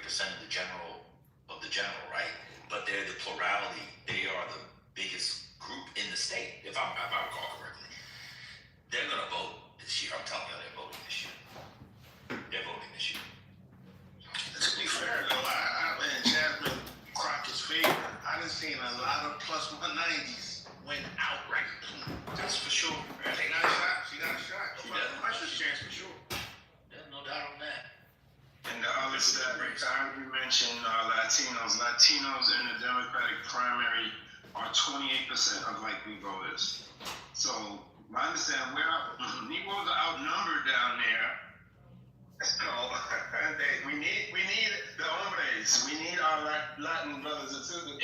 50% of the general, right? But they're the plurality. They are the biggest group in the state, if I recall correctly. They're going to vote this year. I'm telling you, they're voting this year. They're voting this year. To be fair, though, I'm in Jasmine Crockett's favor. I done seen a lot of plus 190s went outright. That's for sure. She got a shot. She got a shot. She does. Question's chance for sure. There's no doubt on that. And the other stat, you mentioned Latinos. Latinos in the Democratic primary are 28% of likely voters. So, I understand Negroes are outnumbered down there. So, we need the hombres. We need our Latin brothers and sisters.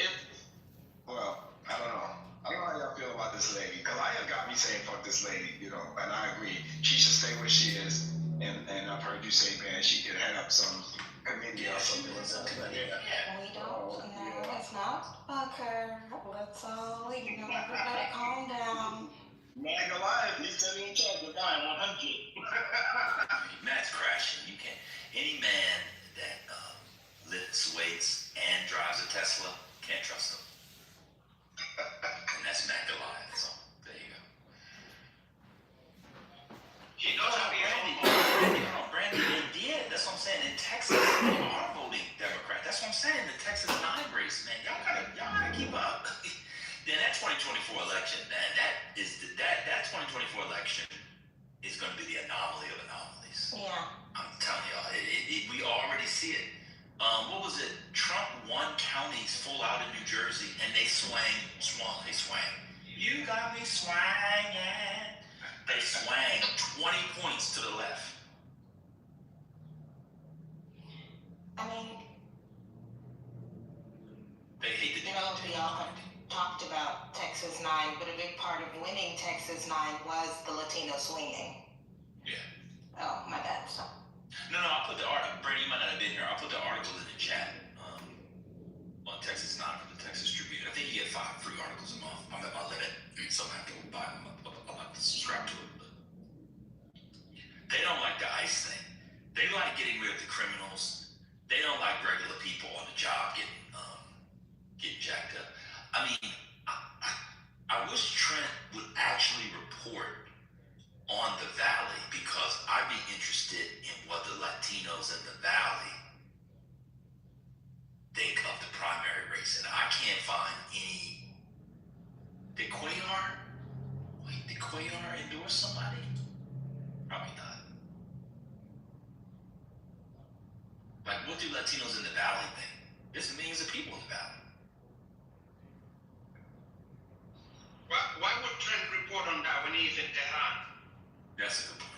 Well, I don't know. I don't know how y'all feel about this lady. Kalaya got me saying, fuck this lady, and I agree. She should stay where she is. And I've heard you say, man, she could head up some committee or something like that. We don't, no, it's not fuck her. Let's all, everybody calm down. Man, Goliath, he's sitting in charge of 100. Matt's crashing. You can't. Any man that lifts weights and drives a Tesla, can't trust him. And that's Matt Goliath. So there you go. She knows how to be Brandy, yeah, that's what I'm saying. In Texas, they are voting Democrat. That's what I'm saying. The Texas 9 race, man, y'all gotta keep up. Then that 2024 election, man, that 2024 election is going to be the anomaly of anomalies. Yeah. I'm telling y'all, we already see it. What was it? Trump won counties full out in New Jersey, and they swung. You got me swanging. They swang 20 points to the left. I mean, They hate the we all talked about Texas 9, but a big part of winning Texas 9 was the Latino swinging. Yeah. Oh, my bad. So. No, I'll put the article. Brady, you might not have been here. I'll put the article in the chat on Texas 9 for the Texas Tribune. I think you get 5 free articles a month. I'm at my limit, so I have to buy them. I'll have to subscribe to it. But they don't like the ICE thing. They like getting rid of the criminals. They don't like regular people on the job getting jacked up. I mean, I wish Trent would actually report on the Valley, because I'd be interested in what the Latinos in the Valley think of the primary race. And I can't find any. Did Cuellar endorse somebody? Probably not. Like, what do Latinos in the Valley think? There's millions of people in the Valley. Why would Trent report on that when he's in Tehran? That's a good point.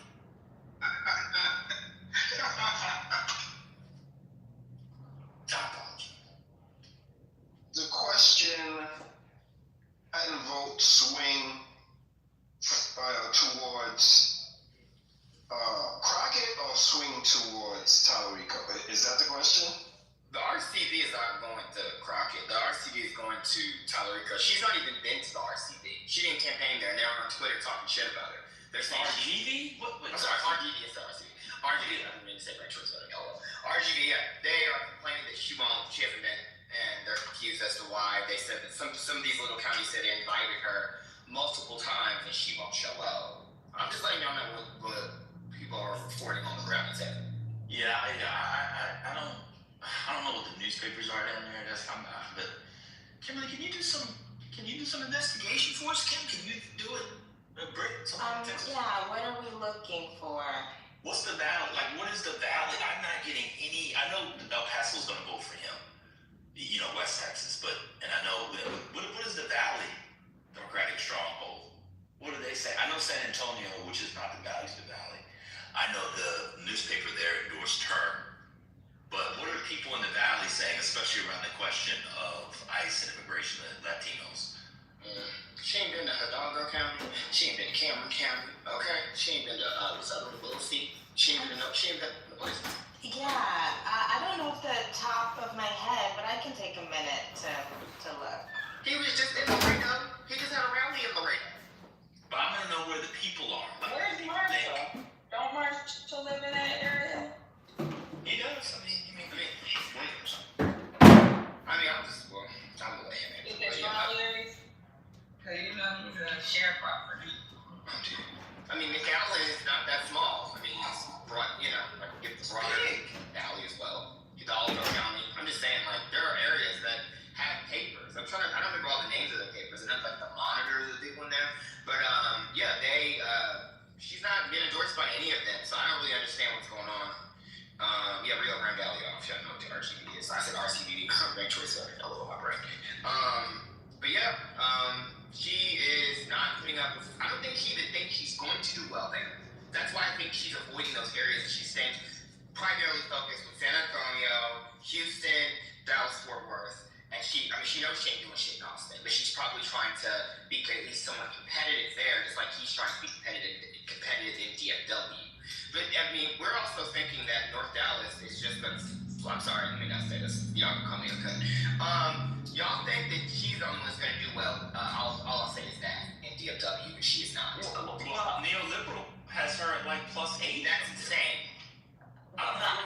Topology. The question, and vote swing towards Crockett or swing towards Tallarico? Is that the question? The RCV is not going to Crockett. The RCV is going to Tallarico. She's not even been to the RCV. She didn't campaign there, and they're on Twitter talking shit about her. They're saying RGV? I'm sorry, RGV is the RCV. RGV, I didn't mean to say right choice. RGV, yeah, they are complaining that she hasn't been, and they're confused as to why. They said that some of these little counties said they invited her multiple times, and she won't show up. I'm just letting y'all know what people are reporting on the ground. Yeah, I don't know what the newspapers are down there. But Kimberly, can you do some investigation for us? Kim, can you do it? Yeah, what are we looking for? What's the Valley? Like, what is the Valley? I'm not getting any. I know El Paso's going to vote for him. West Texas, and I know what is the Valley Democratic stronghold? What do they say? I know San Antonio, which is not the Valley, is the Valley. I know the newspaper there endorsed her. But what are people in the Valley saying, especially around the question of ICE and immigration and Latinos? She ain't been to Hidalgo County. She ain't been to Cameron County. Okay. She ain't been to Southern Lucy. She ain't been to the place. Yeah, I don't know off the top of my head, but I can take a minute to look. He was just in Laredo. He just had a rally in Laredo. But I'm gonna know where the people are. Like, where's Marshall? Don't Marshall live in that area? He does. I mean, when she's not been endorsed by any of them, so I don't really understand what's going on. Yeah, Rio Grande Valley off. I don't know what the RCBD is. I said RCBD. Ranked choice. A little my brain. But yeah, she is not putting up. I don't think she even thinks she's going to do well there. That's why I think she's avoiding those areas. She's staying primarily focused with San Antonio, Houston, Dallas, Fort Worth, and she knows she ain't doing shit in Austin, but she's probably trying to be at least somewhat competitive there, just like he's trying to be competitive in DFW. But I mean, we're also thinking that North Dallas is just gonna. Well, I'm sorry, let me not say this. Y'all can call me a cut. Y'all think that she's the only one that's gonna do well? All I'll say is that in DFW, she is not. Well, neoliberal has her at like +8. That's insane. I don't know.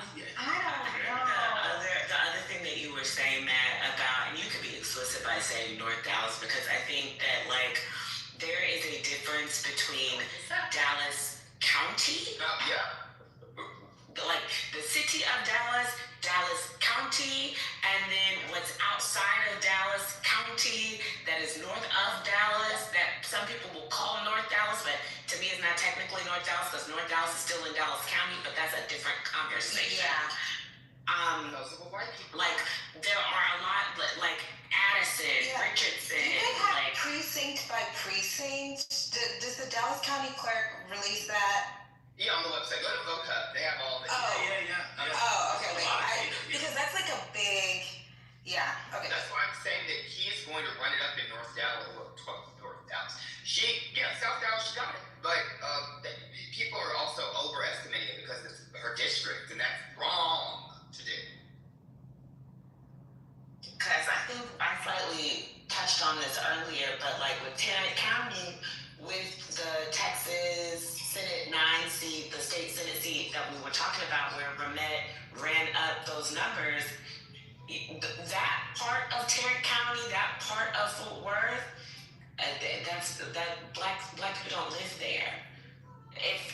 The other thing that you were saying, Matt, about, and you could be explicit by saying North Dallas, because I think that like there is a difference between Dallas County, like the city of Dallas, Dallas County, and then what's outside of Dallas County that is north of Dallas, that some people will call North Dallas, but to me it's not technically North Dallas because North Dallas is still in Dallas County, but that's a different conversation. Yeah. Like there are a lot, like Addison, Richardson, Do they have like precinct by precinct? Does the Dallas County clerk release that? Yeah, on the website. Go to Vote Hub. They have all the. Yeah. Oh, okay. Because that's like a big. Yeah. Okay. That's why I'm saying that he is going to run it up in North Dallas. Well, North Dallas. South Dallas, she got it. But people are also overestimating it because it's her district, and that's wrong to do. because I think I slightly touched on this earlier, but like with Tarrant County, with the Texas Senate 9 seat, the state Senate seat that we were talking about, where Ramette ran up those numbers, that part of Tarrant County, that part of Fort Worth, that black people don't live there. If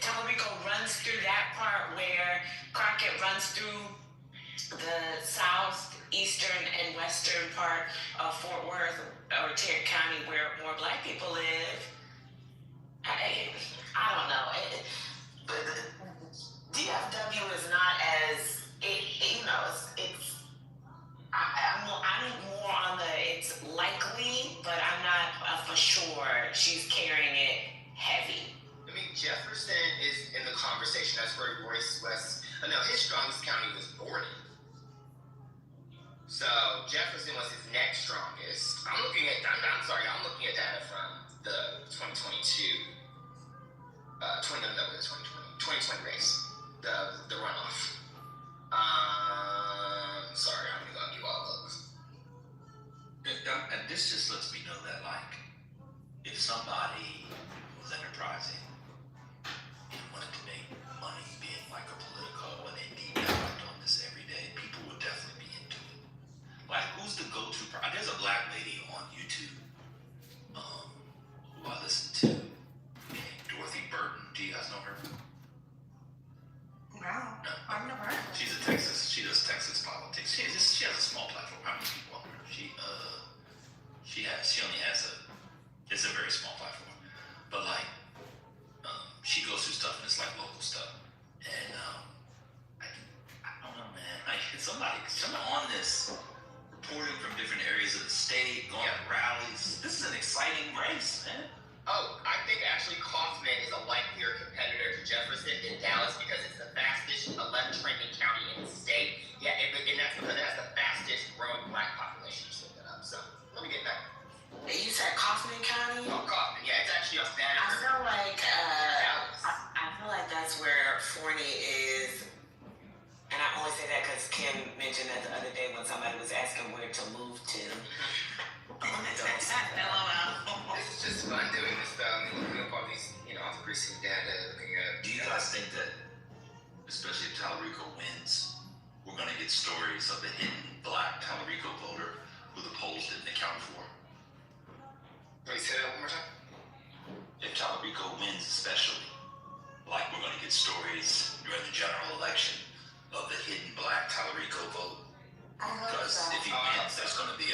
Talarico runs through that part where Crockett runs through the southeastern and western part of Fort Worth or Tarrant County where more black people live, I don't know. DFW is not as I'm more on the it's likely, but I'm not for sure she's carrying it heavy. I mean, Jefferson is in the conversation. That's where Royce West. No, his strongest county was Borden. So Jefferson was his next strongest. I'm looking at data from the 2022, 2020 race, the runoff. Sorry, I'm gonna give all those. And this just lets me know that, like, if somebody was enterprising and wanted to make money being like a political and they deep dived on this every day, people would definitely be into it. Like, who's the go-to? There's a black lady on YouTube who I listen to, named Dorothy Burton. Do you guys know her? No, I've never heard of it. She does Texas politics. She has a small platform. How many people on her? It's a very small platform. But like, she goes through stuff and it's like local stuff. And I don't know, man. Like, somebody on this reporting from different areas of the state, going to rallies. This is an exciting race, man. Oh, I think actually Kaufman is a likelier competitor to Jefferson than Dallas because it's the fastest left trending county in the state. Yeah, and that's because it has the fastest growing black population. Just look that up. So let me get that. You said Kaufman County? Oh, Kaufman. Yeah, it's actually a better. I feel like Dallas. I feel like that's where Forney is, and I only say that because Kim mentioned that the other day when somebody was asking where to move to. It's just fun doing this stuff. Looking up all these, off precinct data. Looking at. Do you guys think that, especially if Talarico wins, we're going to get stories of the hidden black Talarico voter who the polls didn't account for? Let me say that one more time. If Talarico wins, especially, like, we're going to get stories during the general election of the hidden black Talarico vote. Because if he wins, there's going to be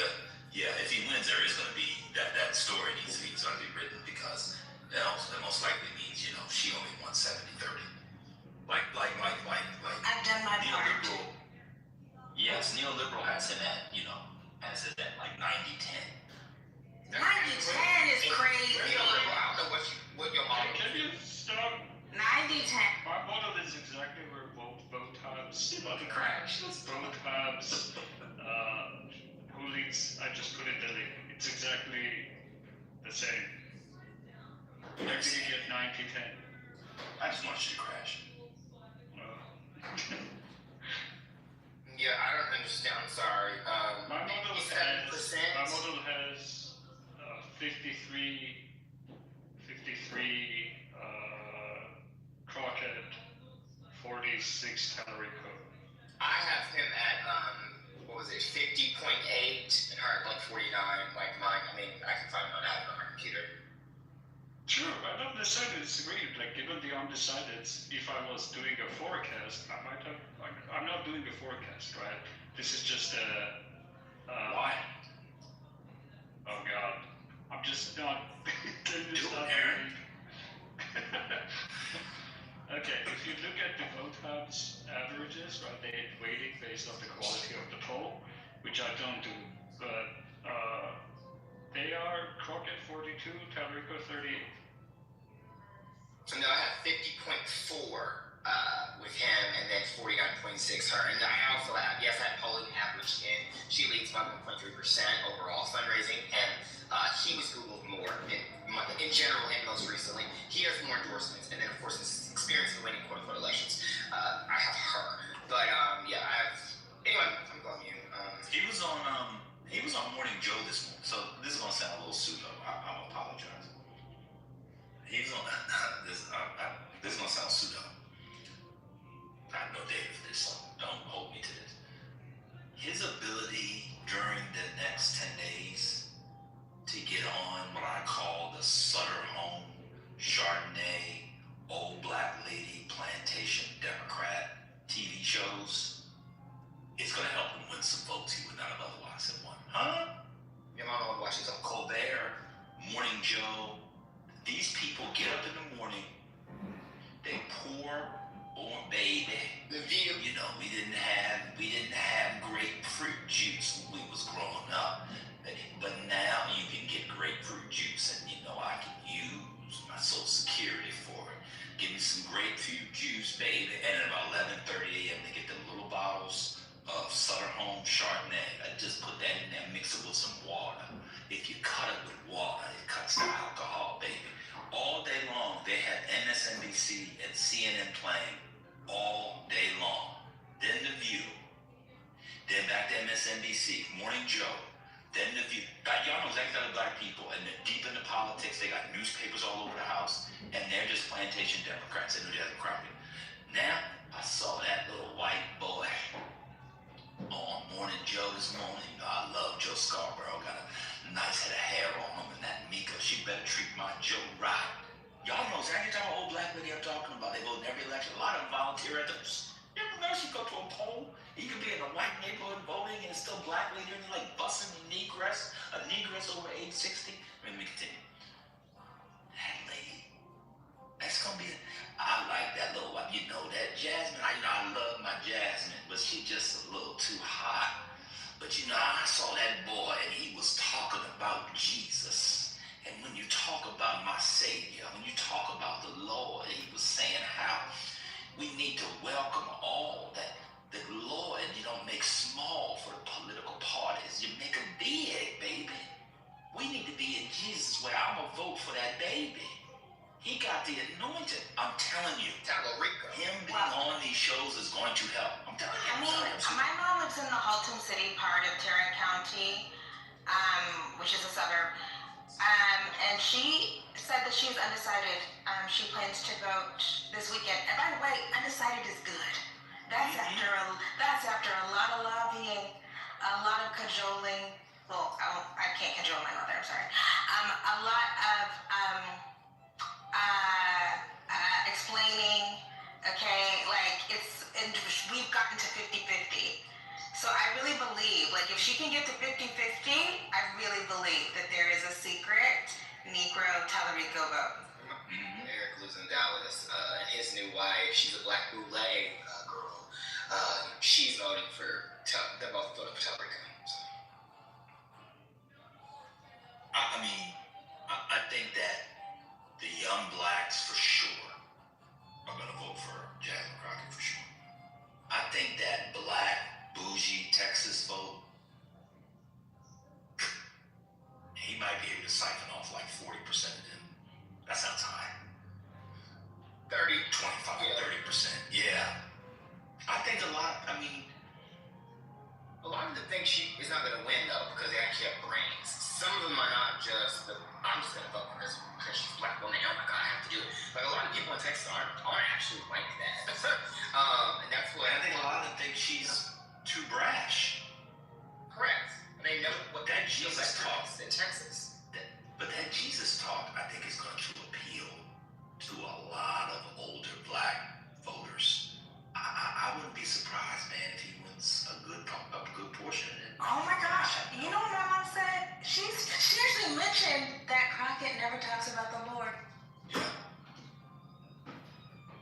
if he wins, there is going to be that story needs to be written because That most likely means, you know, she only won 70-30. Like I've done my part. neoliberal. Yes, neoliberal has him at, you know, has it at like 90-10. 90-10 is crazy. I don't know what your model Can you stop? 90-10. My model is exactly where both hubs, About to crash. both hubs, who leads, I just put in the link. It's exactly the same. Where did you get 90-10? I just want you to crash. Yeah, I don't understand. I'm sorry. My model you has, said my percent. model has 53 Crockett, 46 Tallarico. I have him at what was it, 50.8, and her at like 49. Like mine. I mean, I can find it on my computer. True, I don't necessarily disagree. Like, given the undecideds, if I was doing a forecast, I might have. Like, I'm not doing a forecast, right? This is just a. Why? Oh God, I'm just not. Do it, Aaron. Okay, if you look at the vote hubs averages, right, they're weighting based on the quality of the poll, which I don't do, but they are Crockett 42, Tallarico 38. So now I have 50.4 with him, and then 49.6 her. And I also have, yes, I have polling average in. She leads by 1.3% overall fundraising, and he was Googled more in general and most recently. He has more endorsements, and then of course his experience in winning quote-unquote elections. I have her, but yeah, I have. Anyway, I'm going you. He was on Morning Joe this morning, so this is gonna sound a little pseudo. I apologize. He's on this is gonna sound pseudo. I have no data for this, so don't hold me to this. His ability during the next 10 days to get on what I call the Sutter Home Chardonnay Old Black Lady Plantation Democrat TV shows, it's gonna help him win some votes he would not have otherwise have won. Huh? Your mama watches on Colbert, Morning Joe. These people get up in the morning, they pour on baby. The View. You know, we didn't have grapefruit juice when we was growing up, but now you can get grapefruit juice, and you know I can use my Social Security for it. Give me some grapefruit juice, baby, and at about 11:30 a.m. they get them little bottles of Sutter Home Chardonnay. I just put that in there, mix it with some water. If you cut it with water, it cuts the alcohol, baby. All day long, they had MSNBC and CNN playing all day long. Then The View. Then back to MSNBC, Morning Joe. Then The View. Y'all know exactly how the black people, and they're deep into politics. They got newspapers all over the house, and they're just plantation Democrats. They know they have a crowd. Now, I saw that little white boy on Morning Joe this morning. You know, I love Joe Scarborough. Got a nice head of hair on him, and that Mika, she better treat my Joe right. Y'all know exactly the type of old black lady I'm talking about. They vote in every election. A lot of them volunteer at the. You ever notice you go to a poll, you can be in a white neighborhood voting, and it's still black lady, and you're like busting a negress over age 60. Let me continue. That lady, that's gonna be. I like that little, you know, that Jasmine. I love my Jasmine, but she just a little too hot. But you know, I saw that boy, and he was talking about Jesus. And when you talk about my Savior, when you talk about the Lord, he was saying how we need to welcome all that the Lord, you don't make small for the political parties. You make them big, baby. We need to be in Jesus' way. I'm going to vote for that baby. He got the anointing. I'm telling you. Tallarico. Him being on these shows is going to help. I'm telling you. I mean, my mom lives in the Haltom City part of Tarrant County, which is a suburb. And she said that she's undecided. She plans to vote this weekend. And by the way, undecided is good. That's after a lot of lobbying, a lot of cajoling. Well, I can't cajole my mother. I'm sorry. A lot of explaining. Okay, like we've gotten to 50-50. So I really believe, like, if she can get to 50-50, I really believe that there is a secret Negro Tallarico vote. if she's a black boule girl, she's voting for. They're both voting for Puerto Rico. So. I think that the young blacks for sure are going to vote for Jasmine Crockett for sure. I think that black bougie Texas vote, he might be able to siphon off like 40% of them. That sounds high. 30, 25, 30%. Yeah. I think a lot of them think she is not going to win though because they actually have brains. Some of them are not just I'm just going to vote for her because she's black. Well, now, oh my God, I have to do it. Like a lot of people in Texas aren't actually like that. And that's what I think a lot of them think she's too brash. Correct. And they know what That Jesus talk in Texas. But that Jesus talk, I think, is going to appeal to a lot of older black voters. I wouldn't be surprised, man, if he wins a good portion of it. Oh my gosh! You know what my mom said? She actually mentioned that Crockett never talks about the Lord. Yeah.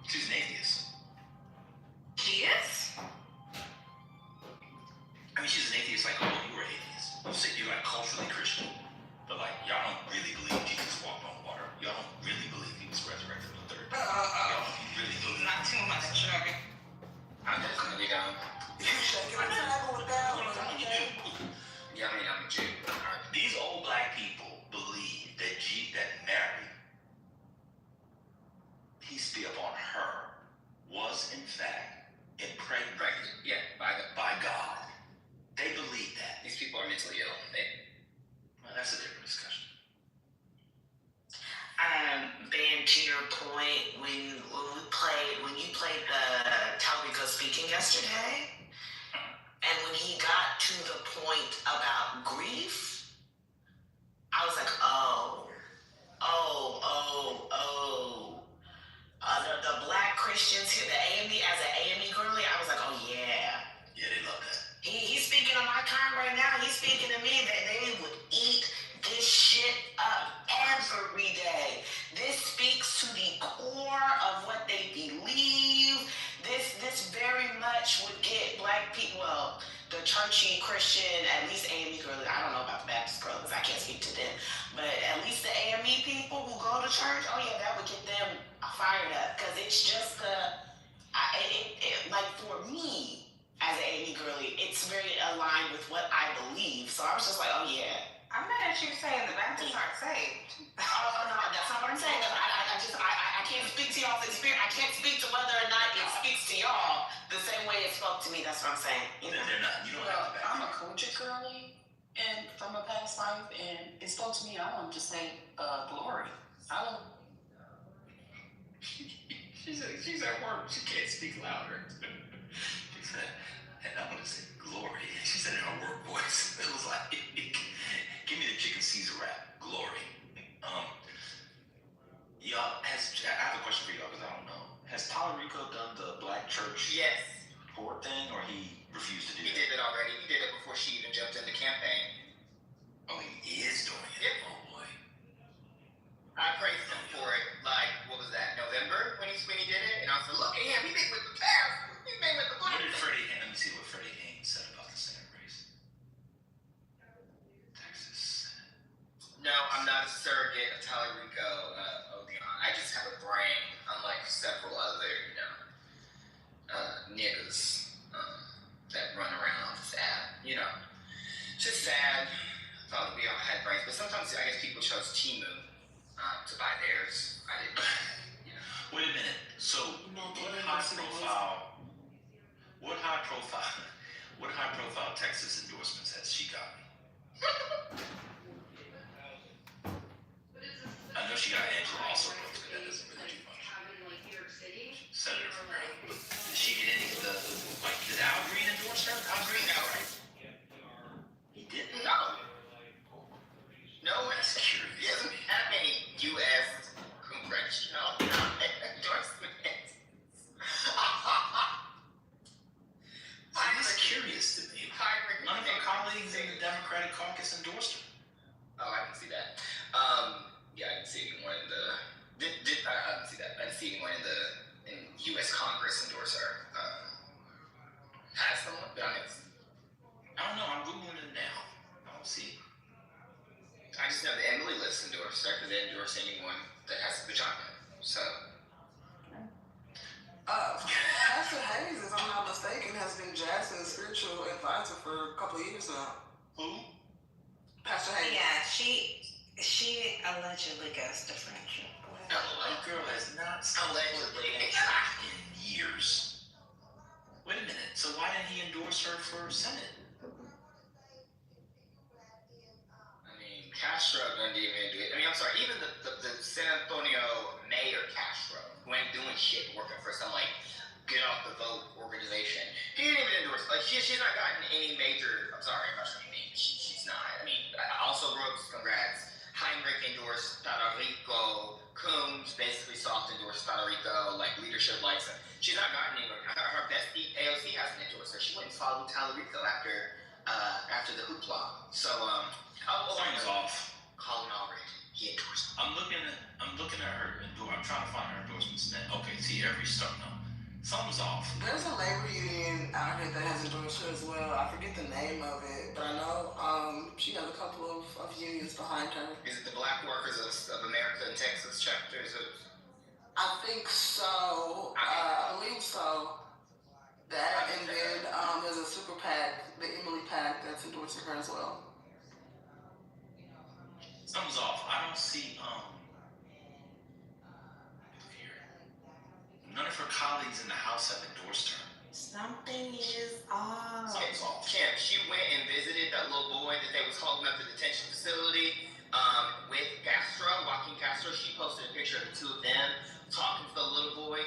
She's an atheist. She is? I mean, she's an atheist like, oh, you were atheist. You say you're like culturally Christian, but like, y'all don't really believe Jesus walked on water. Y'all don't really believe he was resurrected on the third day. Y'all don't really believe Not too much sugar. I'm definitely down. You shaking the table with that one, okay? Yeah, I'm a Jew. These old black people believe that that Mary, peace be upon her, was in fact impregnated by God. They believe that. These people are mentally ill. Well, that's a different discussion. Ben, to your point, when you played the Talrico speaking yesterday, and when he got to the point about grief, I was like, the black Christians here, the AME, as an AME girly, I was like, oh yeah. Yeah, they love that. He's speaking on my time right now. He's speaking to me that they would eat this shit up every day. This speaks to the core of what they believe. This very much would get black people, well, the churchy Christian, at least AME girl, I don't know about the Baptist girl because I can't speak to them, but at least the AME people who go to church, oh yeah, that would get them fired up because it's just like for me as an AME girly, it's very aligned with what I believe. So I was just like, oh yeah. I'm mad at you saying the Baptists aren't saved. Oh no, that's not what I'm saying. I can't speak to y'all's experience. I can't speak to whether or not it speaks to y'all the same way it spoke to me. That's what I'm saying. You know? They're not. You don't have to back I'm a up. culture girly and from a past life, and it spoke to me. I wanted to say glory. I don't. She's at work. She can't speak louder. She said, and I'm going to say glory. She said in her work voice. It was like, give me the chicken Caesar wrap. Glory. Y'all, I have a question for y'all because I don't know. Has Talrico done the black church Yes. board thing, or he refused to do He that? did it already. He did it before she even jumped in the campaign. Oh, he is doing it. Yep. Oh boy. I praised him for it, like, what was that, November when he did it? And I was like, look at him, he been with the past. He's been with the What black. did let me see what Freddie Haynes said about the Senate race. Texas. No, I'm not a surrogate of Talrico, I just have a brain, unlike several other, niggas that run around on this app. Just sad. Thought we all had brains, but sometimes I guess people chose Timu to buy theirs. I didn't. Wait a minute. So, what high profile Texas endorsements has she gotten? I know she got Angela also, but that doesn't really do much. Senator from Maryland. Did she get any of did Al Green endorse her? Al Green, right? He didn't? No, That's curious. he doesn't have any U.S. congressional endorsements. That's curious to me. None of her colleagues in the Democratic caucus endorsed her. Oh, I didn't see that. Yeah, I didn't see anyone in the. I didn't see that. I didn't see anyone in U.S. Congress couple years now. Who? Pastor Hayes. Yeah, she allegedly goes to friendship. That girl has not Allegedly. in years. Wait a minute. So why didn't he endorse her for Senate? I mean, Castro didn't even do it. I mean, I'm sorry, even the San Antonio mayor Castro, who ain't doing shit, working for some like get off the vote organization, he didn't even endorse. Like she's not gotten any major. I'm sorry, I'm not sure what you mean. She's not. I mean, also Brooks, congrats. Heinrich endorsed Puerto Rico. Coombs basically soft endorsed Puerto Rico, like leadership likes her. She's not gotten anywhere. Her best AOC hasn't endorsed her. She went and followed Talarico after the hoopla. So Something's off. Colin Albright, he endorsed her. I'm looking at her I'm trying to find her endorsements. Okay, see every start now. Something's off. There's a labor union out here that has endorsed her as well. I forget the name of it, but I know she has a couple of unions behind her. Is it the Black Workers of America and Texas chapter? Is it? I think so. I believe so. That, and then there's a super PAC, the Emily PAC, that's endorsing her as well. Something's off. I don't see look here. None of her colleagues in the House have endorsed her. Something is off. Something's off. Kim, she went and visited that little boy that they was holding up at the detention facility with Castro, Joaquin Castro. She posted a picture of the two of them talking to the little boy.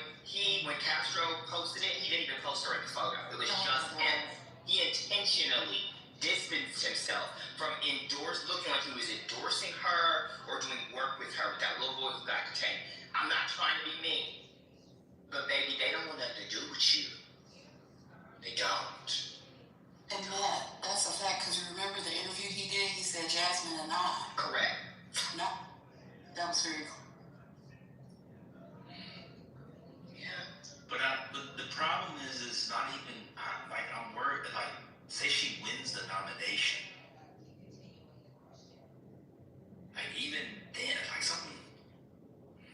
When Castro posted it, he didn't even post her in the photo. It was just him. He intentionally distanced himself from looking like he was endorsing her or doing work with her with that little boy who got detained. I'm not trying to be mean, but baby, they don't want nothing to do with you. They don't. And that's a fact, because you remember the interview he did? He said Jasmine and I. Correct. No, that was very cool. Yeah. But the problem is not even I'm worried. Like, say she wins the nomination, like even then, like something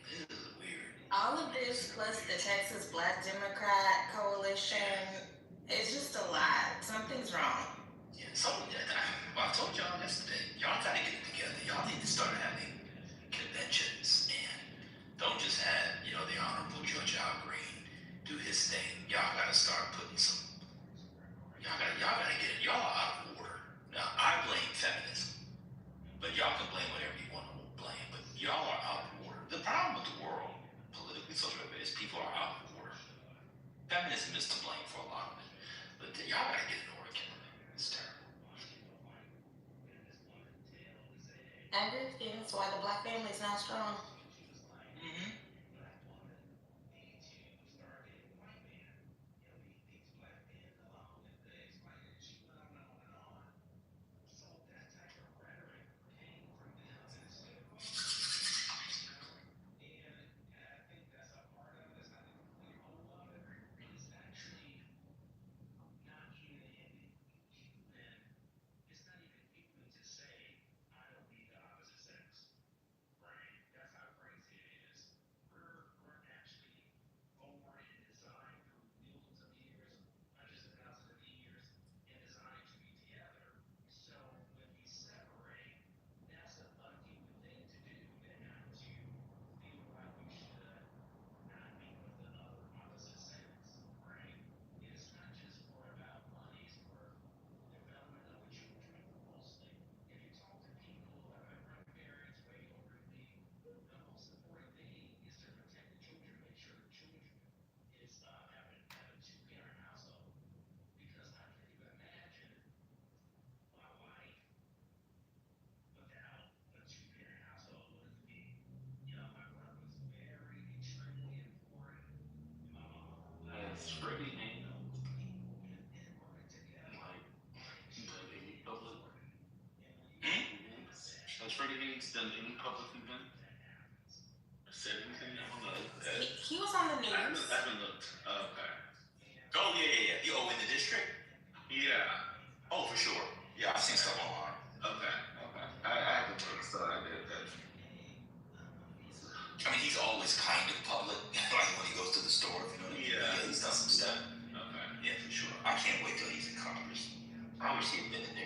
this is weird. All of this plus the Texas Black Democrat Coalition is just a lot. Something's wrong. Yeah, I told y'all yesterday. Y'all gotta get it together. Y'all need to start having conventions and don't just have the Honorable Judge Al Green do his thing. Y'all gotta start putting some. Y'all gotta get it. Y'all are out of order. Now I blame feminism, but y'all can blame whatever you want to blame. But y'all are out of order. The problem with the world, politically, socially, is people are out of order. Feminism is to blame for a lot of it, but y'all gotta get in order, Kimberly. It's terrible. And that's why the black family is not strong. Mm-hmm. Freddie Haynes done any public event? Or said anything? I don't know. He was on the news. I haven't looked. Okay. Oh yeah. In the district? Yeah. Oh, for sure. Yeah, I've seen stuff online. Okay. I haven't looked, so I did that. I mean, he's always kind of public, like when he goes to the store, you know what I mean? Yeah. He's done some stuff. Okay. Yeah, for sure. I can't wait till he's in Congress. I wish he had been in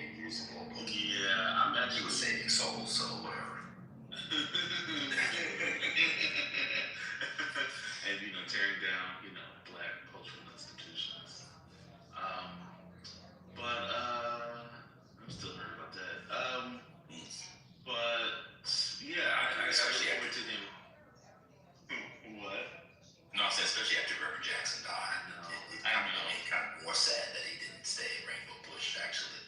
and tearing down black cultural institutions. But I'm still hurt about that. But yeah, I went to him. What? No, I said especially after Reverend Jackson died. No, I mean, kind of more sad that he didn't stay at Rainbow Push. Actually,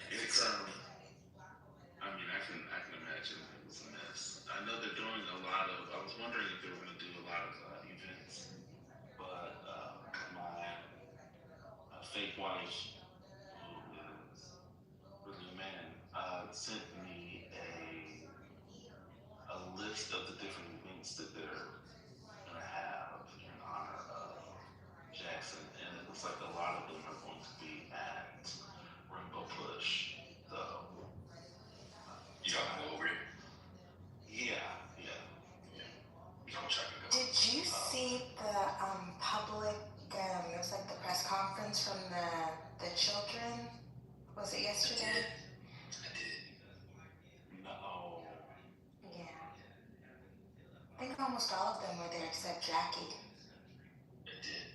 it's I mean, I can imagine it was a mess. I know they're doing a lot of. I was wondering if they were going to do a lot of events, but my fake wife, who is really a man, sent me a list of the different events that they're going to have in honor of Jackson, and it looks like a lot of them are going to be at Rainbow Push. So you don't go over it. Yeah. Don't try to go. Did you see the public? It was like the press conference from the children. Was it yesterday? I did. No. Yeah. I think almost all of them were there except Jackie. I did.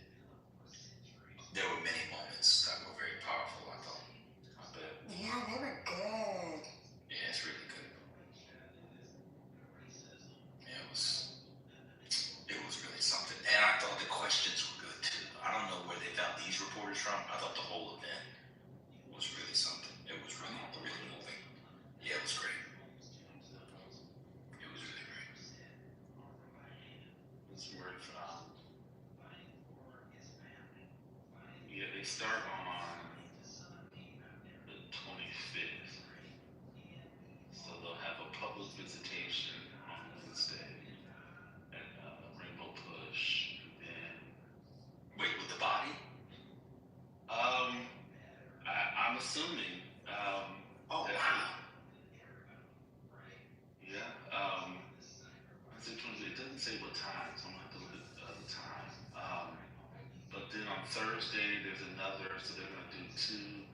There were many moments that were very powerful. I thought. I bet. Yeah, they were good. Yeah, it's really good. Yeah, it was really something. And I thought the questions were good too. I don't know where they found these reporters from. I thought the whole event was really something. It was really, really moving. Yeah, it was great. It was really great. It's worth yeah, they start on the 25th. So they'll have a public visitation on Wednesday at Rainbow Push. And then Wait, with the body? I'm assuming Oh, that- wow. Yeah. It doesn't say what time, so I'm gonna have to look at the time. But then on Thursday there's another, so they're gonna do two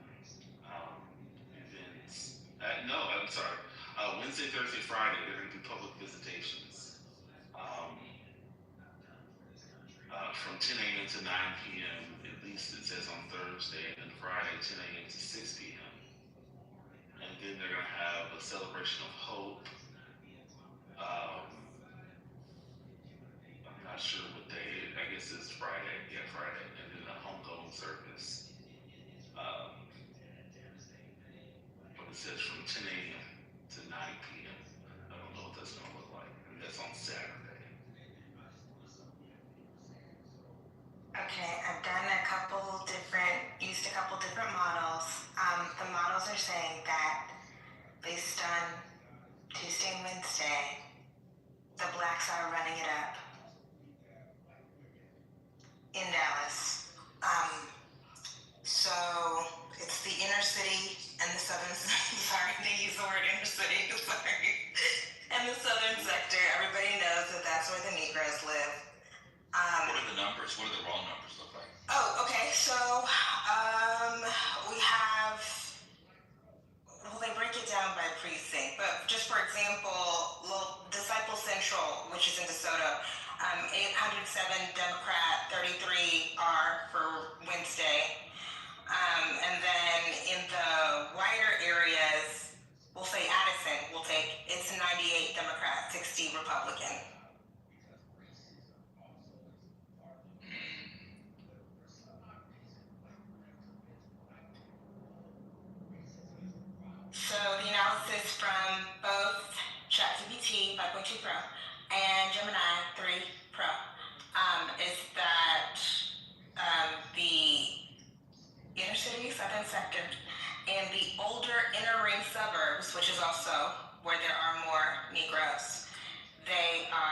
events. No, I'm sorry. Wednesday, Thursday, Friday they're gonna do public visitations. From 10 a.m. to 9 p.m. At least it says on Thursday, and then Friday 10 a.m. to 6 p.m. And then they're gonna have a celebration of hope. I'm not sure what day. I guess it's Friday. Yeah, Friday, and then a homegoing service. But it says from 10 a.m. to 9 p.m. I don't know what that's gonna look like, and that's on Saturday. Okay, I've done used a couple different models. The models are saying that based on Tuesday and Wednesday, the blacks are running it up in Dallas. So it's the inner city and the southern, sorry, they use the word inner city, sorry. And the southern sector, everybody knows that that's where the Negroes live. What are the numbers? What do the raw numbers look like? Oh, okay. So we have, well, they break it down by precinct, but just for example, Disciple Central, which is in DeSoto, 807 Democrat, 33 R for Wednesday. And then in the wider areas, we'll say Addison, it's 98 Democrat, 60 Republican. So the analysis from both ChatGPT 5.2 Pro and Gemini 3 Pro is that the inner city, southern sector, and the older inner ring suburbs, which is also where there are more Negroes, they are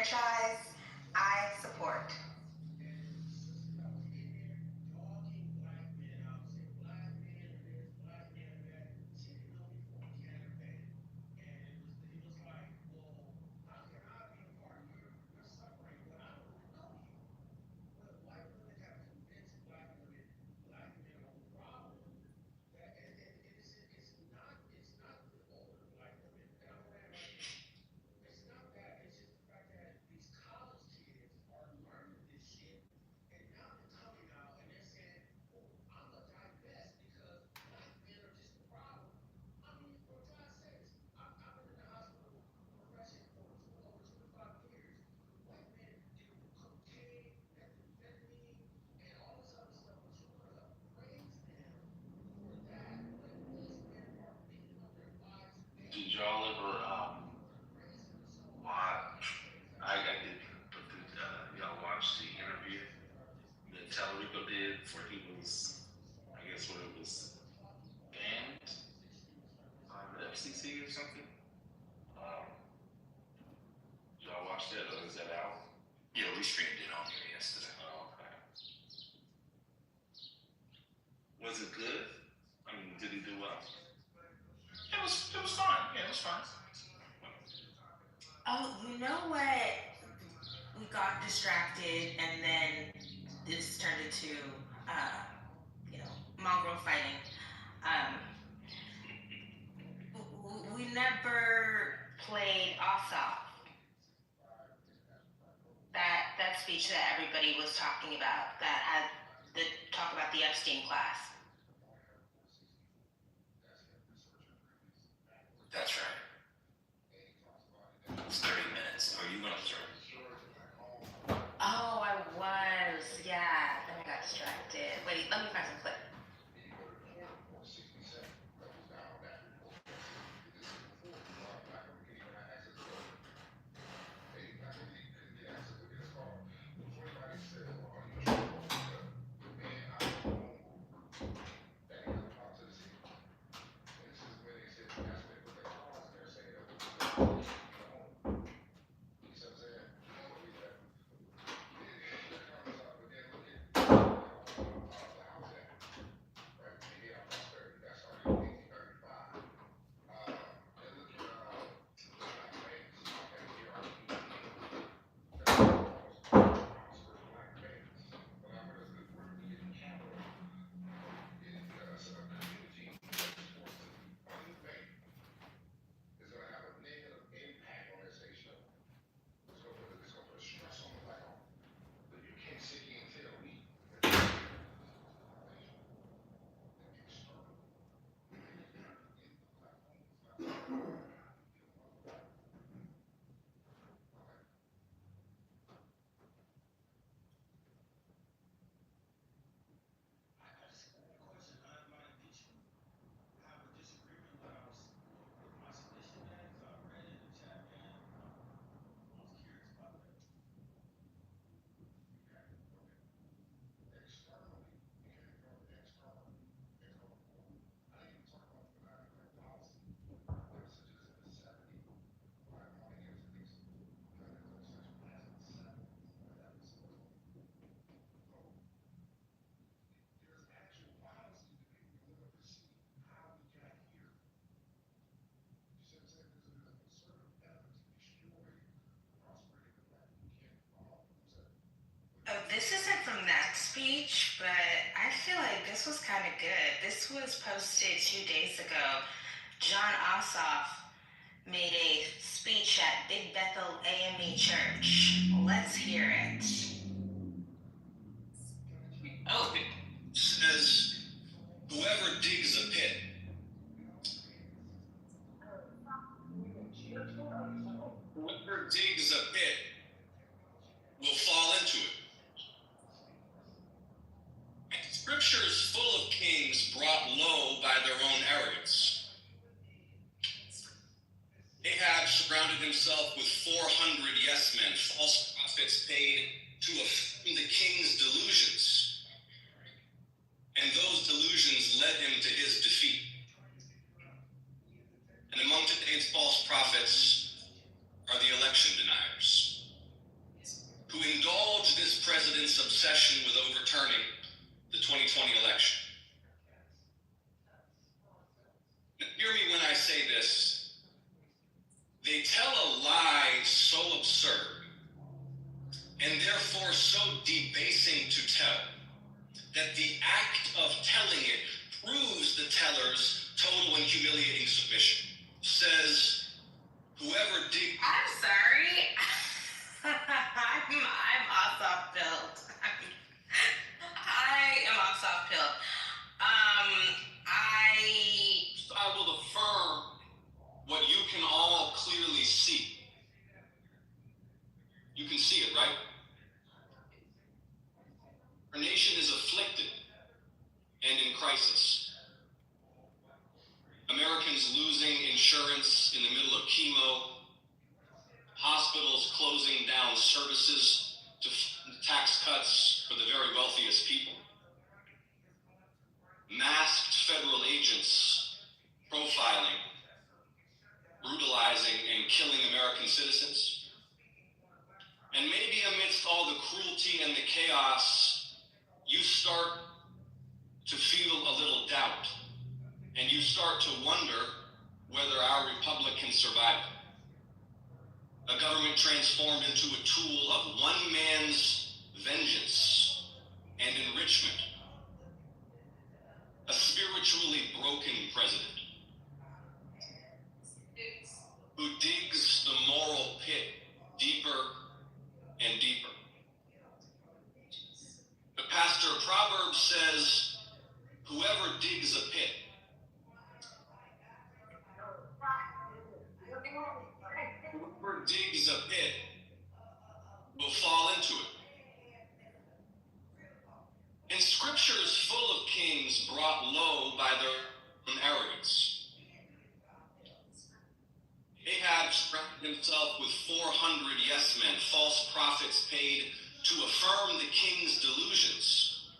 franchise, I support. Did y'all ever watch? I did, but y'all watched the interview that Tallarico did before he was, I guess, what it was banned on the FCC or something. Did y'all watch that, or is that out? Yeah, we streamed it on here yesterday. Oh, okay. Was it good? I mean, did he do well? It was fine. Yeah, it was fine. Oh, you know what? We got distracted, and then this turned into, mongrel fighting. We never played Ossoff. That speech that everybody was talking about, that had the talk about the Epstein class. That's right. It's 30 minutes. Are you going to start? Oh, I was. Yeah. Then I got distracted. Wait, let me find some clip. Oh, this isn't from that speech, but I feel like this was kind of good. This was posted 2 days ago. John Ossoff made a speech at Big Bethel AME Church. Let's hear it. Oh, it says, whoever digs a pit. Whoever digs a pit will fall into it. Scripture is full of kings brought low by their own arrogance. Ahab surrounded himself with 400 yes men, false prophets paid to president's obsession with overturning the 2020 election. Hear me when I say this. They tell a lie so absurd and therefore so debasing to tell that the act of telling it proves the teller's total and humiliating submission. Says whoever did. I'm sorry. I'm off soft pilled. I am off soft pilled. I will affirm what you can all clearly see. You can see it, right? Our nation is afflicted and in crisis. Americans losing insurance in the middle of chemo, hospitals closing down services to tax cuts for the very wealthiest people, masked federal agents profiling, brutalizing, and killing American citizens. And maybe amidst all the cruelty and the chaos, you start to feel a little doubt, and you start to wonder whether our republic can survive it. A government transformed into a tool of one man's vengeance and enrichment. A spiritually broken president who digs the moral pit deeper and deeper. The pastor of Proverbs says, whoever digs a pit whoever digs a pit will fall into it. And scripture is full of kings brought low by their own arrogance. Ahab surrounded himself with 400 yes men, false prophets paid to affirm the king's delusions.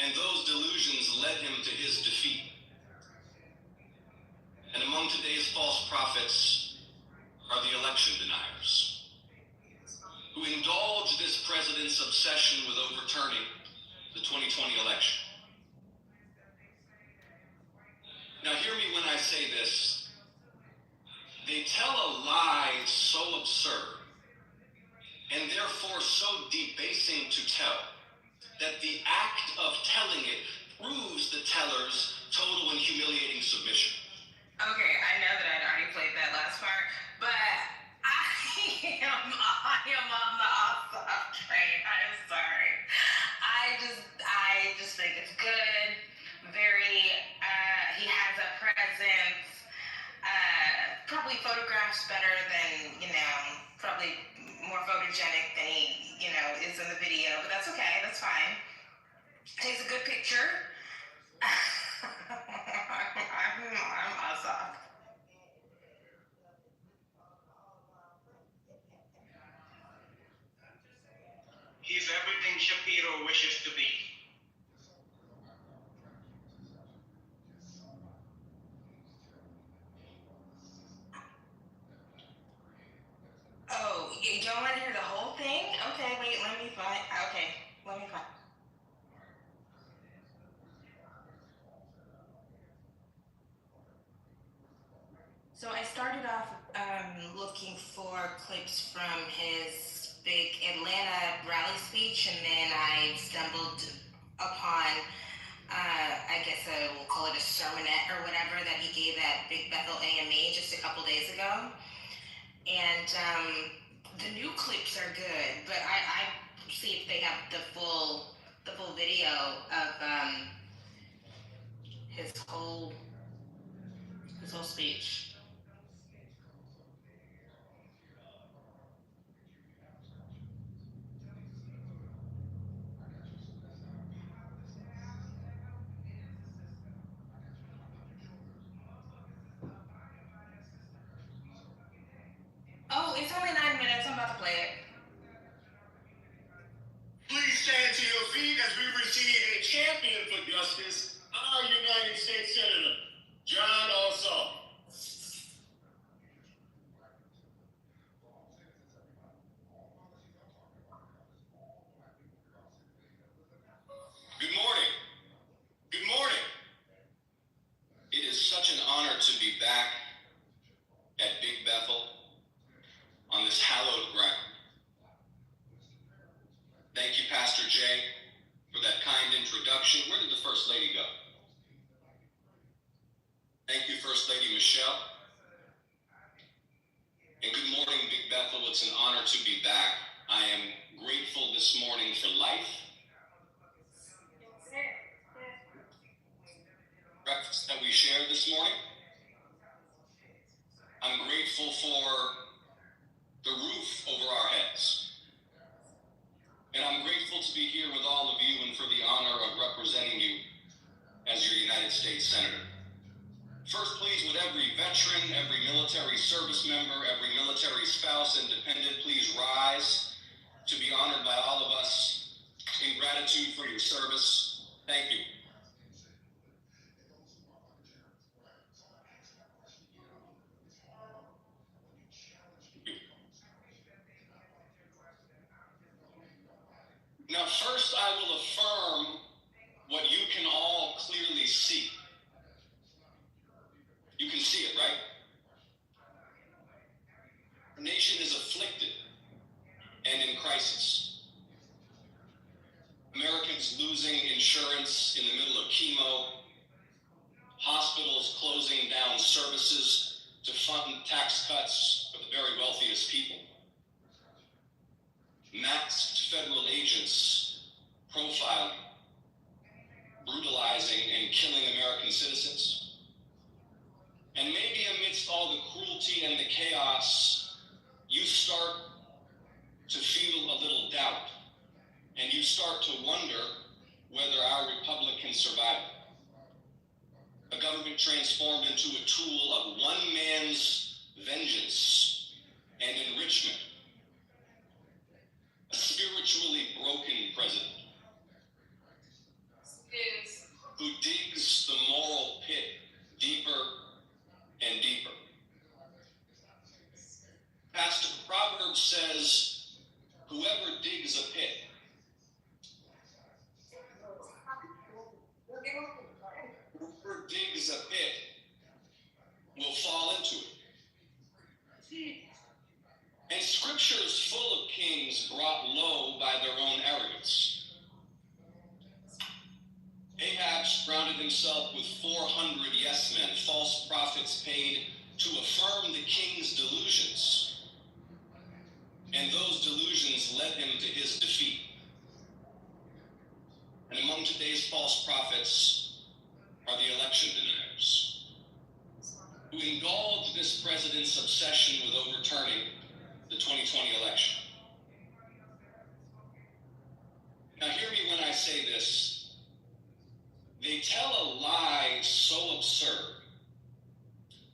And those delusions led him to his defeat. And among today's false prophets are the election deniers, who indulge this president's obsession with overturning the 2020 election. Now hear me when I say this. They tell a lie so absurd and therefore so debasing to tell that the act of telling it proves the teller's total and humiliating submission. Okay, I know that I'd already played that last part, but I am on the off train. I'm sorry. I just think it's good. Very, he has a presence. Probably photographs better than, probably more photogenic than he, is in the video, but that's okay. That's fine. Takes a good picture. I'm awesome. He's everything Shapiro wishes to be. Oh, you don't want to hear the whole thing? Okay, wait, let me find. So I started off looking for clips from his big Atlanta rally speech, and then I stumbled upon, I guess we'll call it a sermonette or whatever that he gave at Big Bethel AME just a couple days ago. And the new clips are good, but I see if they have the full video of his whole speech. Oh, it's only 9 minutes. I'm about to play it. Please stand to your feet as we receive a champion for justice, our United States Senator, John Ossoff. Thank you, Pastor Jay, for that kind introduction. Where did the First Lady go? Thank you, First Lady Michelle. And good morning, Big Bethel. It's an honor to be back. I am grateful this morning for life. Breakfast that we shared this morning. I'm grateful for the roof over our heads. And I'm grateful to be here with all of you and for the honor of representing you as your United States Senator. First, please, would every veteran, every military service member, every military spouse and dependent please rise to be honored by all of us in gratitude for your service. Thank you. Now, first, I will affirm what you can all clearly see. You can see it, right? Our nation is afflicted and in crisis. Americans losing insurance in the middle of chemo, hospitals closing down services to fund tax cuts for the very wealthiest people. Masked federal agents profiling, brutalizing, and killing American citizens. And maybe amidst all the cruelty and the chaos, you start to feel a little doubt, and you start to wonder whether our republic can survive. A government transformed into a tool of one man's vengeance and enrichment. A spiritually broken president who digs the moral pit deeper and deeper. Pastor Proverbs says, whoever digs a pit will fall into it. And scripture is full of kings brought low by their own arrogance. Ahab surrounded himself with 400 yes men, false prophets paid to affirm the king's delusions. And those delusions led him to his defeat. And among today's false prophets are the election deniers, who indulged this president's obsession with overturning the 2020 election. Now hear me when I say this. They tell a lie so absurd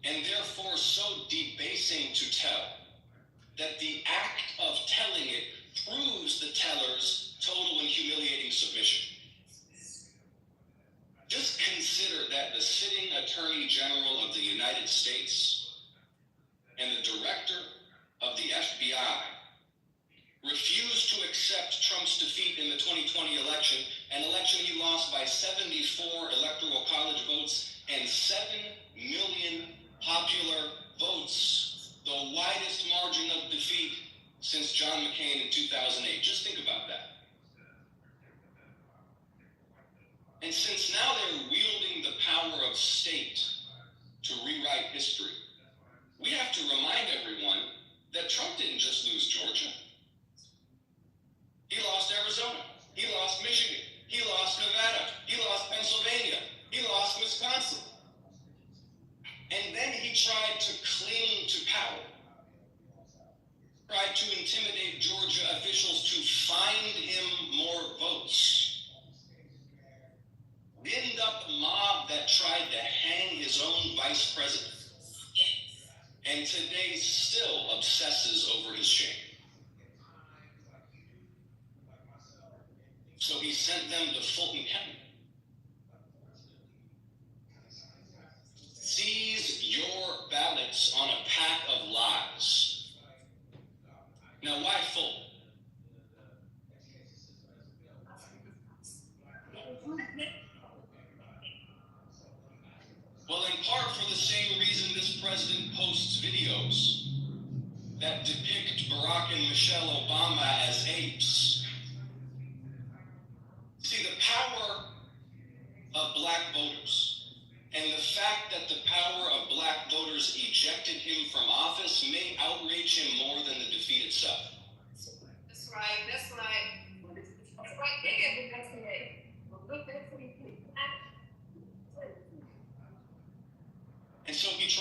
and therefore so debasing to tell that the act of telling it proves the teller's total and humiliating submission. Just consider that the sitting Attorney General of the United States and the Director of the FBI refused to accept Trump's defeat in the 2020 election, an election he lost by 74 electoral college votes and 7 million popular votes, the widest margin of defeat since John McCain in 2008. Just think about that. And since now they're wielding the power of state to rewrite history, we have to remind everyone that Trump didn't just lose Georgia. He lost Arizona. He lost Michigan. He lost Nevada. He lost Pennsylvania. He lost Wisconsin. And then he tried to cling to power. Tried to intimidate Georgia officials to find him more votes. Binned up a mob that tried to hang his own vice president. And today still obsesses over his shame. So he sent them to Fulton County. Seize your ballots on a pack of lies. Now, why Fulton? Well, in part for the same reason this president posts videos that depict Barack and Michelle Obama as apes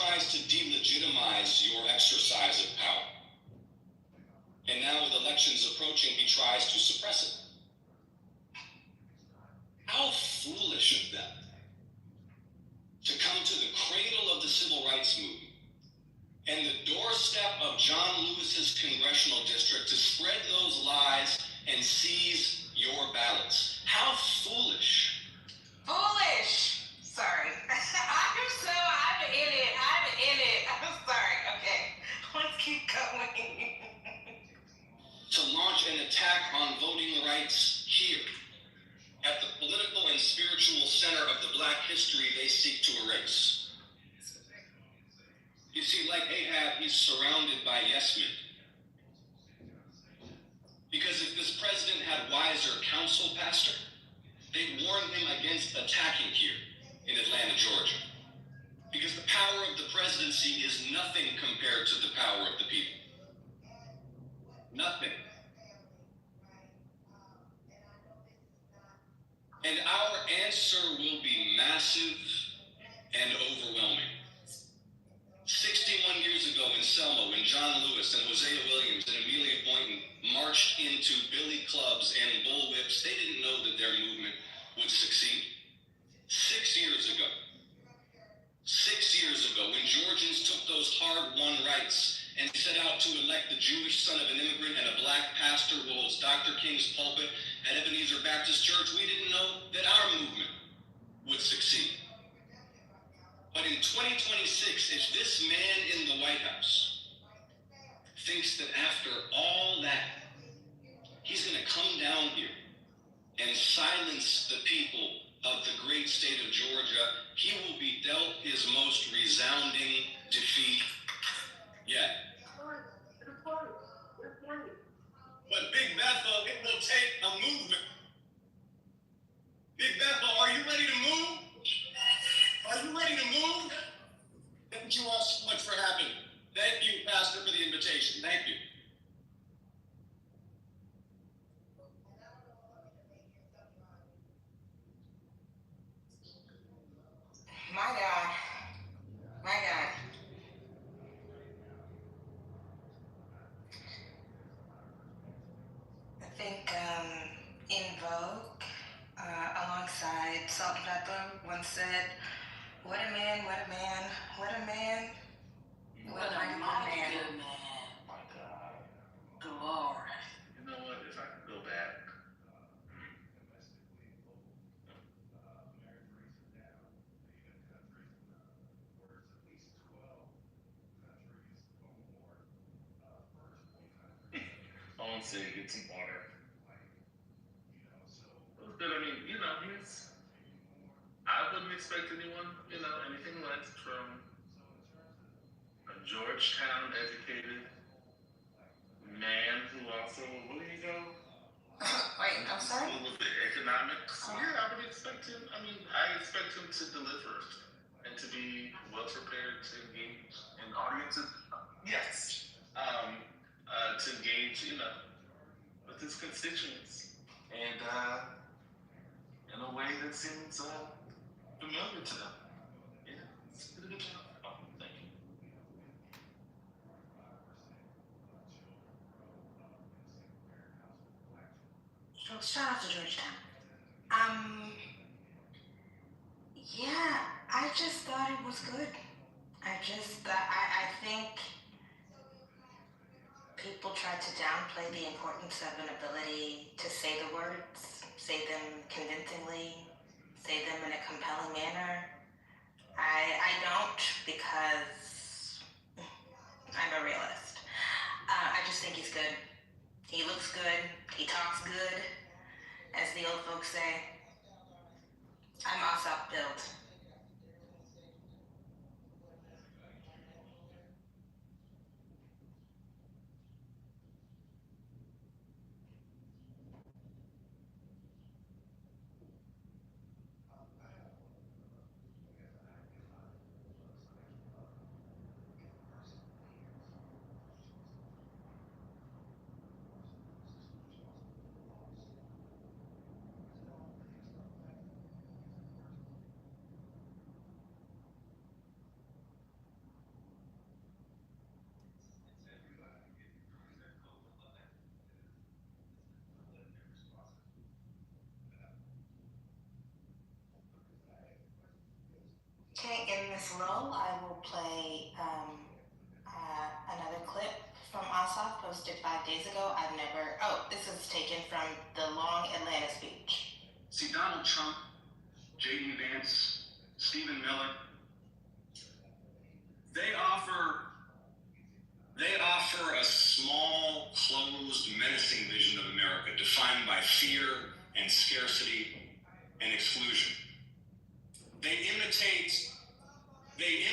tries to delegitimize your exercise of power. And now with elections approaching, he tries to suppress it. How foolish of them to come to the cradle of the civil rights movement and the doorstep of John Lewis's congressional district to spread those lies and seize your ballots. How foolish. Foolish. Sorry. I'm in it. I'm sorry. Okay. Let's keep going. To launch an attack on voting rights here, at the political and spiritual center of the black history they seek to erase. You see, like Ahab, he's surrounded by yes men. Because if this president had wiser counsel, Pastor, they'd warn him against attacking here in Atlanta, Georgia. Because the power of the presidency is nothing compared to the power of the people. Nothing. And our answer will be massive and overwhelming. 61 years ago in Selma, when John Lewis and Hosea Williams and Amelia Boynton marched into billy clubs and bullwhips, they didn't know that their movement would succeed. 6 years ago, when Georgians took those hard-won rights and set out to elect the Jewish son of an immigrant and a black pastor who holds Dr. King's pulpit at Ebenezer Baptist Church, we didn't know that our movement would succeed. But in 2026, if this man in the White House thinks that after all that, he's going to come down here and silence the people of the great state of Georgia, he will be dealt his most resounding defeat yet. But Big Bethel, it will take a movement. Big Bethel, are you ready to move? Are you ready to move? Thank you all so much for having me. Thank you, Pastor, for the invitation. Thank you. My God. I think in Vogue, alongside Salt and Pepper, once said, what a man, what a man, what a man. What a mighty man. Good man. My God. Glory. You know what? If I could go back. I won't say get some water. It was good. I mean, I wouldn't expect anyone, anything less from a Georgetown educated man who also, where did he go? Wait, I'm sorry? School of Economics. Yeah, I would expect him, I expect him to deliver and to be well prepared to engage in audiences. Yes. To engage, with his constituents. And in a way that seems familiar to them. Yeah, it's a good job. Oh, thank you. So shout out to Georgetown. Yeah, I just thought it was good. I think people try to downplay the importance of an ability to say the words, say them convincingly, say them in a compelling manner. I don't, because I'm a realist. I just think he's good. He looks good. He talks good, as the old folks say. I'm all self-built. Ms. Little, I will play another clip from Ossoff posted 5 days ago. This is taken from the long Atlanta speech. See, Donald Trump, J.D. Vance, Stephen Miller, they offer a small, closed, menacing vision of America defined by fear and scarcity and exclusion. They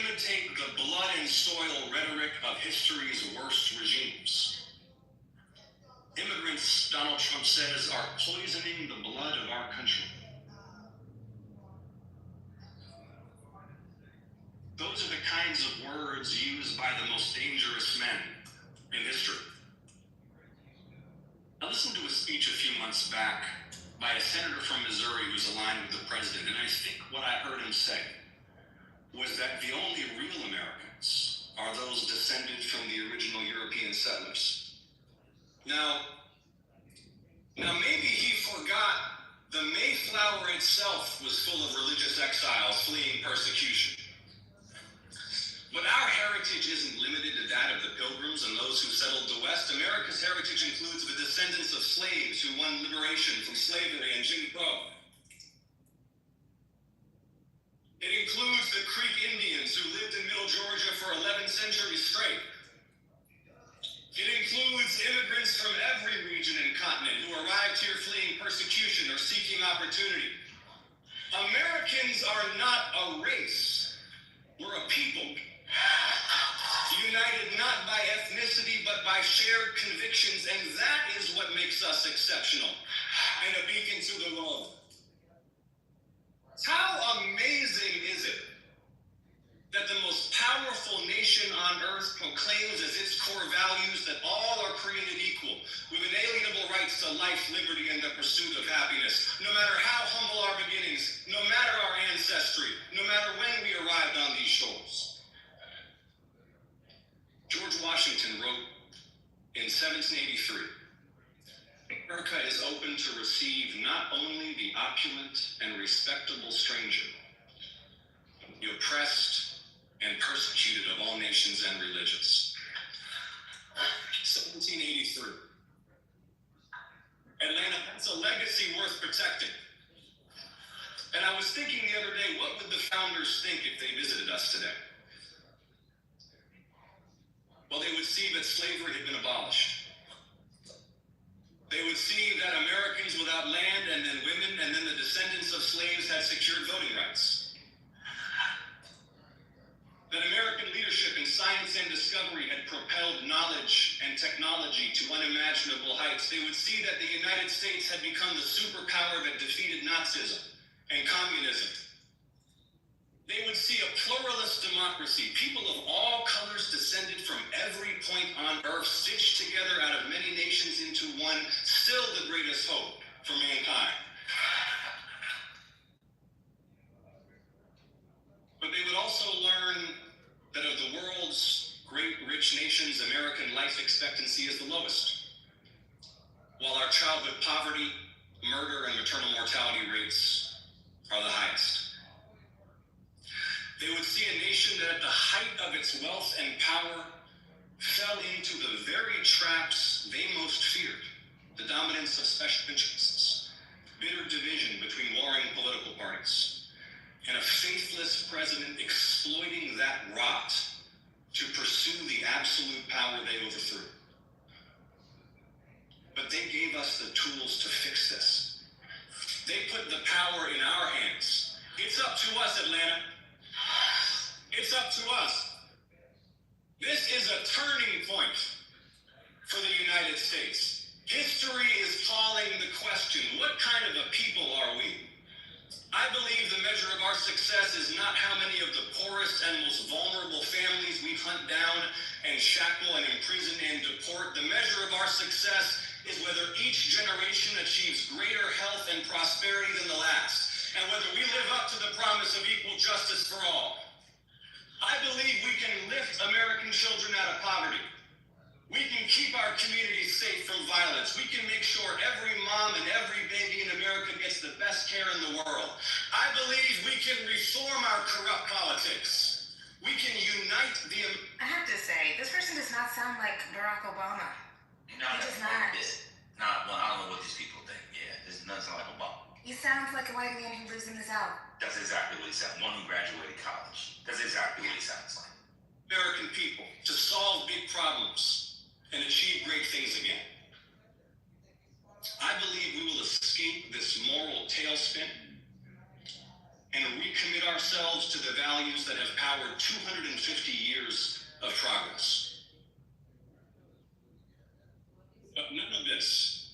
imitate the blood and soil rhetoric of history's worst regimes. Immigrants, Donald Trump says, are poisoning the blood of our country. Those are the kinds of words used by the most dangerous men in history. I listened to a speech a few months back by a senator from Missouri who's aligned with the president, and I think what I heard him say was that the only real Americans are those descended from the original European settlers. Now maybe he forgot the Mayflower itself was full of religious exiles fleeing persecution. But our heritage isn't limited to that of the Pilgrims and those who settled the West. America's heritage includes the descendants of slaves who won liberation from slavery and Jim Crow. It includes the Creek Indians who lived in Middle Georgia for 11 centuries straight. It includes immigrants from every region and continent who arrived here fleeing persecution or seeking opportunity. Americans are not a race. We're a people. United not by ethnicity, but by shared convictions, and that is what makes us exceptional and a beacon to the world. How amazing is it that the most powerful nation on earth proclaims as its core values that all are created equal, with inalienable rights to life, liberty, and the pursuit of happiness, no matter how humble our beginnings, no matter our ancestry, no matter when we arrived on these shores. George Washington wrote in 1783, America is open to receive not only the opulent and respectable stranger, but the oppressed and persecuted of all nations and religions. 1783. Atlanta, that's a legacy worth protecting. And I was thinking the other day, what would the founders think if they visited us today? Well, they would see that slavery had been abolished. They would see that Americans without land and then women and then the descendants of slaves had secured voting rights. That American leadership in science and discovery had propelled knowledge and technology to unimaginable heights. They would see that the United States had become the superpower that defeated Nazism and communism. They would see a pluralist democracy, people of all colors descended from every point on earth, stitched together out of many nations into one, still the greatest hope for mankind. But they would also learn that of the world's great rich nations, American life expectancy is the lowest, while our childhood poverty, murder, and maternal mortality rates are the highest. They would see a nation that at the height of its wealth and power fell into the very traps they most feared, the dominance of special interests, bitter division between warring political parties, and a faithless president exploiting that rot to pursue the absolute power they overthrew. But they gave us the tools to fix this. They put the power in our hands. It's up to us, Atlanta. It's up to us. This is a turning point for the United States. History is calling the question, what kind of a people are we? I believe the measure of our success is not how many of the poorest and most vulnerable families we hunt down and shackle and imprison and deport. The measure of our success is whether each generation achieves greater health and prosperity than the last, and whether we live up to the promise of equal justice for all. I believe we can lift American children out of poverty. We can keep our communities safe from violence. We can make sure every mom and every baby in America gets the best care in the world. I believe we can reform our corrupt politics. We can unite the. I have to say, this person does not sound like Barack Obama. No, He does not. Well, I don't know what these people think. Yeah, this doesn't sound like Obama. He sounds like a white man who lives in the South. That's exactly what he sounds. One who graduated college. That's exactly what he sounds like. American people to solve big problems and achieve great things again. I believe we will escape this moral tailspin and recommit ourselves to the values that have powered 250 years of progress. But none of this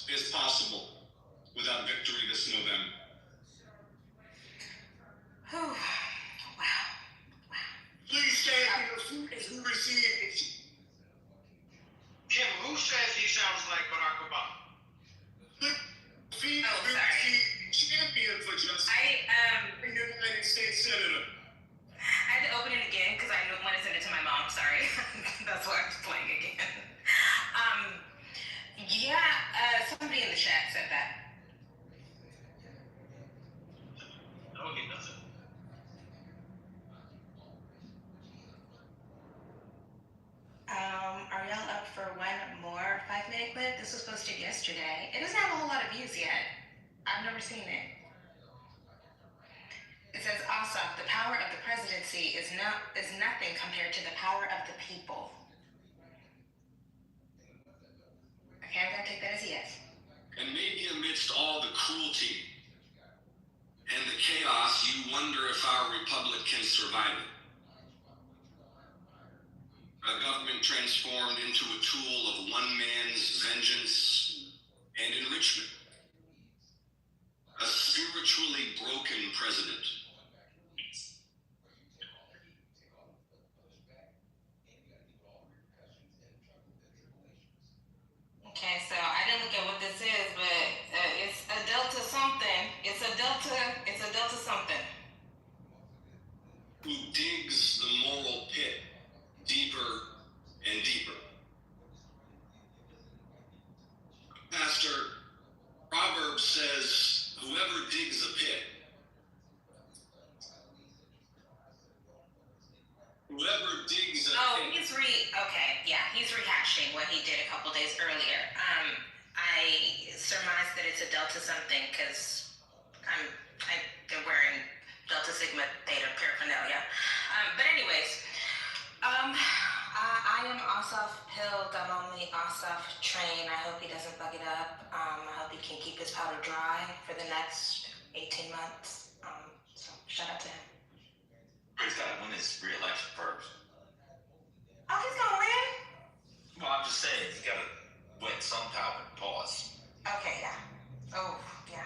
is possible without victory this November. Whew. Wow. Please stand for your food as we receive it. Kim, who says he sounds like Barack Obama? Sorry. Champion for justice. I United States Senator. had to open it again because I want to send it to my mom. Sorry. That's why I'm playing again. Somebody in the chat said that. No, he doesn't. Are y'all up for one more 5-minute clip? This was posted yesterday. It doesn't have a whole lot of views yet. I've never seen it. It says, Ossoff, the power of the presidency is nothing compared to the power of the people. Okay, I'm gonna take that as a yes. And maybe amidst all the cruelty and the chaos, you wonder if our republic can survive it. A government transformed into a tool of one man's vengeance and enrichment. A spiritually broken president. Okay, so I didn't look at what this is, but it's a delta something. It's a delta something. Who digs the moral pit deeper and deeper. Pastor, Proverbs says, whoever digs a pit, he's rehashing what he did a couple days earlier. I surmise that it's a delta something because they're wearing Delta Sigma Theta paraphernalia. But anyways, I am Ossoff pilled. I'm on the Ossoff train. I hope he doesn't bug it up. I hope he can keep his powder dry for the next 18 months. So shout out to him. He's got to win his re-election first. Oh, he's gonna win? Well, I'm just saying, he's got to win somehow and pause. Okay, yeah. Oh, yeah.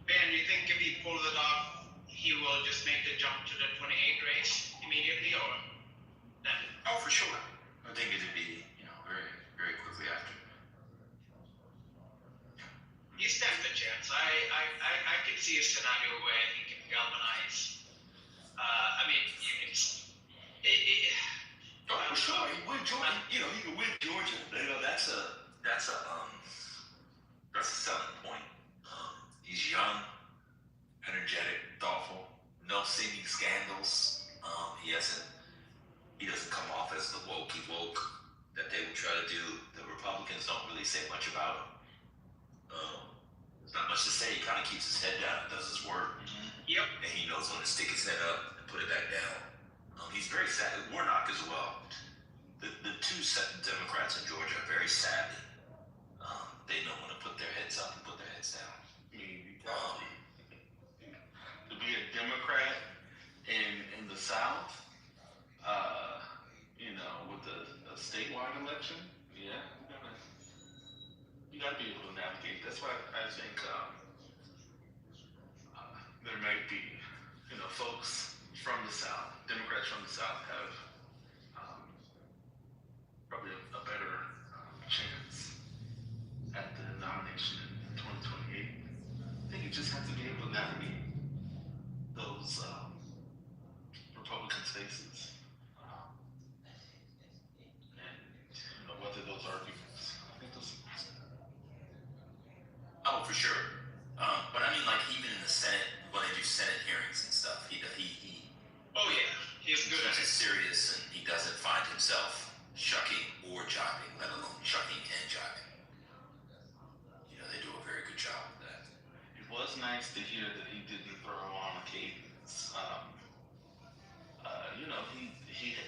Ben, you think if he pulls it off, he will just make the jump to the 28 race immediately, or? No. Oh, for sure. I think it'd be, very, very quickly after. He stands a chance. I could see a scenario where he can galvanize. Oh, for sure. He win Georgia. He can win Georgia. That's a selling point. He's young, energetic, thoughtful, no singing scandals. He doesn't come off as the wokey woke that they would try to do. The Republicans don't really say much about him. There's not much to say. He kind of keeps his head down and does his work. Yep. And he knows when to stick his head up and put it back down. He's very sad. Warnock as well. The two Democrats in Georgia are very savvy. They know when to put their heads up and put their heads down. To be a Democrat in the South, with a statewide election, yeah, you gotta be able to navigate. That's why I think there might be folks from the South, Democrats from the South, have probably a better chance at the nomination in 2028. I think you just have to be able to navigate those Republican spaces and whether those arguments. I think those. Oh, for sure. But I mean, like even in the Senate, when they do Senate hearings and stuff, he Oh yeah, he's good at he's it. serious and he doesn't find himself shucking or jiving, let alone shucking and jiving. They do a very good job with that. It was nice to hear that he didn't throw on a cadence.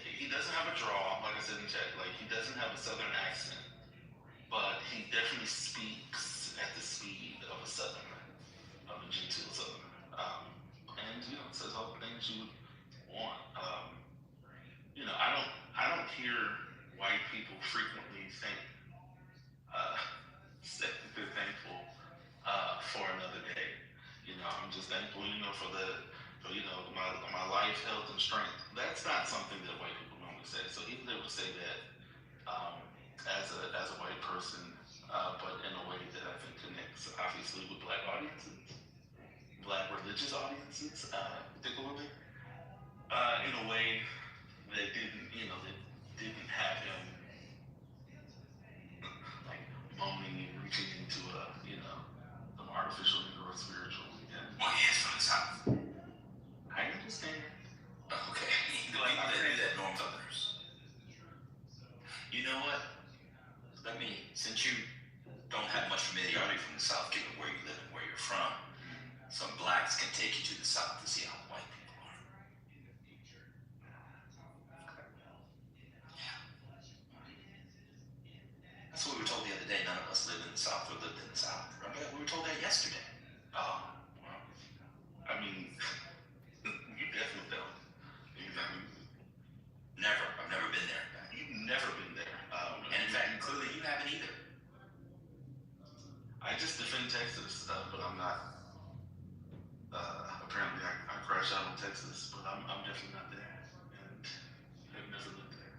He doesn't have a draw, like I said in chat. Like he doesn't have a Southern accent, but he definitely speaks at the speed of a Southerner, of a genteel Southerner, and says all the things you would want. I don't hear white people frequently say that they're thankful for another day. I'm just thankful, for my life, health, and strength. That's not something that white people normally say. So he was able to say that as a white person, but in a way that I think connects obviously with Black audiences, Black religious audiences, particularly, in a way that didn't have him like moaning and reaching into some artificial or spiritual. Well, he is from the South. I understand. Okay. They do that, Norm Southerners. You know what? Since you don't have much familiarity from the South, given where you live and where you're from, some blacks can take you to the South to see how white people are. Yeah. That's what we were told the other day. None of us live in the South or lived in the South. Remember that? We were told that yesterday. Oh, well. I mean, you definitely don't. Never. I've never been there. You've never been there. And in fact, clearly you haven't either. I just defend Texas, but I'm not. Apparently, I crash out in Texas, but I'm definitely not there, and I've never lived there.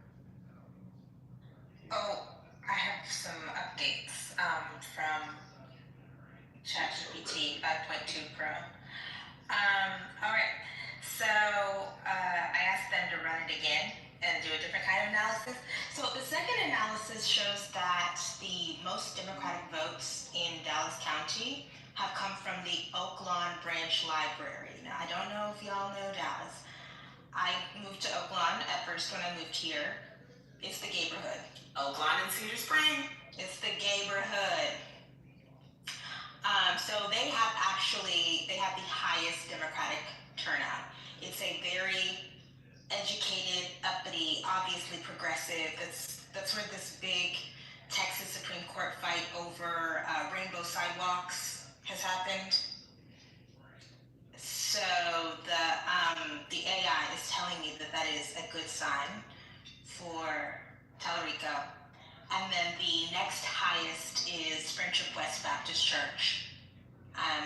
Oh, I have some updates from ChatGPT 5.2 Pro. All right, so I asked them to run it again and do a different kind of analysis. So the second analysis shows that the most Democratic votes in Dallas County have come from the Oak Lawn Branch Library. Now, I don't know if y'all know Dallas. I moved to Oak Lawn at first when I moved here. It's the neighborhood. Oak Lawn and Cedar Spring. It's the neighborhood. So they have the highest Democratic turnout. It's a very educated, uppity, obviously progressive. That's where this big Texas Supreme Court fight over rainbow sidewalks has happened. So the AI is telling me that is a good sign for Tallarico. And then the next highest is Friendship West Baptist Church.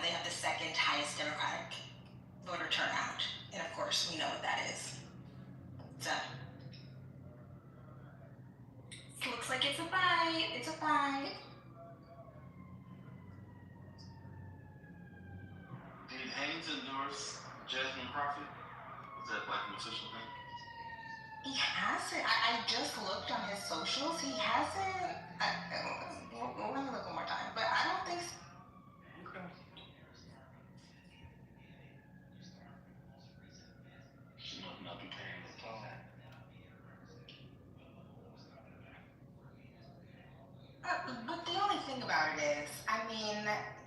They have the second highest Democratic voter turnout. And of course, we know what that is. So looks like it's a fight. It's a fight. Did Haynes endorse Jasmine Crockett? Is that like an official thing? He hasn't. I just looked on his socials. He hasn't. Let me look one more time. But I don't think so. She must not be paying the toll. But the only thing about it is,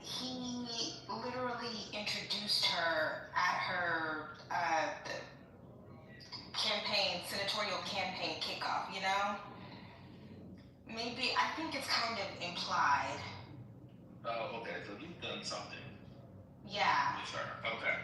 he literally introduced her at her senatorial campaign kickoff, Maybe, I think it's kind of implied. Oh, okay, so you've done something. Yeah. With her. Okay.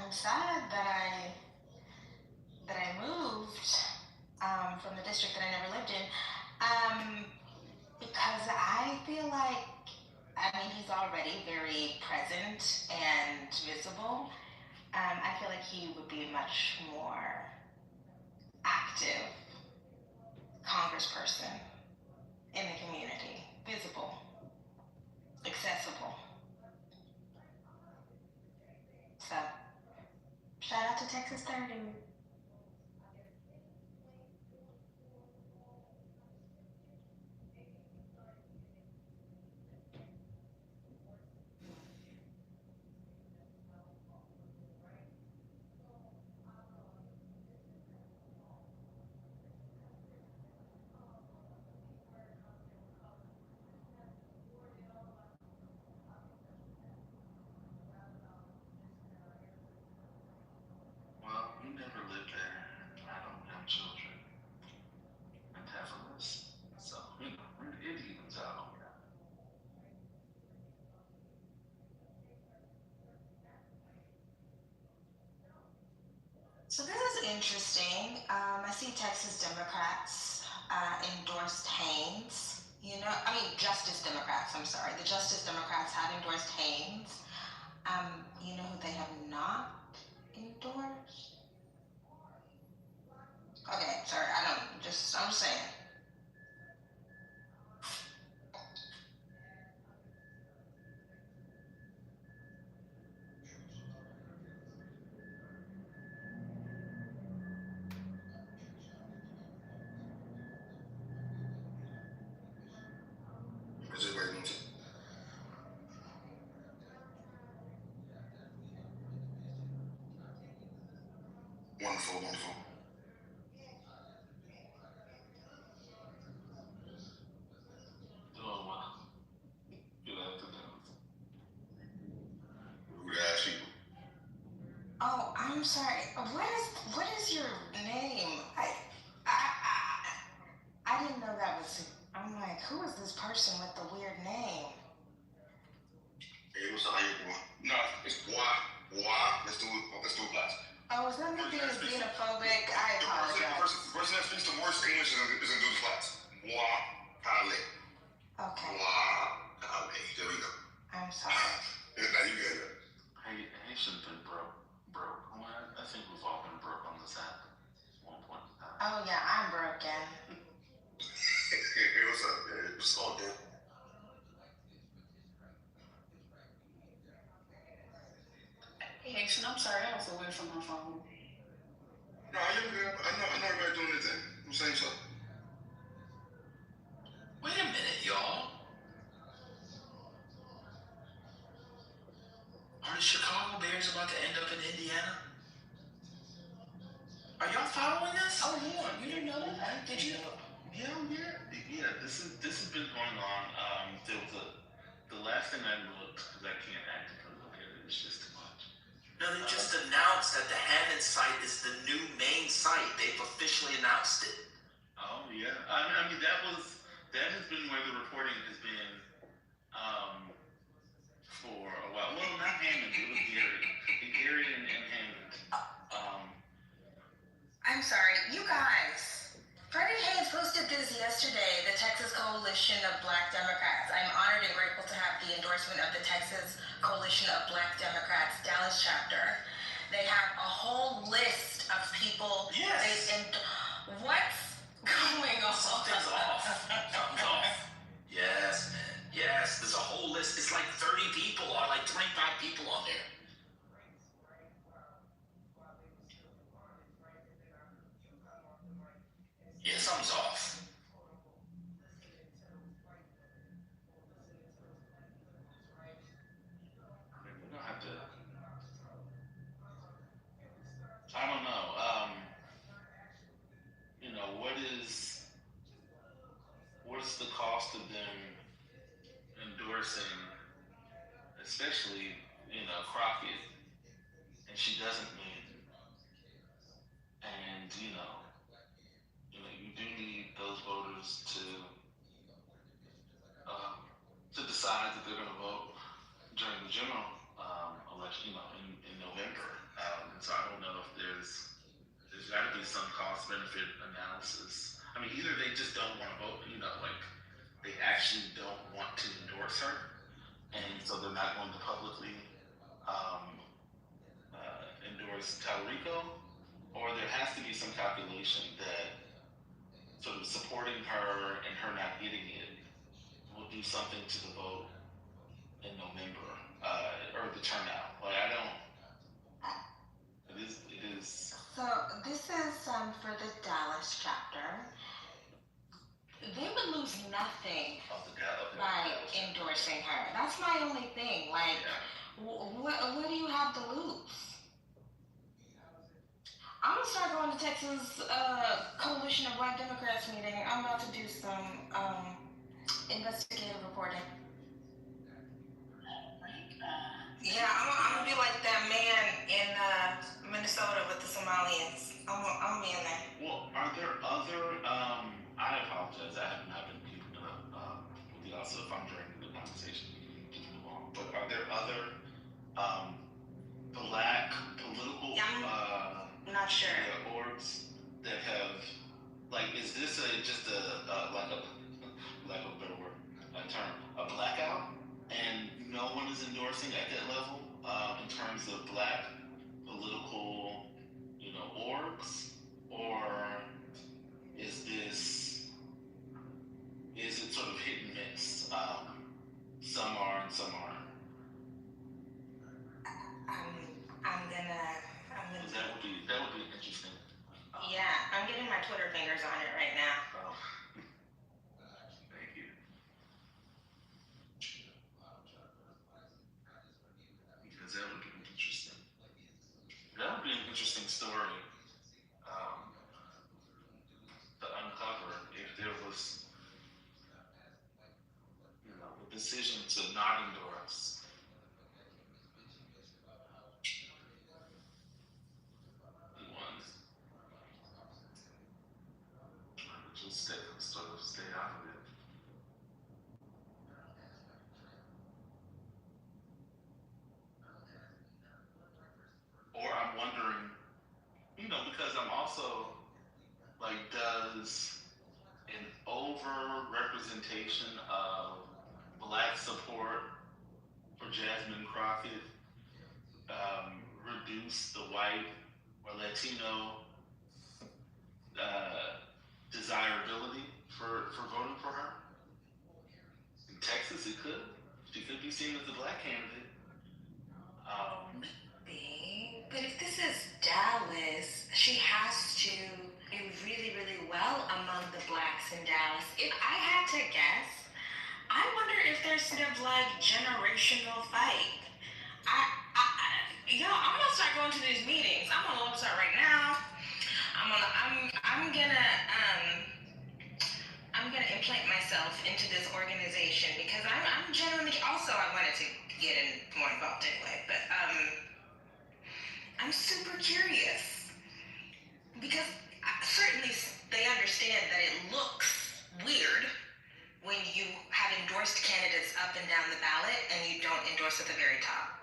I'm sad that I moved from the district that I never lived in, because I feel like, I mean, he's already very present and visible. I feel like he would be a much more active congressperson in the community, visible, accessible. So, shout out to Texas 30. Well, we never lived there. I don't have children. I'm heiferless. So, you know, it evens out on that. So this is interesting. I see Texas Democrats endorsed Haynes. You know, I mean Justice Democrats. I'm sorry, the Justice Democrats have endorsed Haynes. You know who they have not endorsed? Okay, sorry. I'm just saying. Is it waiting to? Wonderful, wonderful. Doing well. Good afternoon. Who asked you? Oh, I'm sorry. What is your name? I didn't know that was. I'm like, who is this person with the weird name? Hey, what's up? How you doing? No, it's boy. Let's do it last. Oh, is that me being xenophobic? I apologize. The person that speaks the worst English is gonna do the class. Boy, Kale. Okay, Boy, Kale. There we go. I'm sorry. Now you get it. Haitians been broke. Well, I think we've all been broke on this app at one point in time. Oh yeah, I'm broken. Hey, what's up, man? It's all good. Hey, Haitian, I'm sorry, I was away from my phone. No, you're good. I know everybody doing their thing. I'm saying so. Wait a minute, y'all. Are the Chicago Bears about to end up in Indiana? Are y'all following this? Oh yeah, you didn't know that? Did you? Yeah. This has been going on. There was the last thing I looked, because I can't actively look at it. It's just too much. No, they just announced that the Hammond site is the new main site. They've officially announced it. Oh yeah. I mean that has been where the reporting has been for a while. Well, not Hammond. It was Gary and Hammond. I'm sorry, you guys. Freddie Haynes posted this yesterday, the Texas Coalition of Black Democrats. I'm honored and grateful to have the endorsement of the Texas Coalition of Black Democrats Dallas chapter. They have a whole list of people. Yes. What's going on? Something's off. Something's off. Yes, man. Yes, there's a whole list. It's like 30 people or like 25 people on there. Yeah, something's off. I mean, we don't have to. I don't know. You know, what's the cost of them endorsing, especially, you know, Crockett, and she doesn't win. And, you you do need those voters to decide that they're going to vote during the general election, in November. benefit analysis. I mean, either they just don't want to vote, like they actually don't want to endorse her, and so they're not going to publicly endorse Talarico, or there has to be some calculation that sort of supporting her and her not getting it will do something to the vote in November, or the turnout. Like, I don't. It is. So this is for the Dallas chapter. They would lose nothing by endorsing her. That's my only thing. Like, what do you have to lose? I'm gonna start going to Texas Coalition of Black Democrats meeting. I'm about to do some investigative reporting. Yeah, I'm gonna be like that man in Minnesota with the Somalians. I'm gonna be in there. Well, are there other? I apologize. I have not been keeping up with y'all. So if I'm dragging the conversation, just move on. But are there other Black political? I'm not sure. Orgs that have, like, is this just a lack of a better word, a term, a blackout, and no one is endorsing at that level in terms of Black political, orgs, or is it sort of hit and miss? Some are and some aren't. That would be interesting. Yeah, I'm getting my Twitter fingers on it right now. Thank you. Because that would be interesting. That would be an interesting story to uncover if there was, a decision to not endorse. Just stay out of it. Or I'm wondering, because I'm also like, does an over-representation of Black support for Jasmine Crockett reduce the white or Latino desirability for voting for her? In Texas, it could. She could be seen as the Black candidate. But if this is Dallas, she has to do really, really well among the Blacks in Dallas. If I had to guess, I wonder if there's sort of like generational fight. I'm gonna start going to these meetings. I'm on the website right now. I'm gonna implant myself into this organization because I'm genuinely also I wanted to get more involved anyway, but I'm super curious because certainly they understand that it looks weird when you have endorsed candidates up and down the ballot and you don't endorse at the very top.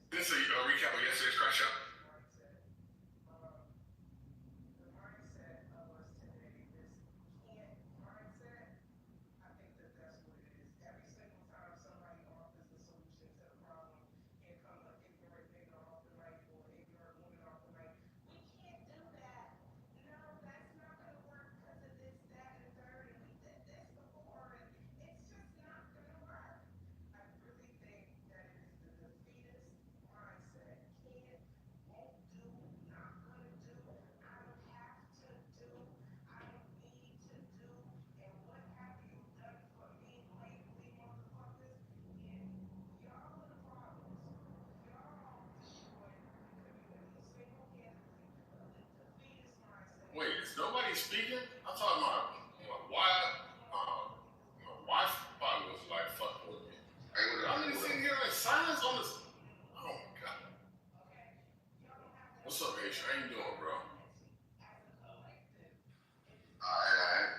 This is a recap of yesterday's crash out. Wait, is nobody speaking? I'm talking about my Wi-Fi was like fucking with me. I'm just sitting here like silence on this. Oh my god. What's up, H? How you doing, bro? Alright.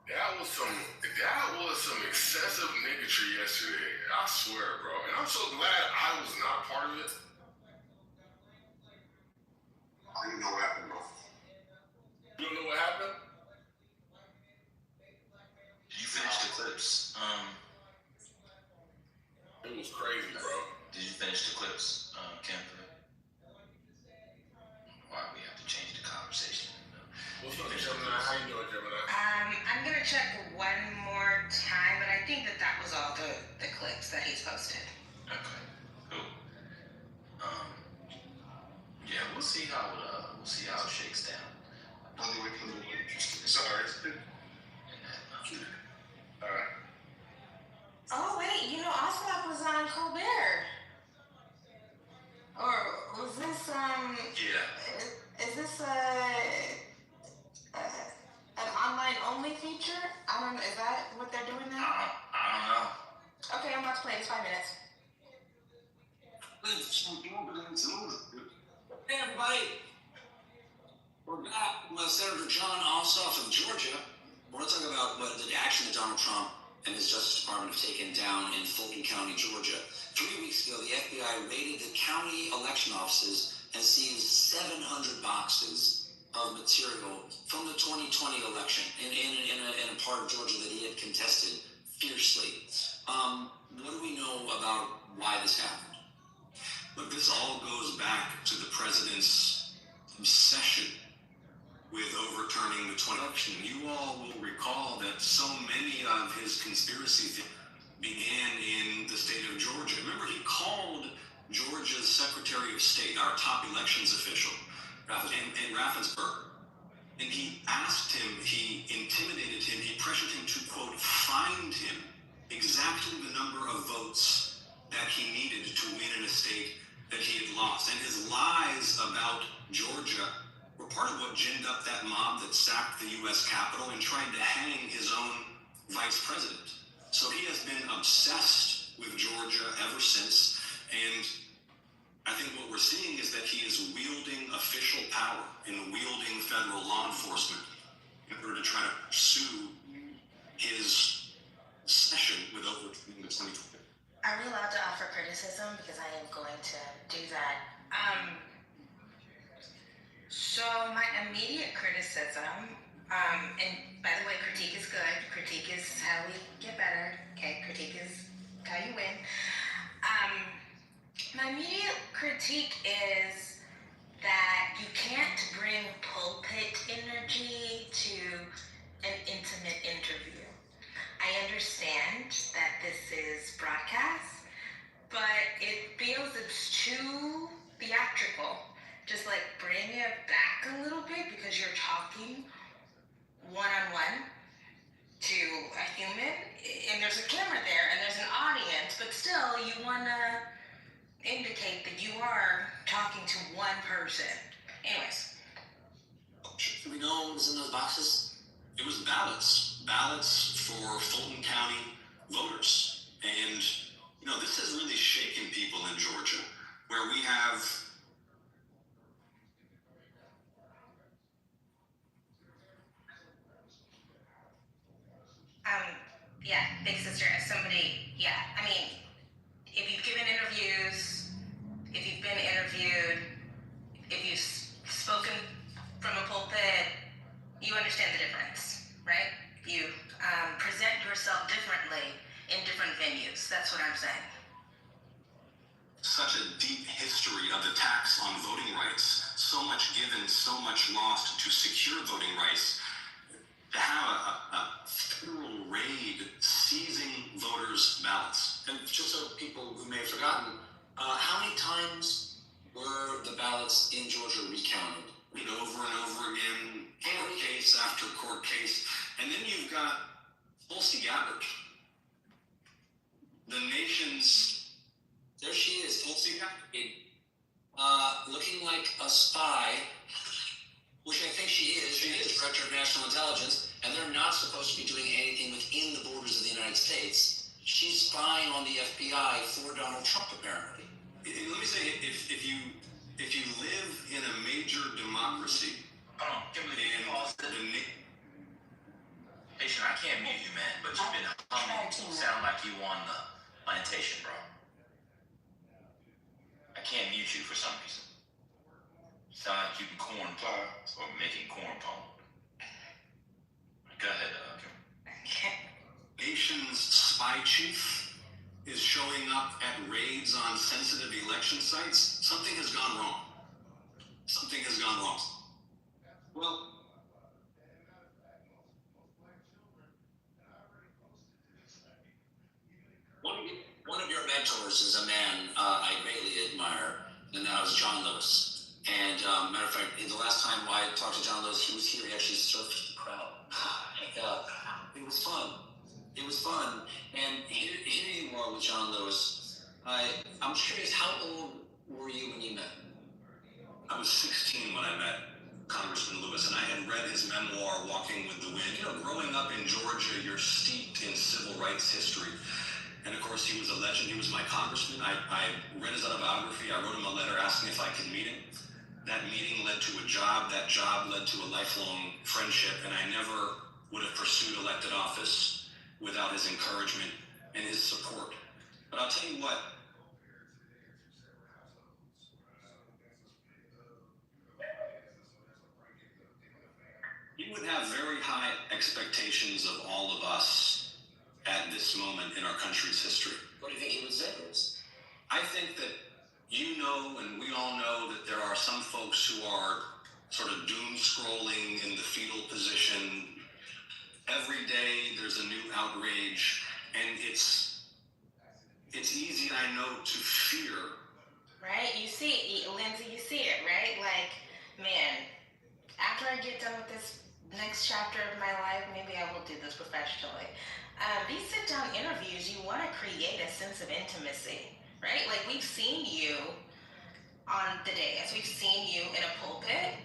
That was some excessive niggatry yesterday. I swear, bro. And I'm so glad I was not part of it. I don't even know what happened, bro. You don't know what happened? Did you finish the clips? It was crazy, bro. Did you finish the clips, Kemper? Why we have to change the conversation? What's up, Gemini? How you doing, Gemini? I'm gonna check one more time, but I think that was all the clips that he's posted. Okay, cool. Yeah, we'll see how it shakes down. Sorry. All right. Oh wait, Ocelot was on Colbert. Or was this Yeah. Is this an online only feature? I don't know. Is that what they're doing now? I don't know. Okay, I'm about to play. It's 5 minutes. Hey everybody, we're back with Senator John Ossoff of Georgia. We're going to talk about what the action that Donald Trump and his Justice Department have taken down in Fulton County, Georgia. 3 weeks ago, the FBI raided the county election offices and seized 700 boxes of material from the 2020 election in a part of Georgia that he had contested fiercely. What do we know about why this happened? Look, this all goes back to the president's obsession with overturning the 2020 election. You all will recall that so many of his conspiracy theories began in the state of Georgia. Remember, he called Georgia's Secretary of State, our top elections official, in Raffensperger, and he asked him, he intimidated him, he pressured him to, quote, find him exactly the number of votes that he needed to win in a state that he had lost. And his lies about Georgia were part of what ginned up that mob that sacked the U.S. Capitol and tried to hang his own vice president. So he has been obsessed with Georgia ever since, and I think what we're seeing is that he is wielding official power and wielding federal law enforcement in order to try to pursue his obsession with overturning the 2020. Are we allowed to offer criticism? Because I am going to do that. So my immediate criticism, and by the way, critique is good. Critique is how we get better. Okay, critique is how you win. My immediate critique is that you can't bring pulpit energy to an intimate interview. I understand that this is broadcast, but it feels it's too theatrical. Just like bring it back a little bit because you're talking one-on-one to a human, and there's a camera there and there's an audience, but still you want to indicate that you are talking to one person. Anyways. Do we know what was in those boxes? It was ballots for Fulton County voters. And, this has really shaken people in Georgia, where we have yeah, big sister, as somebody, if you've given interviews, if you've been interviewed, if you've spoken from a pulpit, you understand the difference, right? You present yourself differently in different venues. That's what I'm saying. Such a deep history of attacks on voting rights, so much given, so much lost to secure voting rights. To have a federal raid seizing voters' ballots. And just so people who may have forgotten, how many times were the ballots in Georgia recounted? Over and over again, court case after court case. And then you've got Tulsi Gabbard, the nation's, there she is, Tulsi Gabbard, looking like a spy, which I think she is. She is Director of National Intelligence, and they're not supposed to be doing anything within the borders of the United States. She's spying on the FBI for Donald Trump, apparently. And let me say, if you live in a major democracy, Patient, I can't mute you, man, but you've been humming. You sound like you mute you for some reason. Sound like you can corn pie or making corn pone. Go ahead, Kim. Nation's spy chief is showing up at raids on sensitive election sites. Something has gone wrong. Something has gone wrong. Well, one of your mentors is a man I greatly admire, and that was John Lewis. And matter of fact, the last time I talked to John Lewis, he was here. He actually surfed the crowd. It was fun. It was fun. And here you are with John Lewis. I'm curious, how old were you when you met? I was 16 when I met Congressman Lewis, and I had read his memoir, Walking with the Wind. You know, growing up in Georgia, you're steeped in civil rights history. And of course, he was a legend. He was my congressman. I read his autobiography. I wrote him a letter asking if I could meet him. That meeting led to a job. That job led to a lifelong friendship. And I never would have pursued elected office without his encouragement and his support. But I'll tell you what. You would have very high expectations of all of us at this moment in our country's history. What do you think he would say to us? I think that you know, and we all know, that there are some folks who are sort of doom scrolling in the fetal position. Every day there's a new outrage, and it's easy, I know, to fear. Right? You see it, Lindsay, you see it, right? Like, man, after I get done with this next chapter of my life, maybe I will do this professionally. These sit-down interviews, you want to create a sense of intimacy, right? Like, we've seen you on the dais, we've seen you in a pulpit,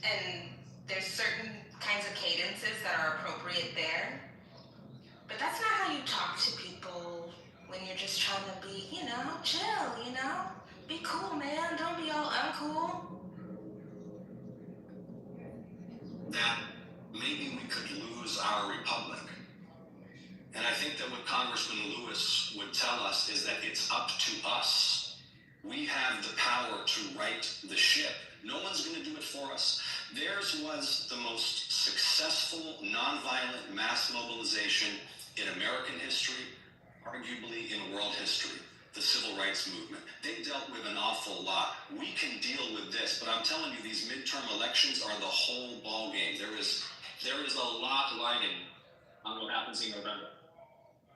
and there's certain kinds of cadences that are appropriate there. But that's not how you talk to people when you're just trying to be, chill, Be cool, man. Don't be all uncool. That maybe we could lose our republic. And I think that what Congressman Lewis would tell us is that it's up to us. We have the power to right the ship. No one's going to do it for us. Theirs was the most successful nonviolent mass mobilization in American history, arguably in world history, the civil rights movement. They dealt with an awful lot. We can deal with this, but I'm telling you, these midterm elections are the whole ball game. There is a lot riding on what happens in November.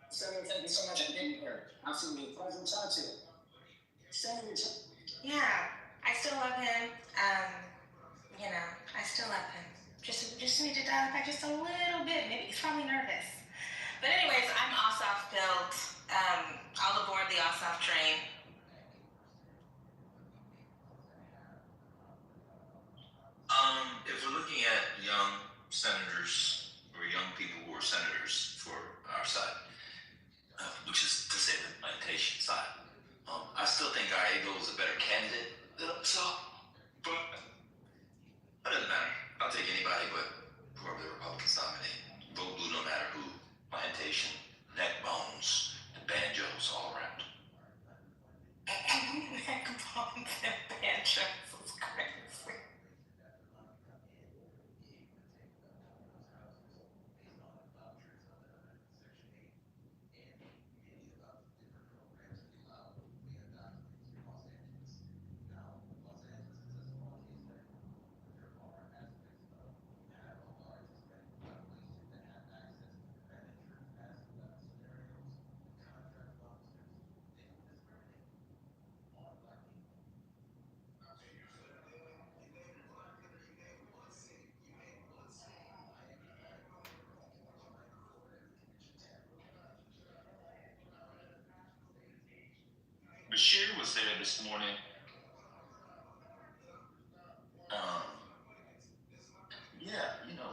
Senator, thank you so much for being here. Absolutely a pleasure to talk to you. Senator. Yeah, I still love him. I still love him. Just need to dial it back just a little bit. Maybe he's probably nervous. But anyways, I'm Ossoff built. I'll aboard the Ossoff train. If we're looking at young senators or young people who are senators for our side, which is to say the plantation side, I still think Gallego is a better candidate than Upshaw, but it doesn't matter. I'll take anybody but whoever the Republicans nominate. Vote blue no matter who. Plantation, neck bones, and banjos all around. Neck bones and banjos is crazy. Bashir was there this morning.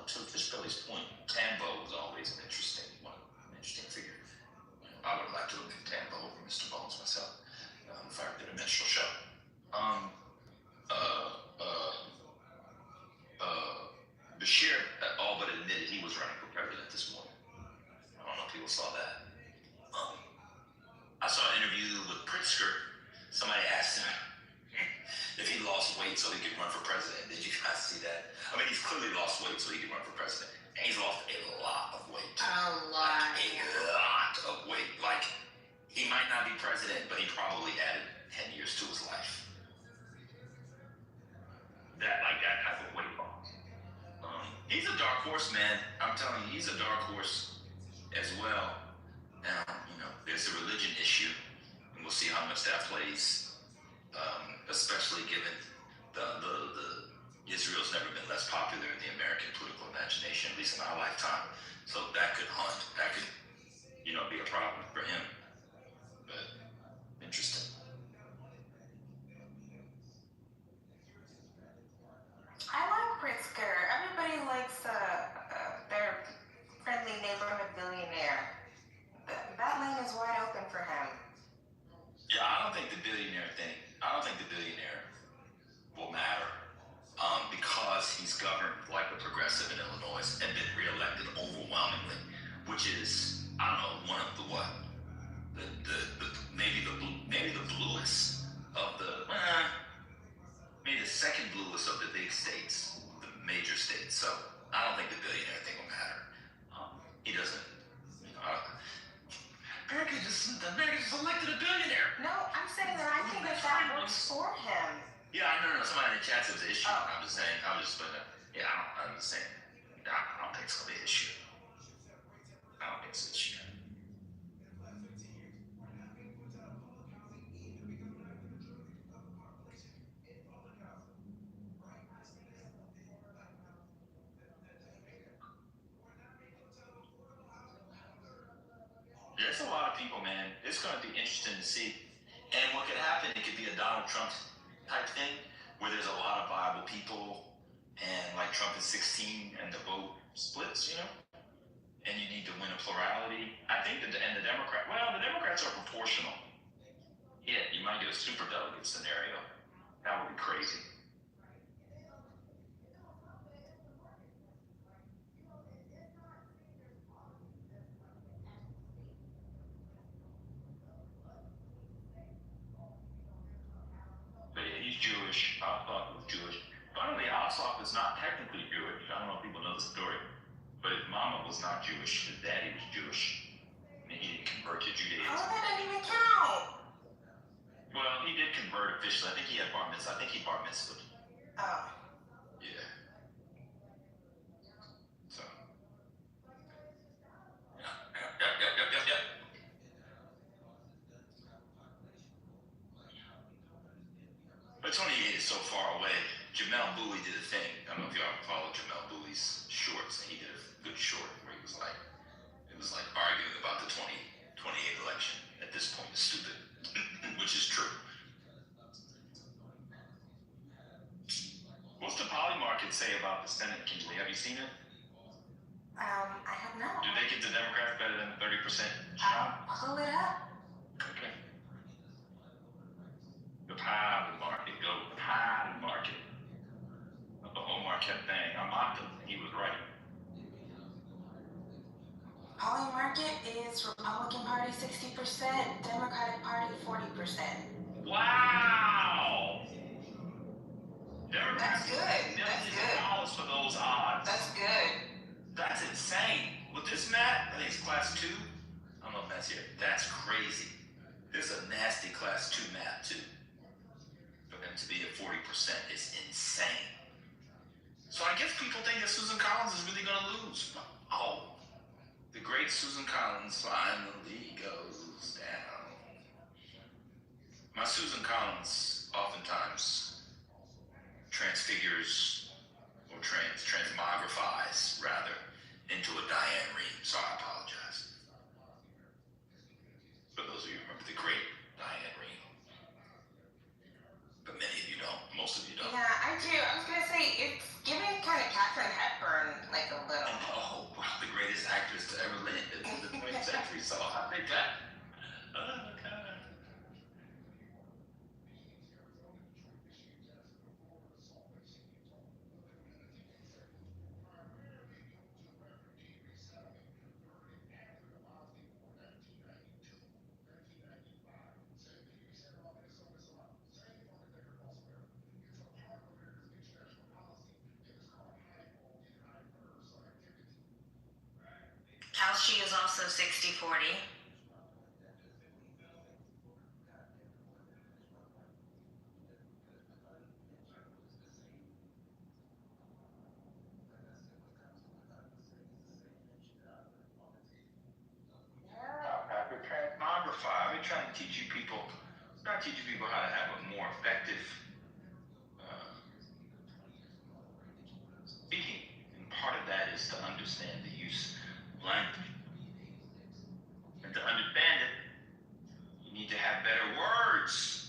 To Fishbelly's point, Tambo was always an interesting figure. I would like to look at Tambo over Mr. Bones myself if I did a minstrel show. Bashir all but admitted he was running for president this morning. I don't know if people saw that. I saw an interview with Pritzker. Somebody asked him, weight so he could run for president. Did you guys see that? I mean, he's clearly lost weight so he could run for president. And he's lost a lot of weight. A lot. Like, a lot of weight. Like, he might not be president, but he probably added 10 years to his life. That type of weight loss. He's a dark horse, man. I'm telling you, he's a dark horse as well. Now, there's a religion issue, and we'll see how much that plays, especially given the Israel's never been less popular in the American political imagination, at least in our lifetime. So that could be a problem for him. But interesting. I like Pritzker. Everybody likes their friendly neighborhood billionaire. That lane is wide open for him. Yeah, I don't think the billionaire will matter because he's governed like a progressive in Illinois and been reelected overwhelmingly, which is, I don't know, one of maybe the bluest of maybe the second bluest of the big states, the major states. So I don't think the billionaire thing will matter. He doesn't. America just elected a billionaire. No, I'm saying that I think that works for him. Yeah, I know. Somebody in the chat says the issue. I'm just saying. I'm just saying. I don't think it's gonna be an issue. I don't think it's an issue. There's a lot of people, man. It's going to be interesting to see. And what could happen, it could be a Donald Trump type thing where there's a lot of viable people and like Trump is 16 and the vote splits, and you need to win a plurality. I think the Democrats are proportional. Yeah, you might get a super delegate scenario. That would be crazy. He's Jewish. Ossoff was Jewish. Finally, Ossoff is not technically Jewish. I don't know if people know the story, but his mama was not Jewish. His daddy was Jewish, and he didn't convert to Judaism. Oh, that doesn't even count. Well, he did convert officially. I think he had bar mitzvah. I think he bar mitzvah. Oh. Yeah. So. Yep. But 28 is so far away. Jamel Bowie did a thing. I don't know if y'all follow Jamel Bowie's shorts, and he did a good short where it was like arguing about the 2028 election. At this point, it's stupid, which is true. What's the poly market say about the Senate, Kimberly? Have you seen it? I have not. Do they get the Democrats better than the 30% shot? Pull it up. Okay. The poly market, go with the poly market. The Omar kept saying, I mocked him. He was right. Poly market is Republican Party 60%, Democratic Party 40%. Wow! That's good. That's good. $1 for those odds. That's good. That's insane. With this map, I think it's class 2. I don't know if that's here. That's crazy. There's a nasty class 2 map too. For them to be at 40% is insane. So I guess people think that Susan Collins is really gonna lose. Oh, the great Susan Collins finally goes down. My Susan Collins oftentimes transfigures or transmogrifies rather into a Diane Rehm, so I apologize. For those of you who remember the great Diane Rehm. But many of you don't, most of you don't. Yeah, I do. I was gonna say, it's giving kind of Katharine Hepburn like a little. Oh, the greatest actress to ever live in the 20th century, so I think that. Oh, God. Kalshi is also 60-40. I've been transmogrify. I've been trying to teach you people, how to have a more effective speaking, and part of that is to understand the use of language. And to understand it, you need to have better words.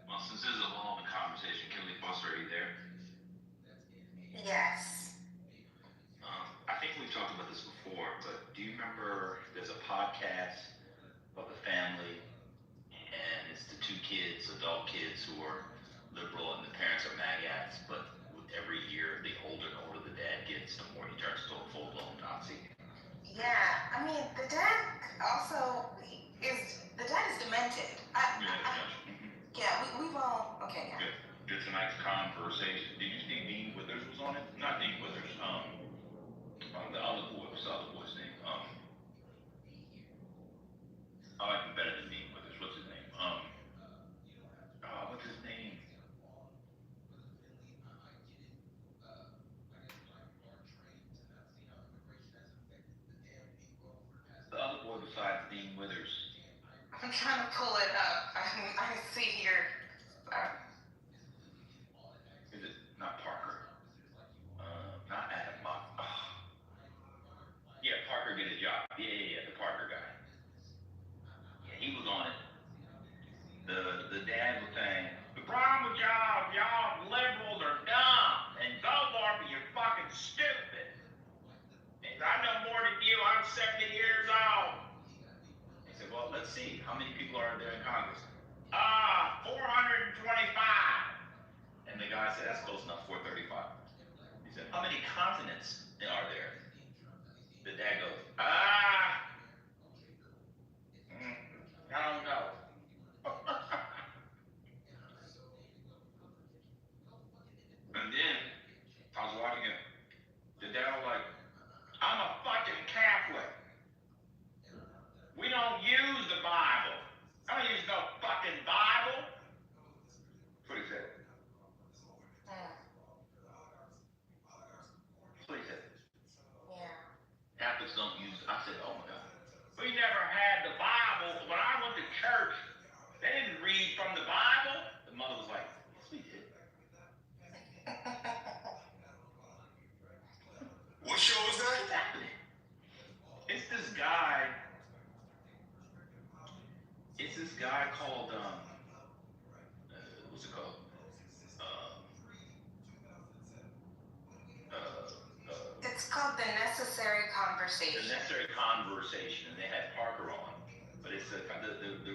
Well, since this is a long conversation, can we pause right there? Yes. I think we've talked about this before, but do you remember there's a podcast of the family, and it's the two kids, adult kids, who are liberal and the parents are maggots, but every year the older and older the dad gets, the more he turns to a full-blown Nazi. Yeah, I mean, the dad also is demented. We've all, okay, yeah. Good tonight's conversation. Did you see Dean Withers was on it? Not Dean Withers. The other boy. What's the other boy's name? I like him better than Dean Withers. What's his name? What's his name? The other boy besides Dean Withers. I'm trying to pull it up. I see here. Is it not Parker? Not Adam Mock. Yeah, Parker get a job. Yeah, the Parker guy. Yeah, he was on it. The dad was saying, the problem with y'all liberals are dumb, and Goldberg, you're fucking stupid. And I know more than you. I'm 70 years old. He said, well, let's see. How many people are there in Congress? 425. And the guy said, that's close enough, 435. He said, how many continents are there? The dad goes, I don't know. And then I was watching it. The dad was like, I'm a fucking Catholic. We don't use the Bible. I don't use no fucking Bible. That's what he said. That's what he said. Yeah. Catholics don't use, I said, oh my God. We never had the Bible. When I went to church, they didn't read from the Bible. The mother was like, yes, we did. What show is that? What's happening? It's this guy. It's this guy called, what's it called? It's called The Necessary Conversation. The Necessary Conversation, and they had Parker on. But it's the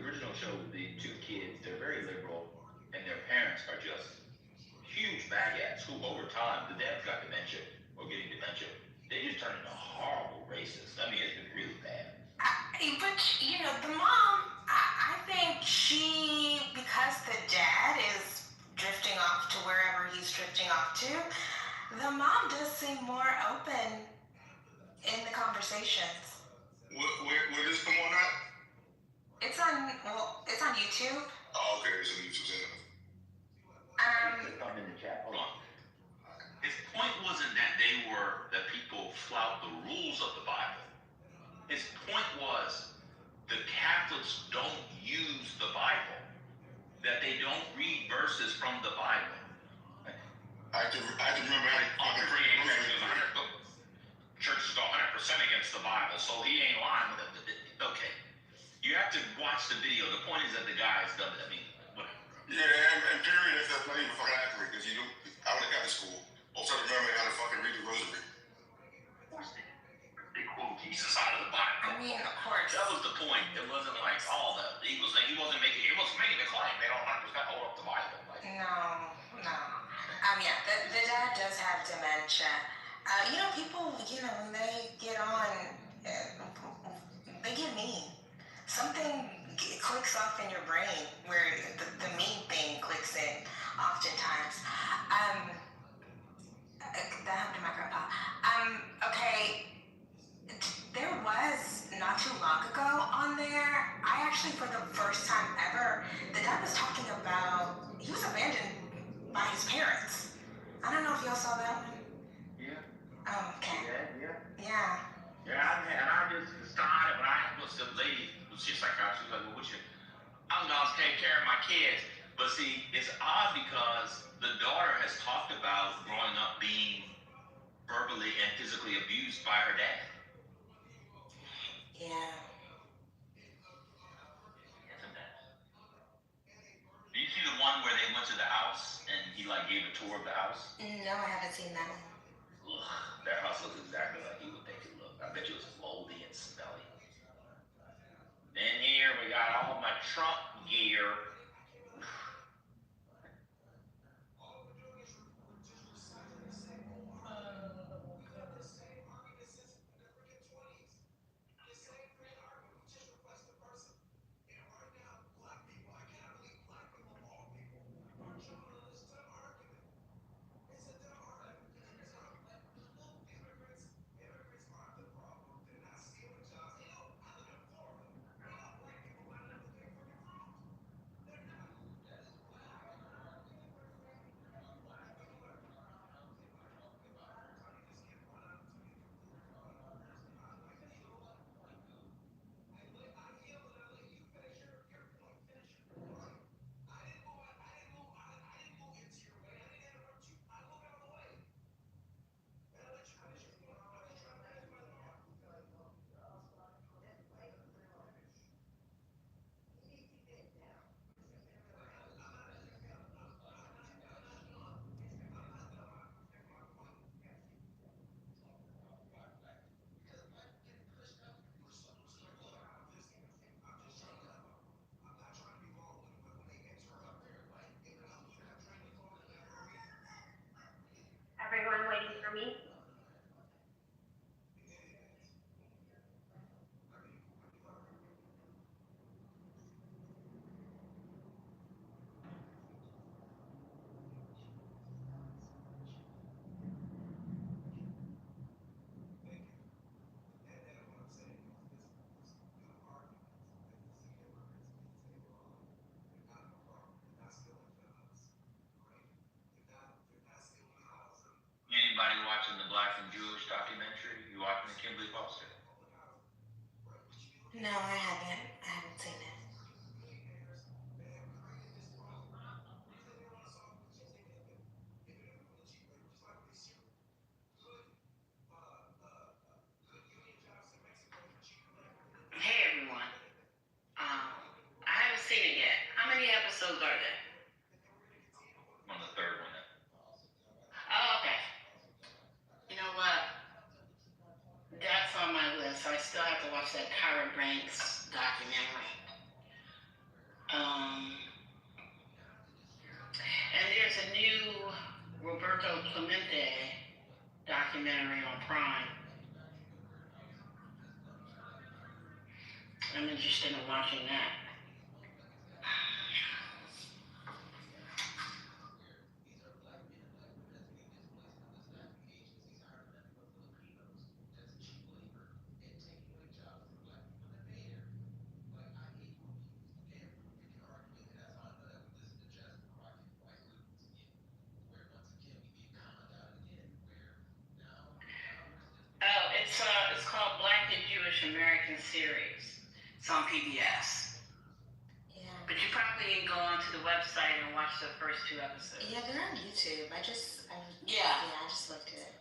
original show with the two kids. They're very liberal, and their parents are just huge maggots who, over time, the dad's got dementia or getting dementia. They just turn into horrible racists. I mean, it's been really bad. But, you know, the mom, I think because the dad is drifting off to wherever he's drifting off to, the mom does seem more open in the conversations. Where this come on at? It's on YouTube. Oh, okay, it's on YouTube channel. I'm in the chat. Hold on. His point wasn't that people flout the rules of the Bible. His point was the Catholics don't use the Bible. That they don't read verses from the Bible. I can remember how to church is 100% against the Bible, so he ain't lying with it. Okay. You have to watch the video. The point is that the guy has done it. I mean, whatever. Yeah, and period, that's not even fucking accurate, because I went to Catholic school. Also remember how to fucking read the rosary. Of course they quote Jesus out of the Bible. I mean, of course. That was the point. It wasn't like all the he wasn't making the claim. They don't 100% hold up the Bible. Like, No. Yeah, the dad does have dementia. People, when they get on, they get mean. Something clicks off in your brain where the mean thing clicks in oftentimes. That happened to my grandpa. Okay. There was not too long ago on there, I actually, for the first time ever, the dad was talking about, he was abandoned by his parents. I don't know if y'all saw that one. yeah. Oh, okay. Yeah. Yeah. And I just started when I was the lady, she's a psychiatrist, she was like, well, I was going to take care of my kids. But see, it's odd because the daughter has talked about growing up being verbally and physically abused by her dad. Yeah. Do you see the one where they went to the house and he gave a tour of the house? No, I haven't seen that one. Ugh, their house looks exactly like you would think it looked. I bet you it was moldy and smelly. Then here we got all my Trump gear. Everyone waiting for me? Anybody watching the Black and Jewish documentary? You watching the Kimberly Foster? No, I haven't. I haven't seen it. Hey everyone. I haven't seen it yet. How many episodes are there? On the third one. Oh, okay. You know what? That's on my list. I still have to watch that Tyra Banks documentary. And there's a new Roberto Clemente documentary on Prime. I'm interested in watching that. It's called Black and Jewish American Series. It's on PBS. Yeah. But you probably didn't go onto the website and watch the first 2 episodes. Yeah, they're on YouTube. I just looked at it.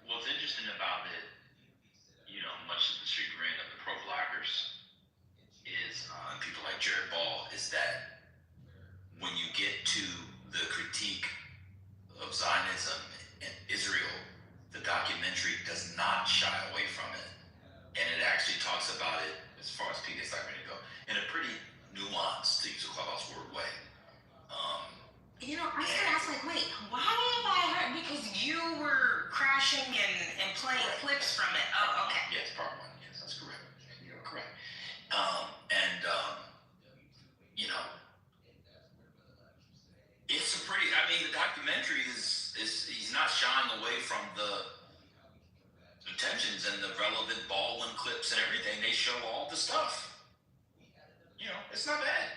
what's interesting about it, much to the chagrin of the pro-blackers, is people like Jared Ball, is that when you get to the critique of Zionism and Israel, the documentary does not shy away from it, and it actually talks about it, as far as PBS documentary go, in a pretty nuanced, to use a clubhouse word, way. I started asking, wait, why have I heard? Because you were crashing and playing clips from it. Oh, okay. Yes, part one. Yes, that's correct. You're correct. It's a pretty. I mean, the documentary is he's not shying away from the tensions and the relevant Baldwin clips and everything. They show all the stuff. It's not bad.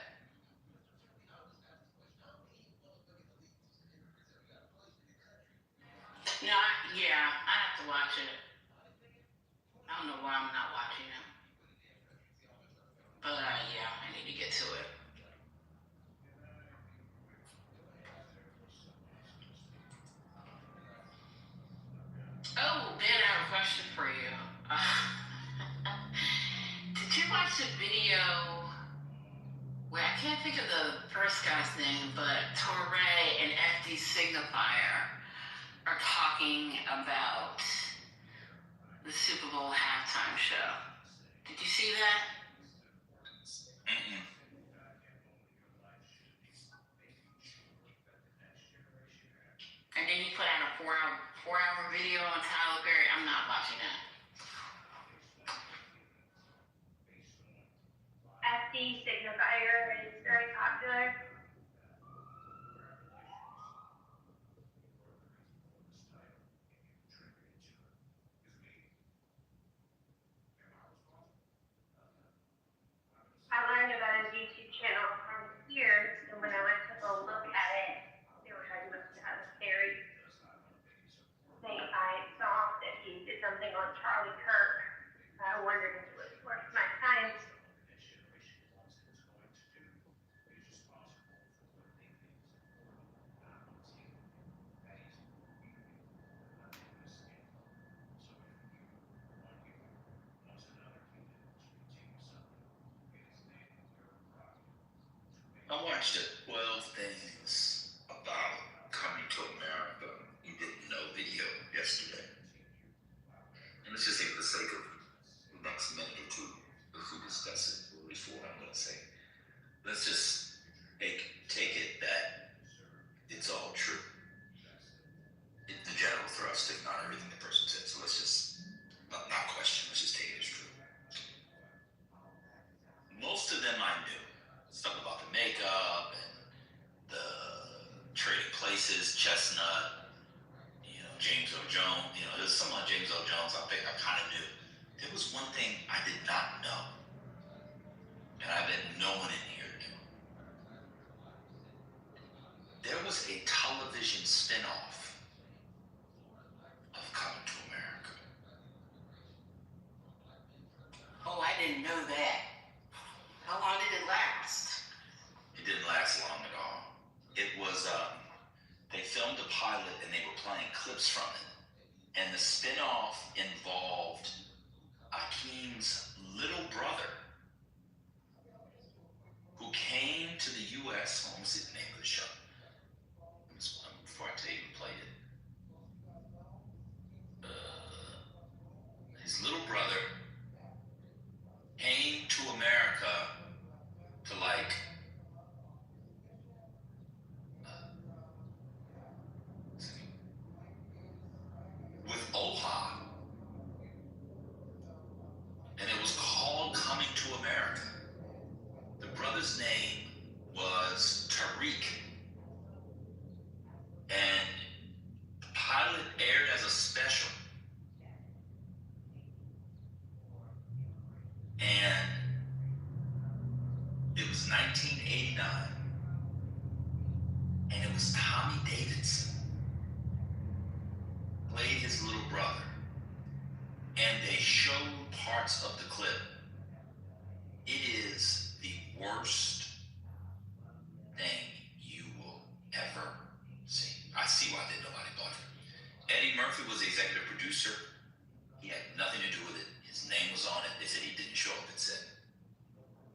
No, I have to watch it. I don't know why I'm not watching it. But I need to get to it. Oh, Ben, I have a question for you. Did you watch the video where I can't think of the first guy's name, but Torre and FD Signifier are talking about the Super Bowl halftime show? Did you see that? Mm-mm. And then he put out a four-hour video on Tyler Perry. I'm not watching that. FD Signifier is very popular. I learned about his YouTube channel from here, so when I went to go look at it, they were talking about Tyler Perry. I saw that he did something on Charlie Kirk. I wondered if it was worth my time. I watched it. 12 Things About Coming to America. You didn't know video yesterday. And let's just say for the sake of the next minute or two, if we discuss it, or at least for what I'm going to say, let's just take it that it's all true. The general thrust, if not everything the person said. So let's just not question. Let's just take it as true. Most of them I knew. Stuff about the makeup and the trading places, Chestnut, James Earl Jones. There's some on James Earl Jones I think I kind of knew. There was one thing I did not know, and I bet no one in here knew. There was a television spinoff of Coming to America. Oh, I didn't know that. How long did it last? It didn't last long at all. It was, they filmed a pilot and they were playing clips from it. And the spinoff involved Akeem's little brother, who came to the U.S. What was the name of the show? It was before I even played it. His little brother came to America to with OHA, and it was called Coming to America. The brother's name was Tariq, and the pilot aired as a special, and it was 1989, and it was Tommy Davidson played his little brother, and they showed parts of the clip. It is the worst thing you will ever see. I see why nobody bought it. Eddie Murphy was the executive producer. He had nothing to do with it. His name was on it. They said he didn't show up at set.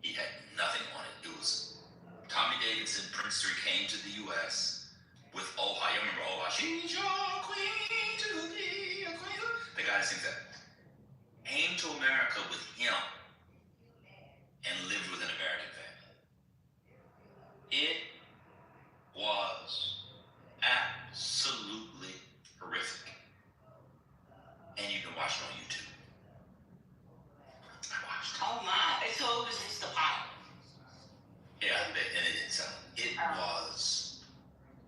He had nothing on it. It was Tommy Davidson, Prince 3 came to the U.S. with Oh Hi. You remember Oh Hi? She's your queen to be a queen. The guy that sings that came to America with him and lived with an American family. It was absolutely horrific. And you can watch it on YouTube. I watched it. Oh my! So it was just a pilot. Yeah, and it didn't sell it.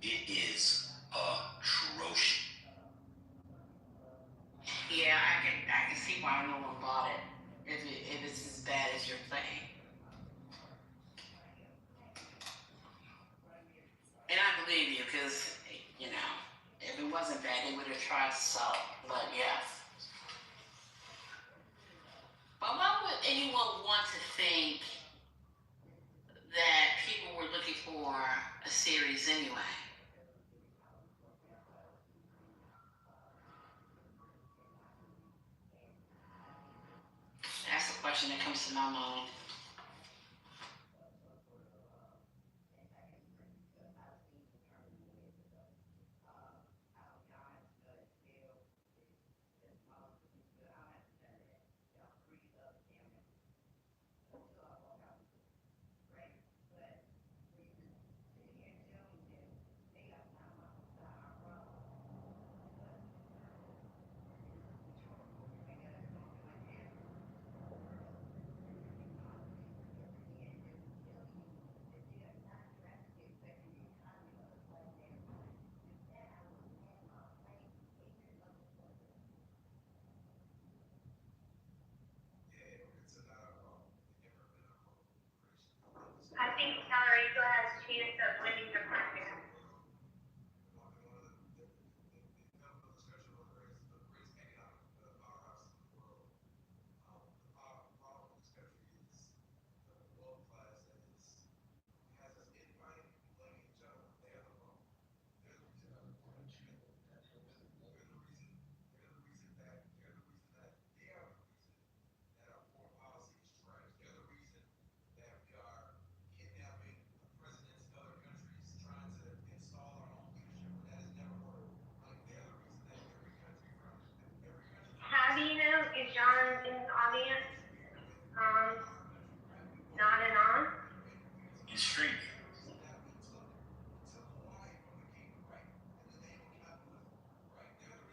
It is atrocious. Yeah, I can see why no one bought it if it's as bad as you're saying. And I believe you because if it wasn't bad, they would have tried to sell it. But yeah. But why would anyone want to think that people were looking for a series anyway? That's the question that comes to my mind. I think Tallarico has a chance of winning the primary. How do you know? Is John in the audience? Not and on? He's streaming.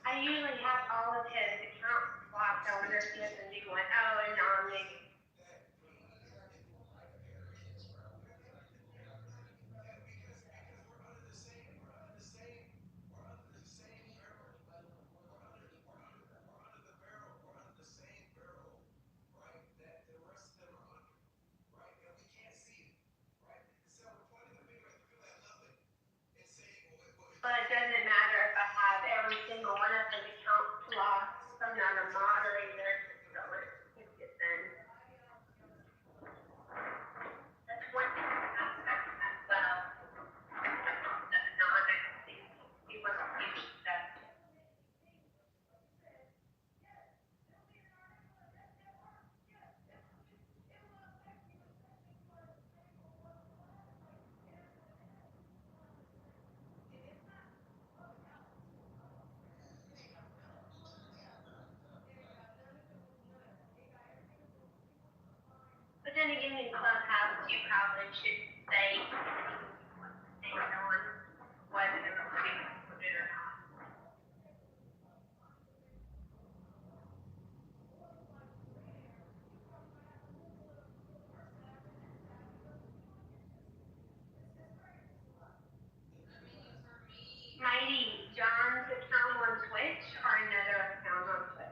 I usually have all of his accounts blocked. I wonder if he has a new one. Oh, and on maybe. But it doesn't matter if I have every single one of his accounts blocked. I'm not a moderator, so it's just then. That's one thing as well. That's not he wasn't huge stuff. But then again, in Clubhouse, you probably should say on whether they're recording it or not. Mighty, John's account on Twitch or another account on Twitch?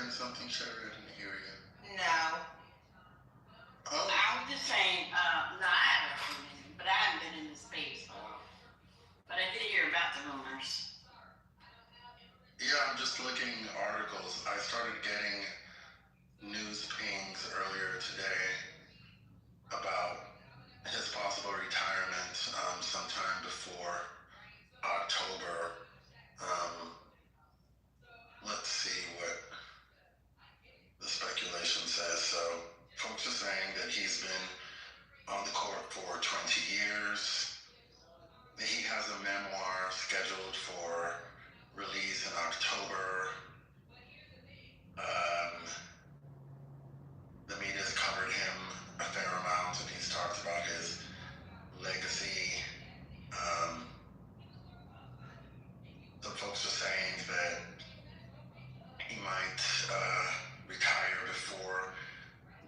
saying something, Sherry? I didn't hear you. No. Oh. I was just saying, no, I haven't heard anything, but I haven't been in the space. But I did hear about the rumors. Yeah, I'm just looking articles. I started getting news pings earlier today about his possible retirement sometime before October. Let's see what the speculation says. So folks are saying that he's been on the court for 20 years. He has a memoir scheduled for release in October. The media's covered him a fair amount, and he's talked about his legacy. Some folks are saying that he might retire before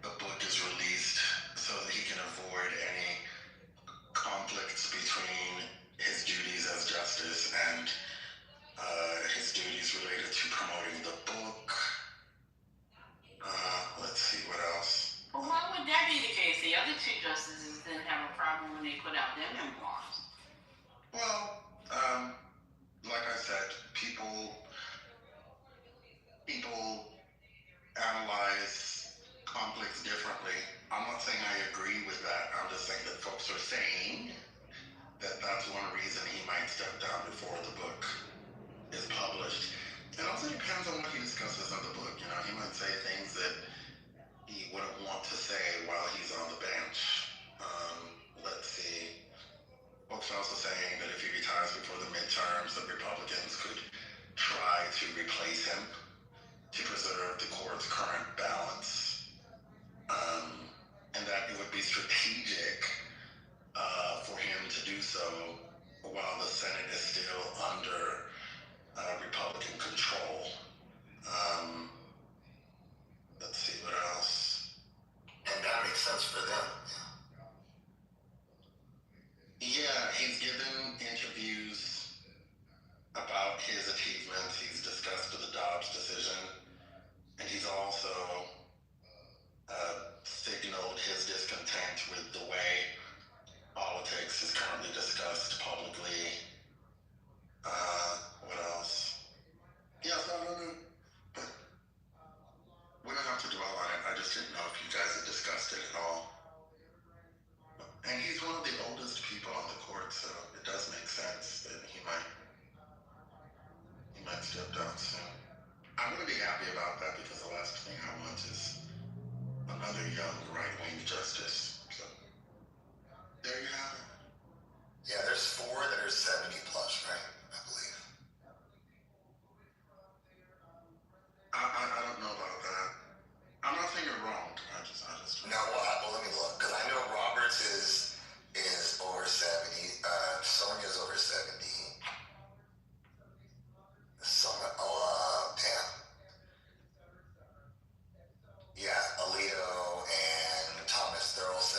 the book is released so that he can avoid any conflicts between his duties as justice and his duties related to promoting the book. Let's see what else. Well, why would that be the case? The other two justices didn't have a problem when they put out their memoirs. Well, like I said, people analyze conflicts differently. I'm not saying I agree with that. I'm just saying that folks are saying that that's one reason he might step down before the book is published. It also depends on what he discusses in the book. You know, he might say things that he wouldn't want to say while he's on the bench. Let's see. Folks are also saying that if he retires before the midterms, that Republicans could try to replace him to preserve the court's current balance. And that it would be strategic for him to do so while the Senate is still under Republican control. Let's see what else. And that makes sense for them. Yeah, he's given interviews about his achievements. He's discussed the Dobbs decision, and he's also signaled his discontent with the way politics is currently discussed publicly. What else? Yeah, so I don't know, but we don't have to dwell on it. I just didn't know if you guys had discussed it at all. And he's one of the oldest people on the court, so it does make sense that he might step down soon. I'm going to be happy about that because the last thing I want is another young right-wing justice. So there you have it. Yeah, there's 4 that are 70 plus, right? I believe. I don't know about that. I'm not saying you're wrong. I just. No, well, let me look, because I know Roberts is over 70. Sonia's over 70. Damn. Yeah, Alito and Thomas, they're all 70.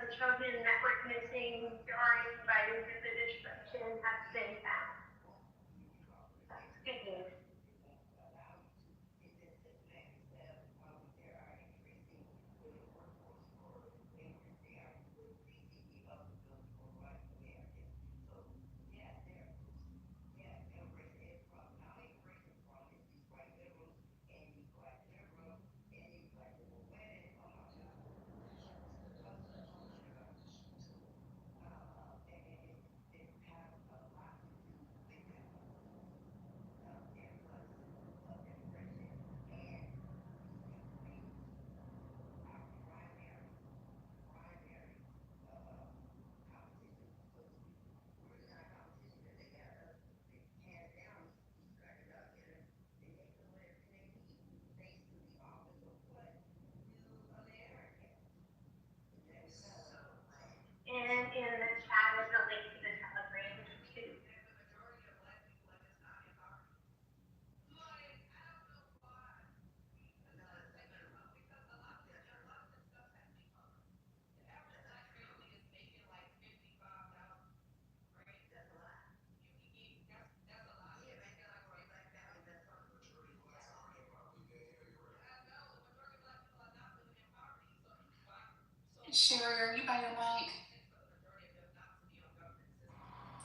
some children that went missing during Biden's administration have been found. That's good news. And in the chat is a link to the Telegram too. Sherry, are you by your mic?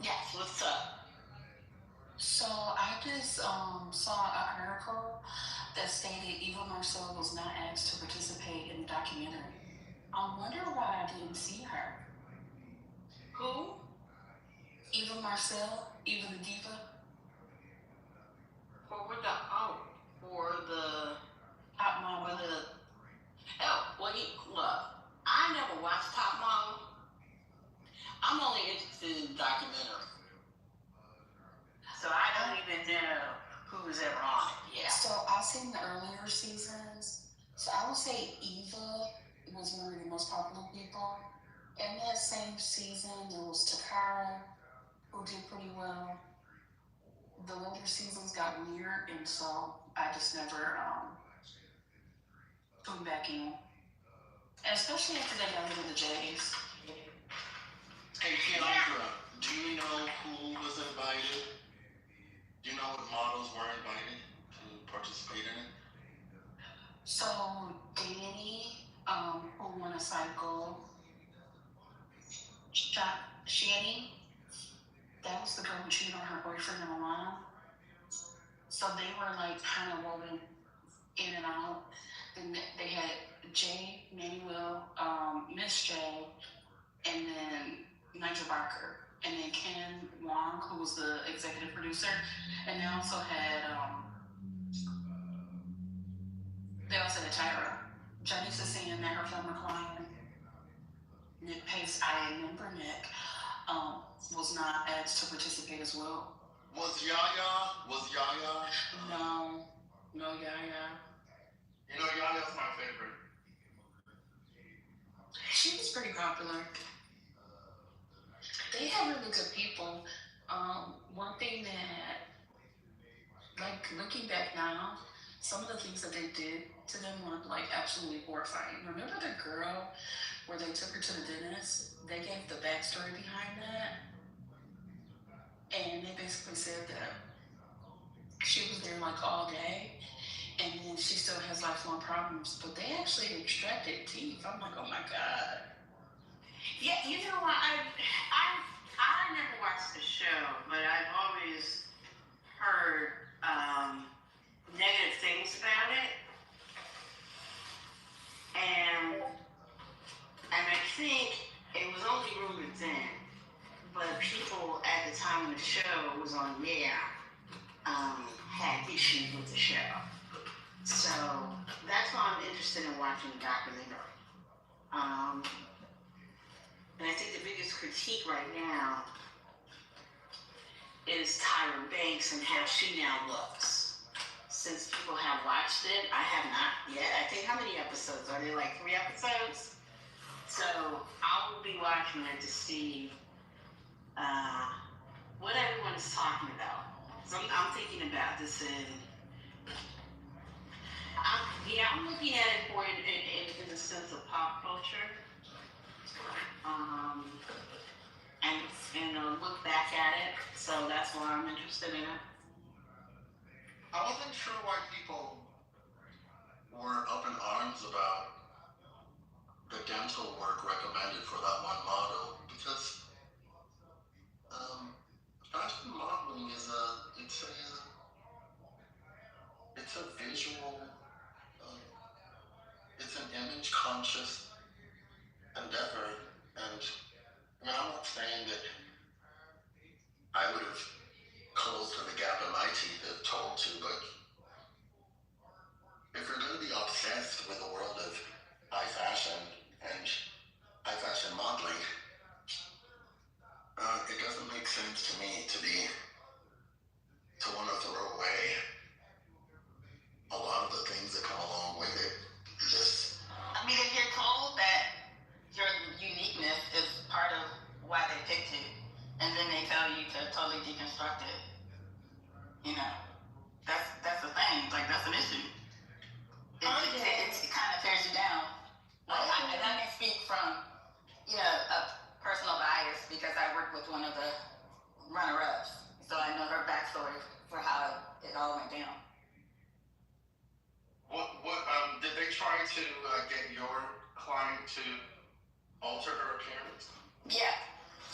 Yes, what's up? So I just saw an article that stated Eva Marcel was not asked to participate in the documentary. I wonder why I didn't see her. Who? Eva Marcel, Eva the Diva. For the Hot Mama. Look, I never watched Top Model. I'm only interested in the documentary. So I don't even know who was ever on it. Yeah. So I've seen the earlier seasons. So I would say Eva was one of the most popular people. In that same season, there was Takara, who did pretty well. The later seasons got weird, and so I just never put back in. Especially after they got rid of the Jays. Hey, Keandra, do you know who was invited? Do you know what models were invited to participate in it? So Danny, who won a cycle, Shanny, that was the girl who cheated on her boyfriend and Alana. So they were like kind of woven in and out. Then they had Jay, Manuel, Miss J, and then Nigel Barker, and then Ken Wong, who was the executive producer, and they also had Tyra, Johnny Sicilian, met her former client, Nick Pace. I remember Nick was not asked to participate as well. Was Yaya? No Yaya. You know, Yaya's my favorite. She was pretty popular. They had really good people. One thing that, like, looking back now, some of the things that they did to them were like absolutely horrifying. Remember the girl where they took her to the dentist? They gave the backstory behind that. And they basically said that she was there like all day, and then she still has lifelong problems. But they actually extracted teeth. I'm like, oh my God. Yeah, you know what? I never watched the show, but I've always heard negative things about it, and I think it was only rumored then, but people at the time when the show was on air had issues with the show. So that's why I'm interested in watching the documentary. And I think the biggest critique right now is Tyra Banks and how she now looks. Since people have watched it, I have not yet. I think, how many episodes? Are there like 3 episodes? So I will be watching it to see what everyone is talking about. So I'm thinking about this I'm looking at it more in the sense of pop culture. that's why I'm interested in it. I wasn't sure why people were up in arms about the dental work recommended for that one model, because fashion modeling is it's a visual, it's an image conscious endeavor, and I mean, I'm not saying that I would have closed the gap in my teeth if told to, but if you're going to be obsessed with the world of high fashion and high fashion modeling, it doesn't make sense to me to want to throw away a lot of the things that come along with it. I mean, if you're told that your uniqueness is part of why they picked you, and then they tell you to totally deconstruct it, you know, that's the thing. Like, that's an issue. It kind of tears you down. Like, I can speak from, you know, a personal bias because I worked with one of the runner-ups, so I know her backstory for how it all went down. What did they try to get your client to alter her appearance? Yeah,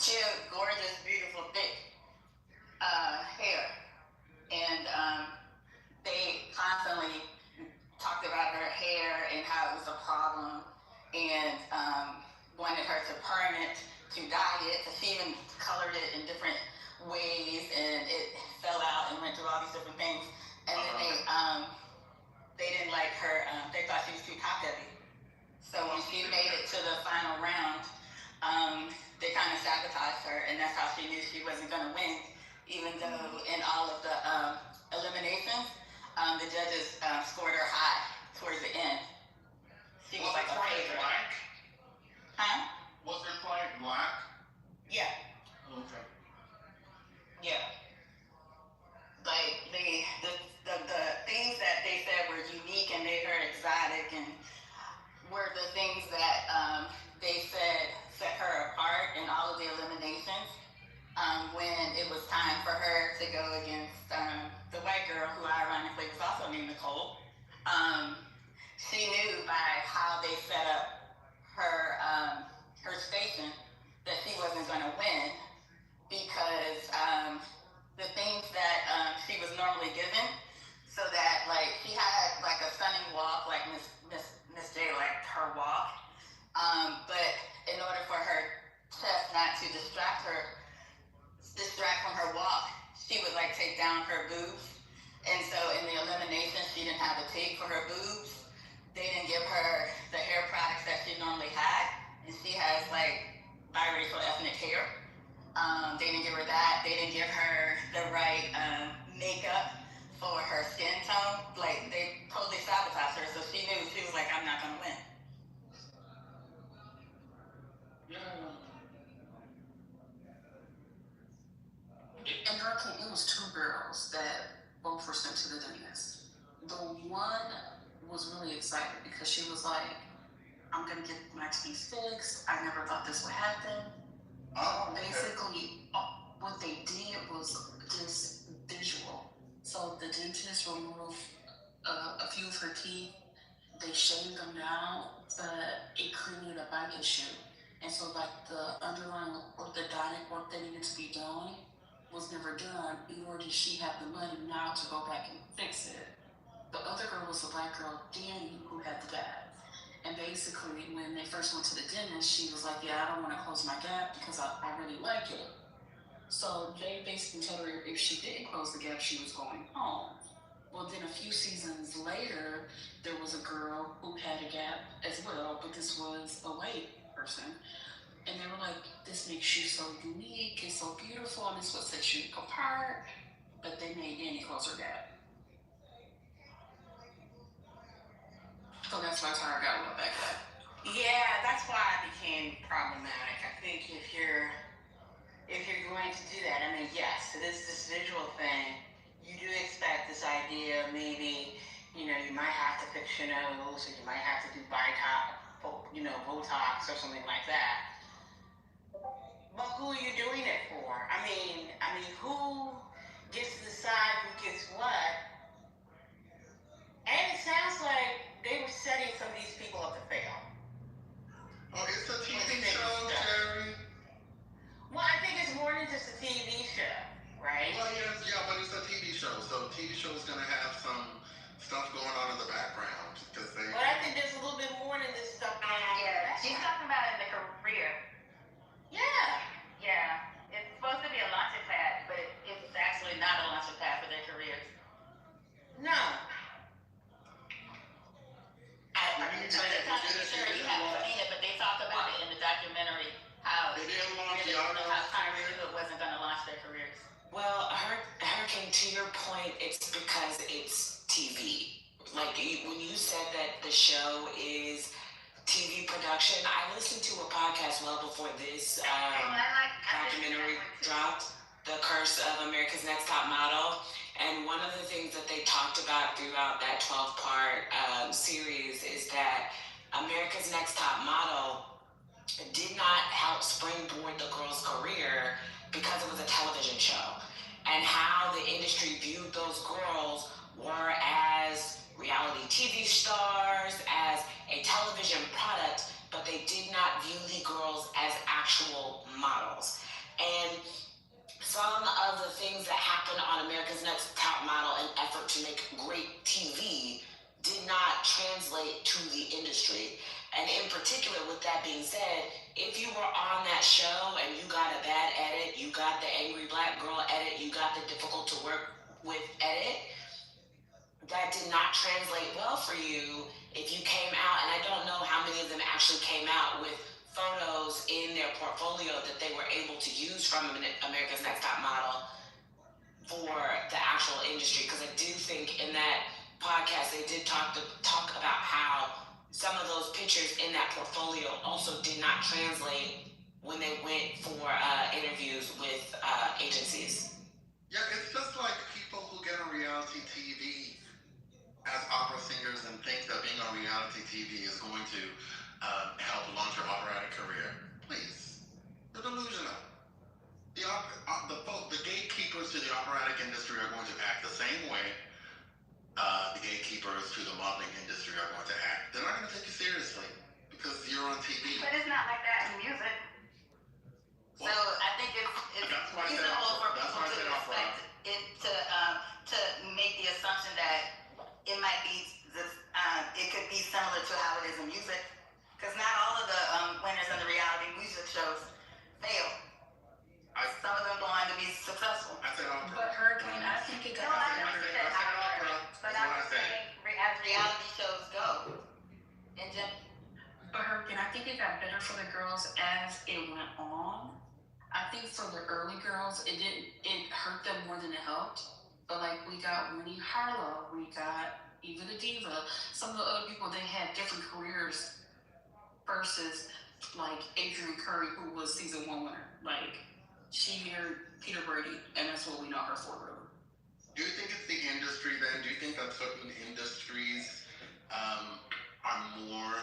she has gorgeous, beautiful, thick hair, and they constantly talked about her hair and how it was a problem, and wanted her to perm it, to dye it. She even colored it in different ways, and it fell out and went through all these different things. And then they didn't like her. They thought she was too top heavy. So when she made it to the final round, they kind of sabotaged her, and that's how she knew she wasn't going to win. Even though in all of the eliminations, the judges scored her high towards the end. She was like a favorite. Black? Huh? Was her client black? Yeah. Okay. Yeah. Like the things that they said were unique and made her exotic, and were the things that they said set her apart in all of the eliminations. When it was time for her to go against the white girl, who ironically was also named Nicole, she knew by how they set up her station that she wasn't going to win, because the things that she was normally given, so that like she had like a stunning walk, like Miss J, like her walk, but in order for her chest not to distract from her walk, she would like take down her boobs, and so in the elimination she didn't have a tape for her boobs. They didn't give her the hair products that she normally had, and she has like biracial ethnic hair. They didn't give her that. They didn't give her the right makeup for her skin tone. Like, they totally sabotaged her, so she knew. She was like, I'm not gonna win. In her case, it was two girls that both were sent to the dentist. The one was really excited because she was like, I'm gonna get my teeth fixed. I never thought this would happen. Basically, what they did was just visual. So the dentist removed a few of her teeth. They shaved them down, but it created a bite issue. And so like the underlying orthodontic work that needed to be done was never done, nor did she have the money now to go back and fix it. The other girl was a black girl, Danny, who had the gap. And basically, when they first went to the dentist, she was like, yeah, I don't want to close my gap because I really like it. So they basically told her if she didn't close the gap, she was going home. Well, then a few seasons later, there was a girl who had a gap as well, but this was a white person. And they were like, this makes you so unique and so beautiful, and this is what sets you apart. But they made Danny close her gap. So that's why Tara got a little backlash. Yeah, that's why it became problematic. I think if you're going to do that, I mean, yes, it is this visual thing. You do expect this idea, maybe, you know, you might have to fix your nose, or you might have to do Botox or something like that. But who are you doing it for? I mean, who well before this documentary dropped, The Curse of America's Next Top Model. And one of the things that they talked about throughout that 12-part series is that America's Next Top Model did not help springboard the girl's career because it was a television show. And how the industry viewed those girls were as reality TV stars, as a television product, but they did not view the girls as actual models. And some of the things that happened on America's Next Top Model in effort to make great TV did not translate to the industry. And in particular, with that being said, if you were on that show and you got a bad edit, you got the angry black girl edit, you got the difficult to work with edit, that did not translate well for you if you came out, and I don't know how many of them actually came out with photos in their portfolio that they were able to use from America's Next Top Model for the actual industry, because I do think in that podcast they did talk about how some of those pictures in that portfolio also did not translate when they went for interviews with agencies. Yeah, it's just like people who get on reality TV as opera singers and think that being on reality TV is going to help launch your operatic career. Please, they're delusional. The gatekeepers to the operatic industry are going to act the same way the gatekeepers to the modeling industry are going to act. They're not going to take you seriously because you're on TV. But it's not like that in music. So I think it's reasonable for people to expect it to make the assumption that it might be it could be similar to how it is in music, because not all of the winners in the reality music shows fail. Some of them go on to be successful. I said opera. But Hurricane, I think it got I said opera, but I'm just saying as reality shows go. But Hurricane, I think it got better for the girls as it went on. I think for the early girls, it hurt them more than it helped. But like we got Winnie Harlow, we got Eva the Diva. Some of the other people, they had different careers versus like Adrienne Curry, who was season 1 winner. Like she married Peter Brady, and that's what we know her for, really. Do you think it's the industry then? Do you think that certain industries are more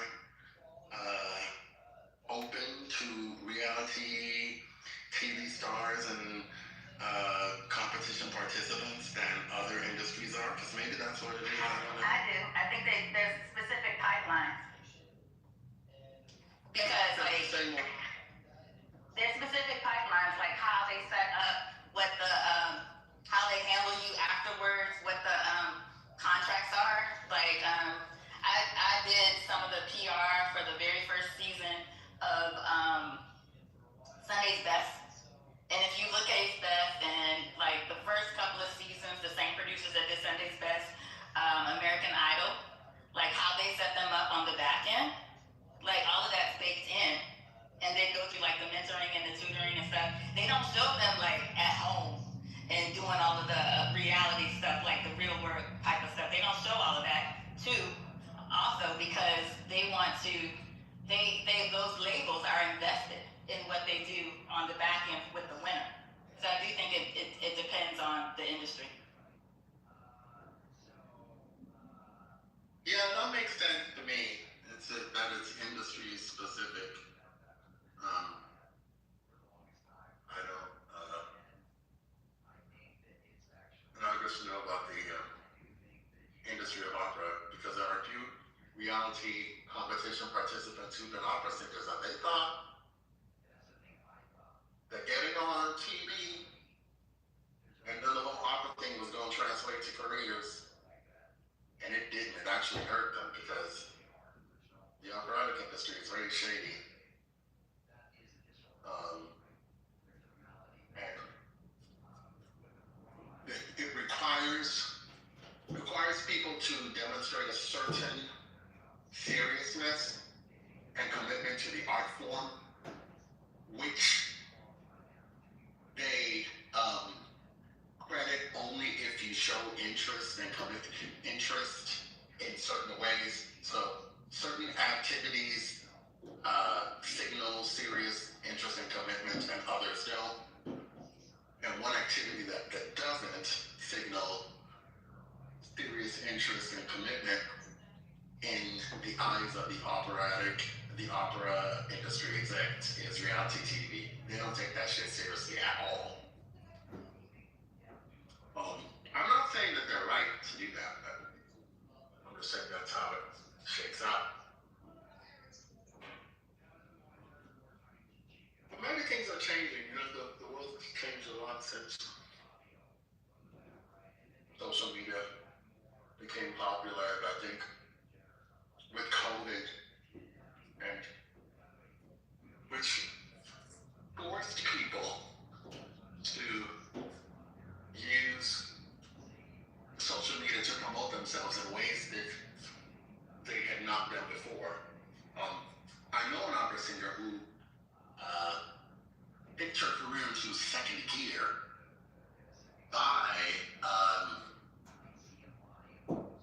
open to reality TV stars and competition participants than other industries are? Because maybe that's what it is. I don't know. I do. I think there's specific pipelines. Because there's specific pipelines, like how they set up, what the how they handle you afterwards, what the contracts are. Like I did some of the PR for the very first season of Sunday's Best. And if you look at Ace Best and like the first couple of seasons, the same producers that did Sunday's Best, American Idol, like how they set them up on the back end, like all of that's baked in. And they go through like the mentoring and the tutoring and stuff. They don't show them like at home and doing all of the reality stuff, like the real world type of stuff. They don't show all of that too. Also because they want to, those labels are invested in what they do on the back end with the winner. So I do think it depends on the industry. Yeah, that makes sense to me. That it's industry specific. I don't. And I guess to know about the industry of opera because there are a few reality competition participants who've been opera singers and they thought that getting on TV and then the whole opera thing was going to translate to careers, and it didn't. It actually hurt them because the operatic industry is very shady. And it requires people to demonstrate a certain seriousness and commitment to the art form, which they credit only if you show interest and interest in certain ways. So certain activities signal serious interest and commitment, and others don't. And one activity that doesn't signal serious interest and commitment in the eyes of the opera industry execs is reality TV. They don't take that shit seriously at all. I'm not saying that they're right to do that, but I'm just saying that's how it shakes out. But maybe things are changing. You know, the world has changed a lot since social media became popular, and I think with COVID, and which forced people to use social media to promote themselves in ways that they had not done before. I know an opera singer who picked her career into second gear by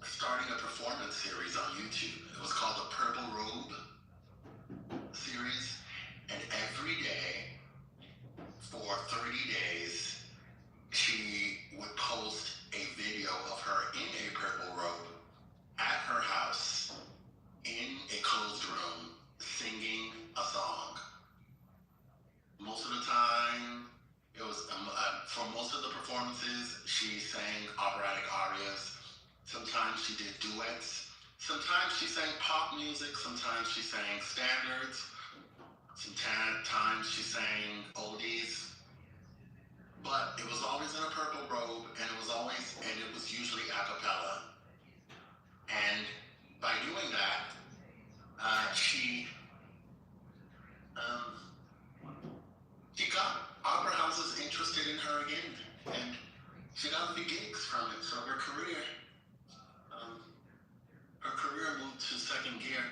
starting a performance series on YouTube. It was called the Purple Robe series, and every day for 30 days she would post a video of her in a purple robe at her house in a closed room singing a song. Most of the time, it was for most of the performances, she sang operatic arias. Sometimes she did duets. Sometimes she sang pop music. Sometimes she sang standards. Sometimes she sang oldies. But it was always in a purple robe, and it was usually a cappella. And by doing that, she got opera houses interested in her again, and she got big gigs from it. So her career moved to second gear,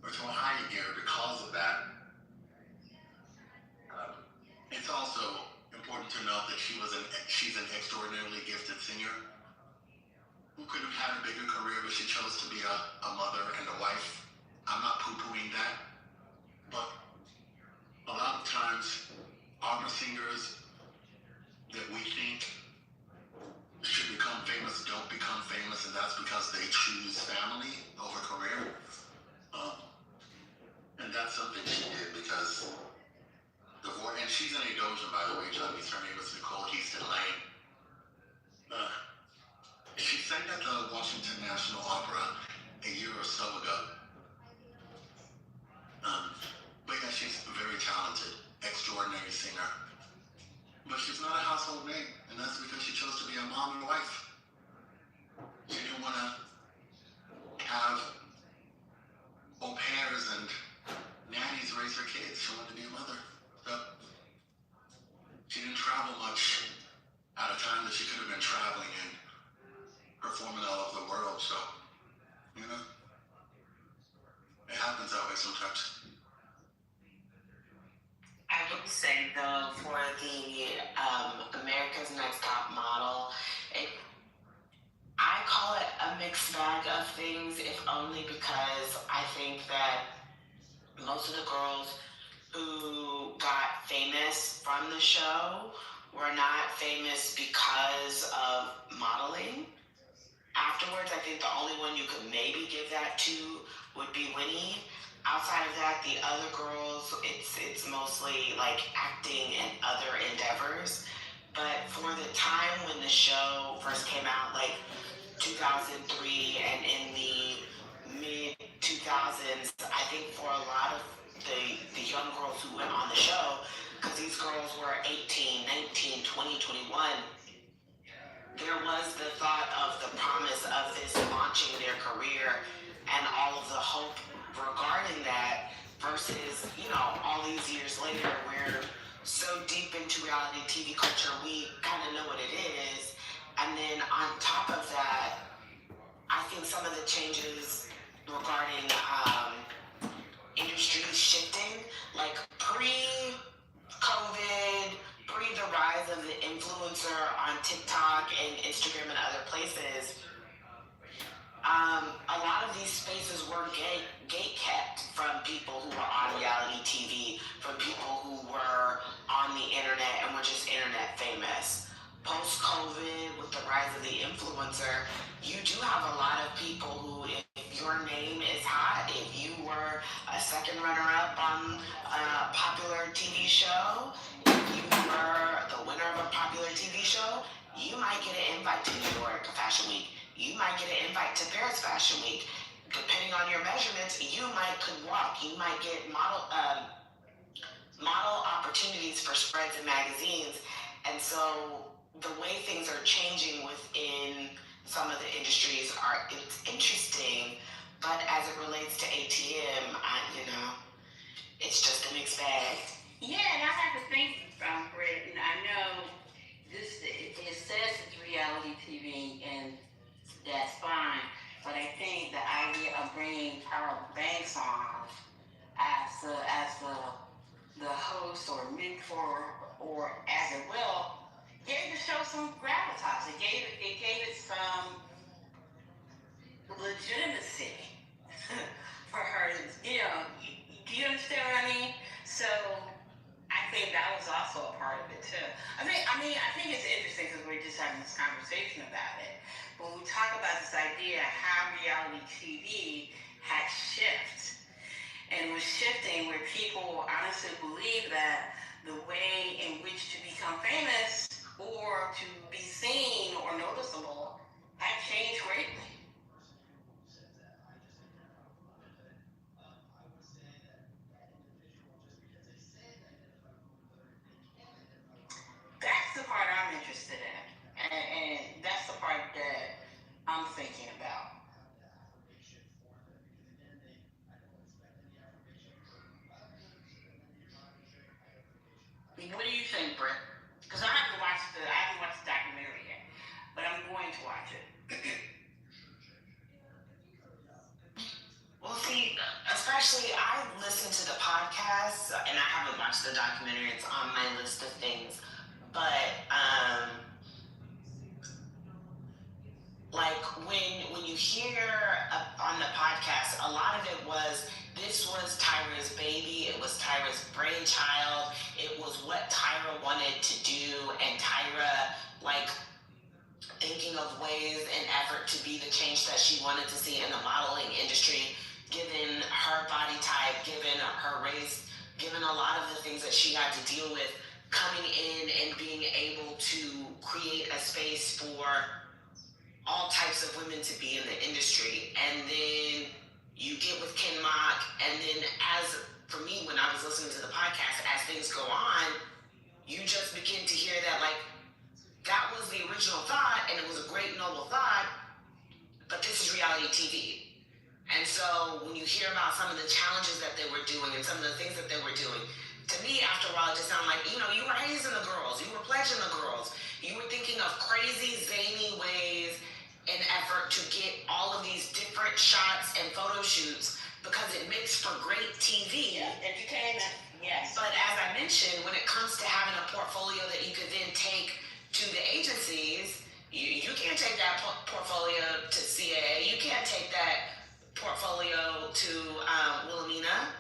or to a higher gear because of that. It's also important to note that she's an extraordinarily gifted singer who could have had a bigger career, but she chose to be a mother and a wife. I'm not poo-pooing that, but a lot of times opera singers that we think should become famous don't become famous, and that's because they choose family over career. And that's something she did because and she's an Edojan, by the way, Johnny's. Her name is Nicole Houston Lane. She sang at the Washington National Opera a year or so ago. But yeah, she's very talented, extraordinary singer. But she's not a household name, and that's because she chose to be a mom and wife. She didn't want to have au pairs and nannies raise her kids. She wanted to be a mother. So she didn't travel much at a time that she could have been traveling and performing all over the world. So, you know, it happens that way sometimes. I would say though, for the America's Next Top Model, I call it a mixed bag of things, if only because I think that most of the girls who got famous from the show were not famous because of modeling. Afterwards, I think the only one you could maybe give that to would be Winnie. Outside of that, the other girls, it's mostly like acting and other endeavors. But for the time when the show first came out, like 2003 and in the mid 2000s, I think for a lot of the young girls who went on the show, because these girls were 18, 19, 20, 21, there was the thought of the promise of this launching their career and all of the hope regarding that, versus, you know, all these years later, we're so deep into reality TV culture, we kind of know what it is. And then on top of that, I think some of the changes regarding industry shifting, like pre-COVID, pre the rise of the influencer on TikTok and Instagram and other places, a lot of these spaces were gate kept from people who were on reality TV, from people who were on the internet and were just internet famous. Post-COVID, with the rise of the influencer, you do have a lot of people who, if your name is hot, if you were a second runner-up on a popular TV show, if you were the winner of a popular TV show, you might get an invite to New York Fashion Week. You might get an invite to Paris Fashion Week. Depending on your measurements, you could walk. You might get model opportunities for spreads in magazines. And so the way things are changing within some of the industries it's interesting, but as it relates to ATM, it's just a mixed bag. Yeah, and I have to think, Brett, and I know it says it's reality TV, and that's fine, but I think the idea of bringing Tyra Banks on as the host or mentor, or as it will, gave the show some gravitas. It gave it some legitimacy for her. Do you understand what I mean? So I think that was also a part of it too. I think it's interesting because we're just having this conversation about it. When we talk about this idea how reality TV had shifted, and was shifting where people honestly believe that the way in which to become famous or to be seen or noticeable had changed greatly. That's the part I'm interested in, and that's the part that I'm thinking about. What do you think, Brett? Because I haven't watched the documentary yet, but I'm going to watch it. Well, see, especially I listen to the podcast, and I haven't watched the documentary. It's on my list of things, but like when you hear on the podcast, a lot of it was, this was Tyra's baby, it was Tyra's brainchild, it was what Tyra wanted to do, and Tyra thinking of ways and effort to be the change that she wanted to see in the modeling industry, given her body type, given her race, given a lot of the things that she had to deal with, coming in and being able to create a space for all types of women to be in the industry. And then you get with Ken Mock, and then for me, when I was listening to the podcast, as things go on, you just begin to hear that that was the original thought, and it was a great noble thought, but this is reality TV. And so when you hear about some of the challenges that they were doing and some of the things that they were doing, to me, after a while, it just sounded like, you were hazing the girls, you were pledging the girls, you were thinking of crazy, zany ways and effort to get all of these different shots and photo shoots because it makes for great TV. Yeah, entertainment, yes. But as I mentioned, when it comes to having a portfolio that you could then take to the agencies, you can't take that portfolio to CAA, you can't take that portfolio to Wilhelmina.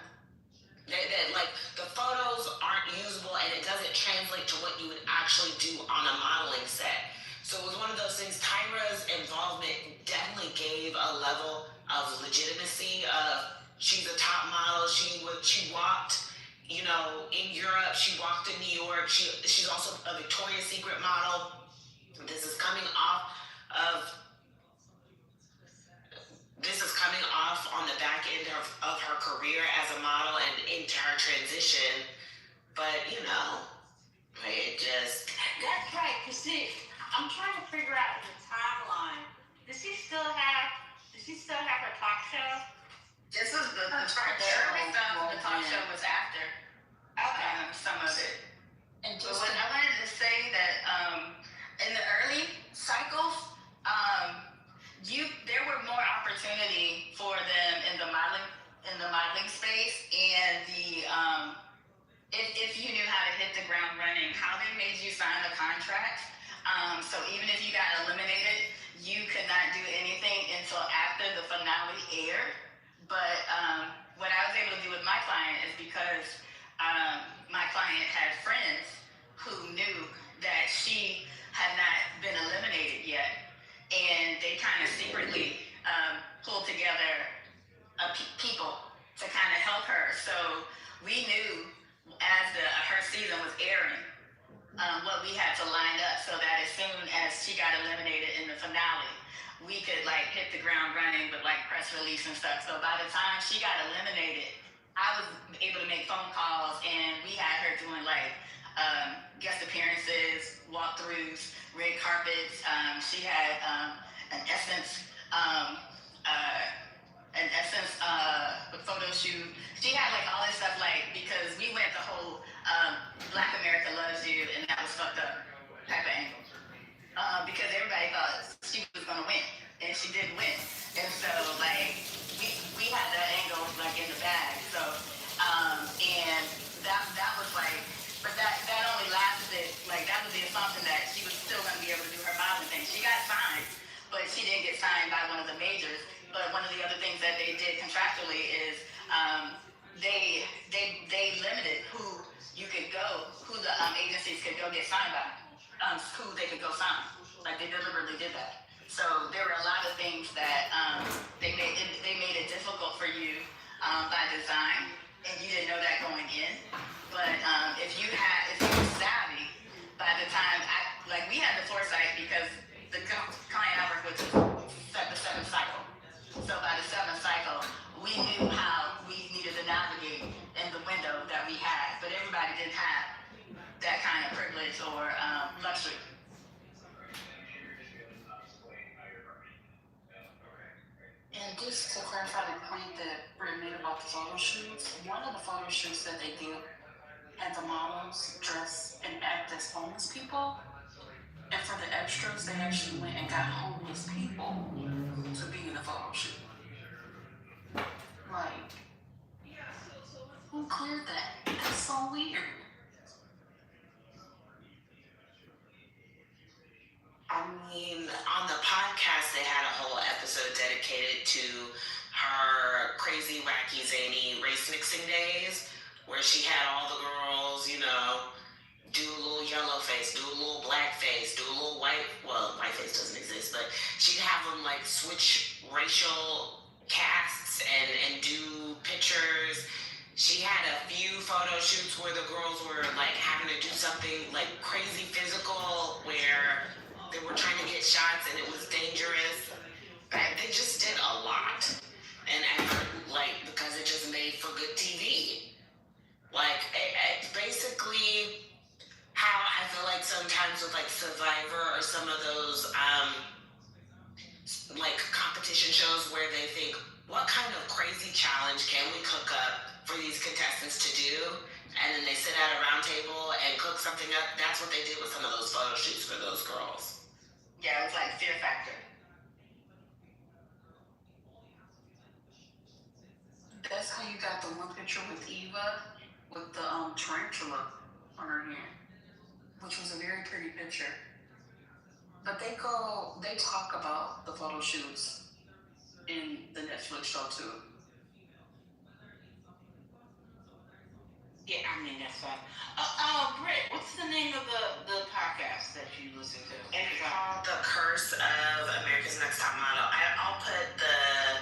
The photos aren't usable, and it doesn't translate to what you would actually do on a modeling set. So it was one of those things. Tyra's involvement definitely gave a level of legitimacy of, she's a top model. She walked, in Europe. She walked in New York. She's also a Victoria's Secret model. This is coming off on the back end of her career as a model and into her transition. But, it just... That's right, because see, I'm trying to figure out the timeline. Does she still have her talk show? This was the early stuff. The talk show was after. Okay. Some of it. And But what I wanted to say that in the early cycles, there were more opportunity for them in the modeling space, and if you knew how to hit the ground running, how they made you sign the contract. So even if you got eliminated, you could not do anything until after the finale aired. But what I was able to do with my client is because my client had friends who knew that she had not been eliminated yet, and they kind of secretly pulled together people to kind of help her. So we knew as her season was airing what we had to line up so that as soon as she got eliminated in the finale, we could like hit the ground running with like press release and stuff. So by the time she got eliminated, I was able to make phone calls, and we had her doing like guest appearances, walkthroughs, red carpets. She had an Essence photo shoot. She had like all this stuff, like, because we went the whole Black America Loves You, and that was fucked up type of angle. Because everybody thought she was gonna win, and she didn't win. And so like we had that angle like in the bag. So and that was like, but that only lasted, like, that was the assumption that she was still gonna be able to do her modeling thing. She got signed, but she didn't get signed by one of the majors. But one of the other things that they did contractually is they limited who you could go, who the agencies could go get signed by, who they could go sign. Like, they deliberately did that. So there were a lot of things that they made it difficult for you by design, and you didn't know that going in. But if you were savvy, by the time we had the foresight, because the client I worked with set the 7th cycle. So by the 7th cycle, we knew how we needed to navigate in the window that we had, but everybody didn't have that kind of privilege or luxury. And just to clarify the point that Britt made about the photo shoots, one of the photo shoots that they did had the models dress and act as homeless people. And for the extras, they actually went and got homeless people to be in the photo shoot. Like, who cleared that? That's so weird. I mean, on the podcast, they had a whole episode dedicated to her crazy, wacky, zany race mixing days, where she had all the girls, you know, do a little yellow face, do a little black face, do a little white face doesn't exist, but she'd have them like switch racial casts and do pictures. She had a few photo shoots where the girls were like having to do something like crazy physical, where they were trying to get shots and it was dangerous. They just did a lot. And because it just made for good TV. Like, it's basically how I feel like sometimes with like Survivor or some of those like competition shows where they think, what kind of crazy challenge can we cook up for these contestants to do? And then they sit at a round table and cook something up. That's what they did with some of those photo shoots for those girls. Yeah, it was like Fear Factor. That's how you got the one picture with Eva with the tarantula on her hand, which was a very pretty picture. But they talk about the photo shoots in the Netflix show too. Yeah, I mean, that's fine. Britt, what's the name of the podcast that you listen to? It's called The Curse of America's Next Top Model. I'll put the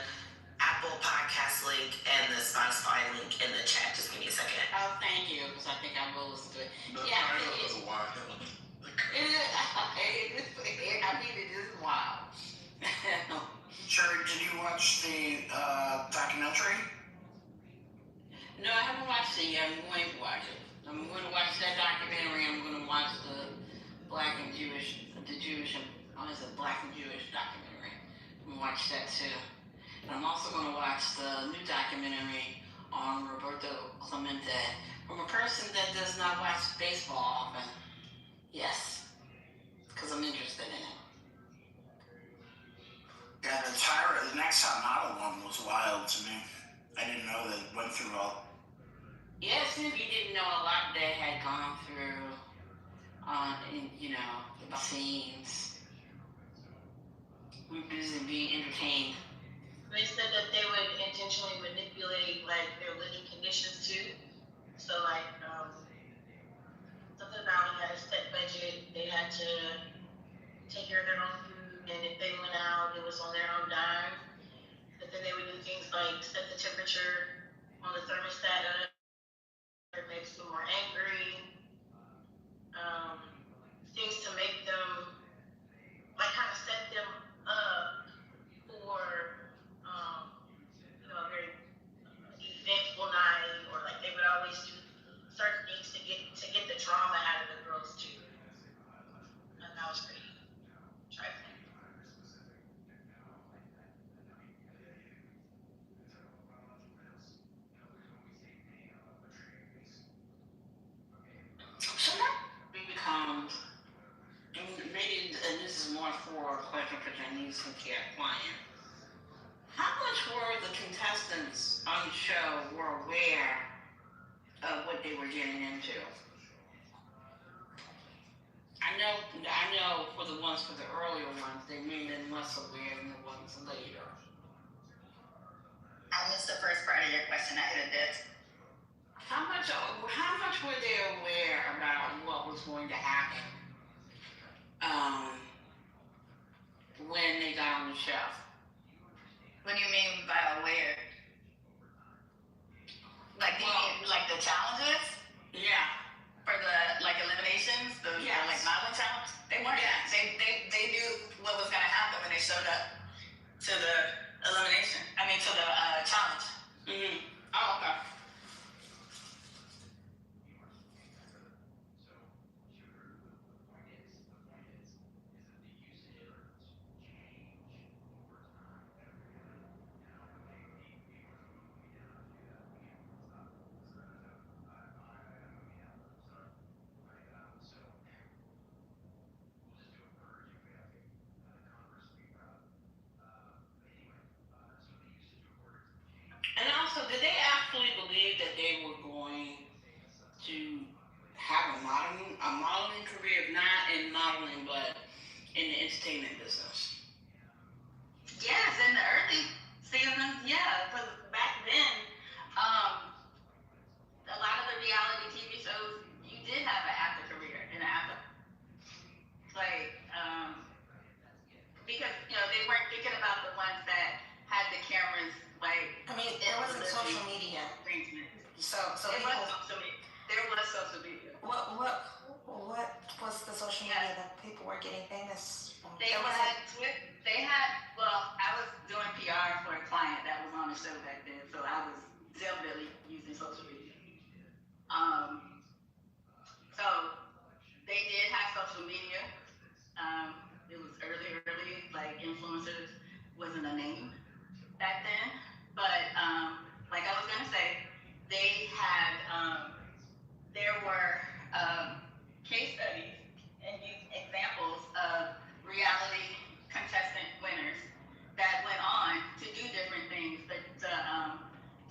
Apple Podcast link and the Spotify link in the chat. Just give me a second. Oh, thank you, because I think I will listen to it. The title is wild. I mean, it is wild. Sherry, did you watch the documentary? No, I haven't watched it yet. I'm going to watch it. I'm going to watch that documentary. I'm going to watch the Black and Jewish documentary. I'm going to watch that too. And I'm also going to watch the new documentary on Roberto Clemente from a person that does not watch baseball often. Yes, because I'm interested in it. Yeah, the Next Top Model one was wild to me. I didn't know that it went through all. Yes, if you didn't know a lot that had gone through, the scenes. We're busy being entertained. They said that they would intentionally manipulate like their living conditions too. So like something about they had a set budget, they had to take care of their own food, and if they went out, it was on their own dime. But then they would do things like set the temperature on the thermostat up, or it makes them more angry. Things to make them like kind of set them up for you know, a very eventful night, or like they would always do certain things to get the drama out of the girls too. And that was pretty trifling. So that becomes, maybe, and this is more for a question for Janice and Kia client. How much were the contestants on the show were aware of what they were getting into? I know for the ones, for the earlier ones, they may have been less aware than the ones later. I missed the first part of your question. I hit a desk. How much were they aware about what was going to happen when they got on the show? What do you mean by aware? Like like the challenges? Yeah. For the like eliminations, the like modeling challenge? They weren't. Yes. They knew what was gonna happen when they showed up to the elimination. I mean to the challenge. Mm-hmm. Oh, okay. And also, did they actually believe that they were going to have a modeling career, not in modeling, but in the entertainment business? Yes, in the early seasons, yeah, because back then, a lot of the reality TV shows, you did have an actor career and an actor. Like, because, you know, they weren't thinking about the ones that had the cameras, like... I mean, there wasn't social media. So it was social media. There was social media. What was the social media that people were getting famous from? They had Twitter. They had, well, I was doing PR for a client that was on the show back then, so I was definitely using social media. So they did have social media. It was early, like influencers wasn't a name back then. But like I was gonna say, they had, there were case studies and examples of reality contestant winners that went on to do different things. The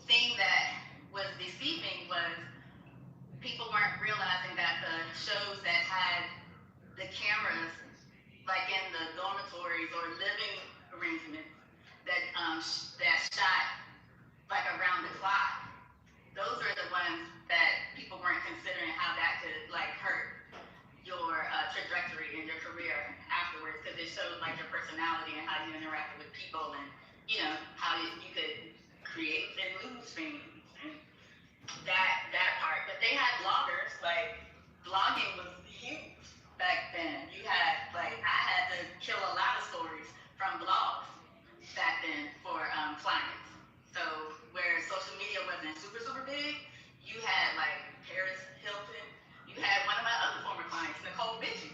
thing that was deceiving was people weren't realizing that the shows that had the cameras like in the dormitories or living arrangements that that shot like around the clock, those are the ones that people weren't considering how that could like hurt your trajectory in your career afterwards, because it showed like your personality and how you interacted with people, and you know how you could create and lose things and that part. But they had bloggers, like blogging was huge back then. You had like I had to kill a lot of stories from blogs back then for clients. So where social media wasn't super big, you had like Paris Hilton. You had one of my other former clients, Nicole Bitchy.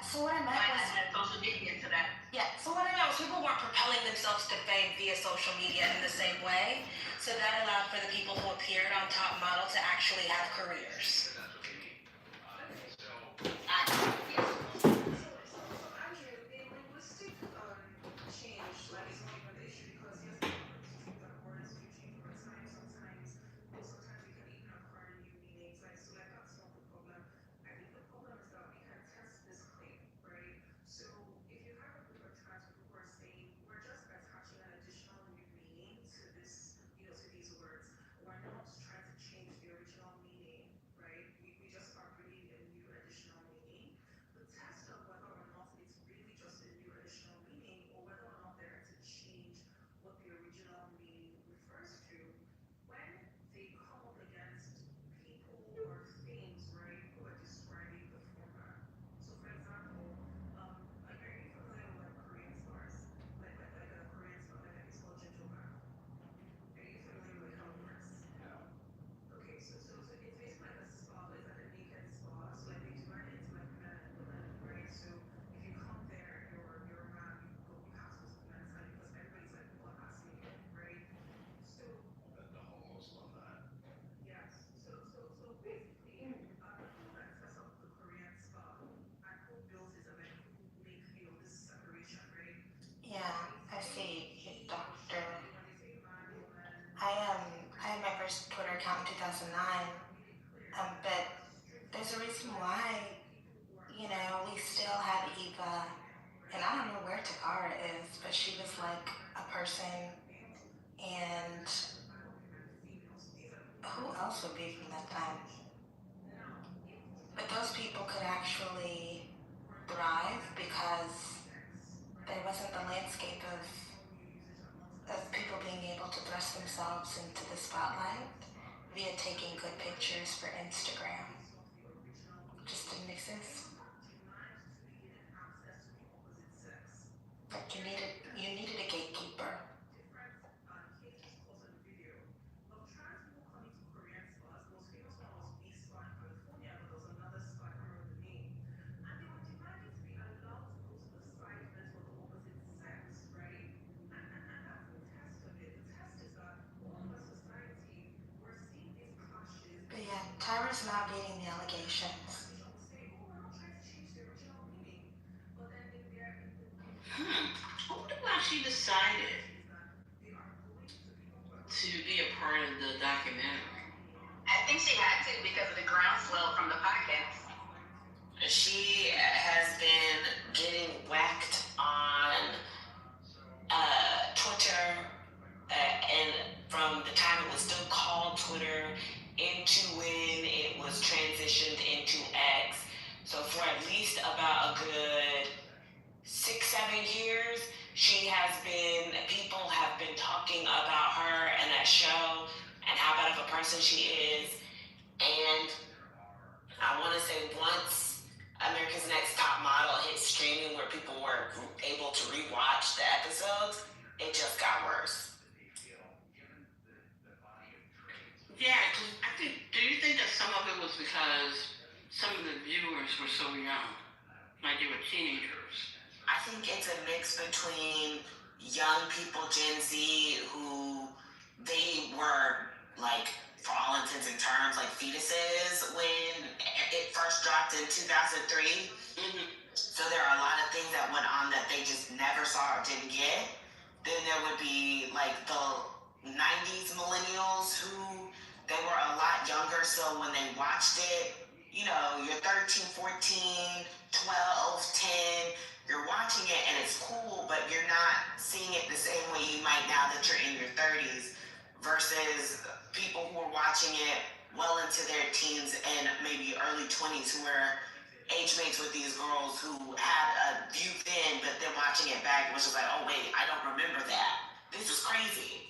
So what I meant was had social media to that. Yeah. So what I meant was people weren't propelling themselves to fame via social media in the same way. So that allowed for the people who appeared on Top Model to actually have careers. Tyra's Twitter account in 2009. But there's a reason why, you know, we still have Eva, and I don't know where Takara is, but she was like a person, and who else would be from that time? But those people could actually thrive because there wasn't the landscape of people being able to thrust themselves into the spotlight via taking good pictures for Instagram. Just didn't exist. Like you needed a gatekeeper. But yeah, Tyra's not beating the allegations. I wonder why she decided to be a part of the documentary. I think she had to because of the groundswell from the podcast. She has been getting whacked on Twitter, and from the time it was still called Twitter into when it was transitioned into X. So for at least about a good 6-7 years, people have been talking about her and that show and how bad of a person she is. And I want to say once America's Next Top Model hit streaming where people were able to rewatch the episodes, it just got worse. Yeah, do you think that some of it was because some of the viewers were so young, like they were teenagers? I think it's a mix between young people, Gen Z, who they were like, for all intents and terms, like fetuses when it first dropped in 2003. Mm-hmm. So there are a lot of things that went on that they just never saw or didn't get. Then there would be like the 90s millennials who they were a lot younger, so when they watched it, you know, you're 13, 14, 12, 10, you're watching it and it's cool, but you're not seeing it the same way you might now that you're in your 30s versus people who are watching it well into their teens and maybe early 20s who are age mates with these girls who had a view then, but then watching it back was just like, oh wait, I don't remember that. This is crazy.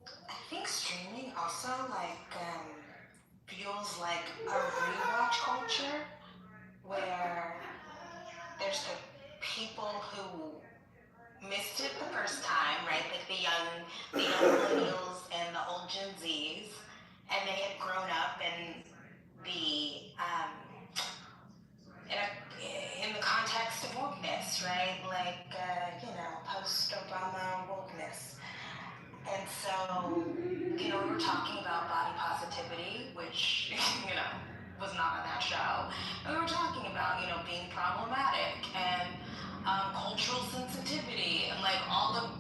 I think streaming also fuels like a rewatch culture where there's the people who missed it the first time, right? Like the young millennials and the old Gen Zs, and they had grown up in in the context of wokeness, right? Like post-Obama wokeness. And so, we were talking about body positivity, which, was not on that show. And we were talking about, being problematic and cultural sensitivity and like all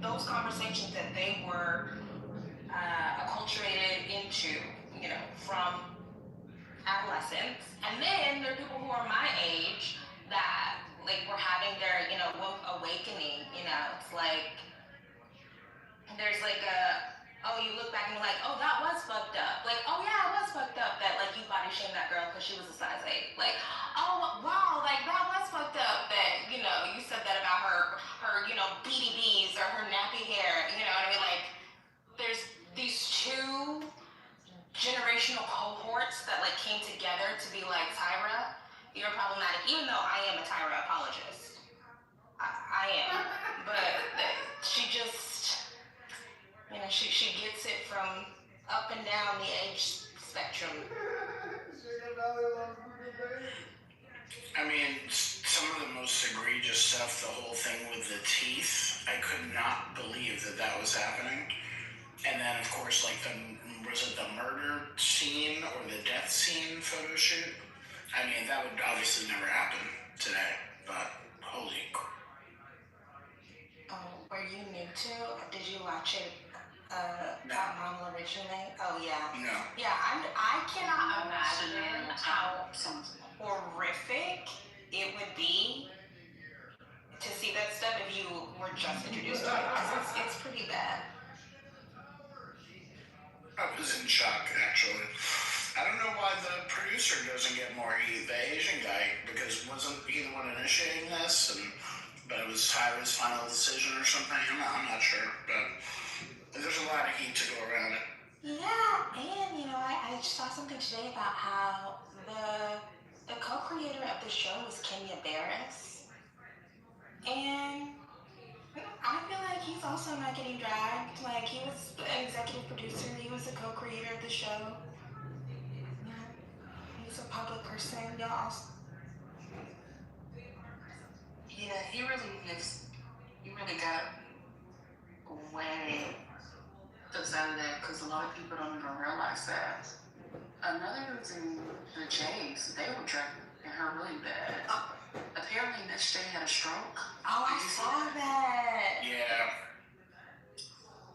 those conversations that they were acculturated into, from adolescence. And then there are people who are my age that were having their, woke awakening, it's like, there's you look back and you're like, oh, that was fucked up. Like, oh yeah, it was fucked up that you body shamed that girl because she was a size 8. Like, oh wow, that was fucked up that, you said that about her BDBs or her nappy hair, you know what I mean? Like, there's these two generational cohorts that came together to be like, Tyra, you're problematic, even though I am a Tyra apologist. I am. But she just, she gets it from up and down the age spectrum. I mean, some of the most egregious stuff, the whole thing with the teeth, I could not believe that was happening. And then, of course, was it the murder scene or the death scene photo shoot? I mean, that would obviously never happen today, but holy crap. Oh, were you new to? Did you watch it? No. Mom originally? Oh yeah. No. Yeah, I cannot imagine how horrific it would be to see that stuff if you were just introduced to it, because it's pretty bad. I was in shock, actually. I don't know why the producer doesn't get more heat, the Asian guy, because wasn't he the one initiating this? But it was Tyra's final decision or something. I'm not sure, but there's a lot of heat to go around it. Yeah, and I saw something today about how the co-creator of the show was Kenya Barris, and I feel like he's also not getting dragged. Like, he was an executive producer, he was a co-creator of the show. He's a public person, y'all. Yeah, he really got way outside of that, because a lot of people don't even realize that. Another reason, the Jays, they were dragging her really bad. Apparently, Miss J had a stroke. Oh, I saw that. Yeah.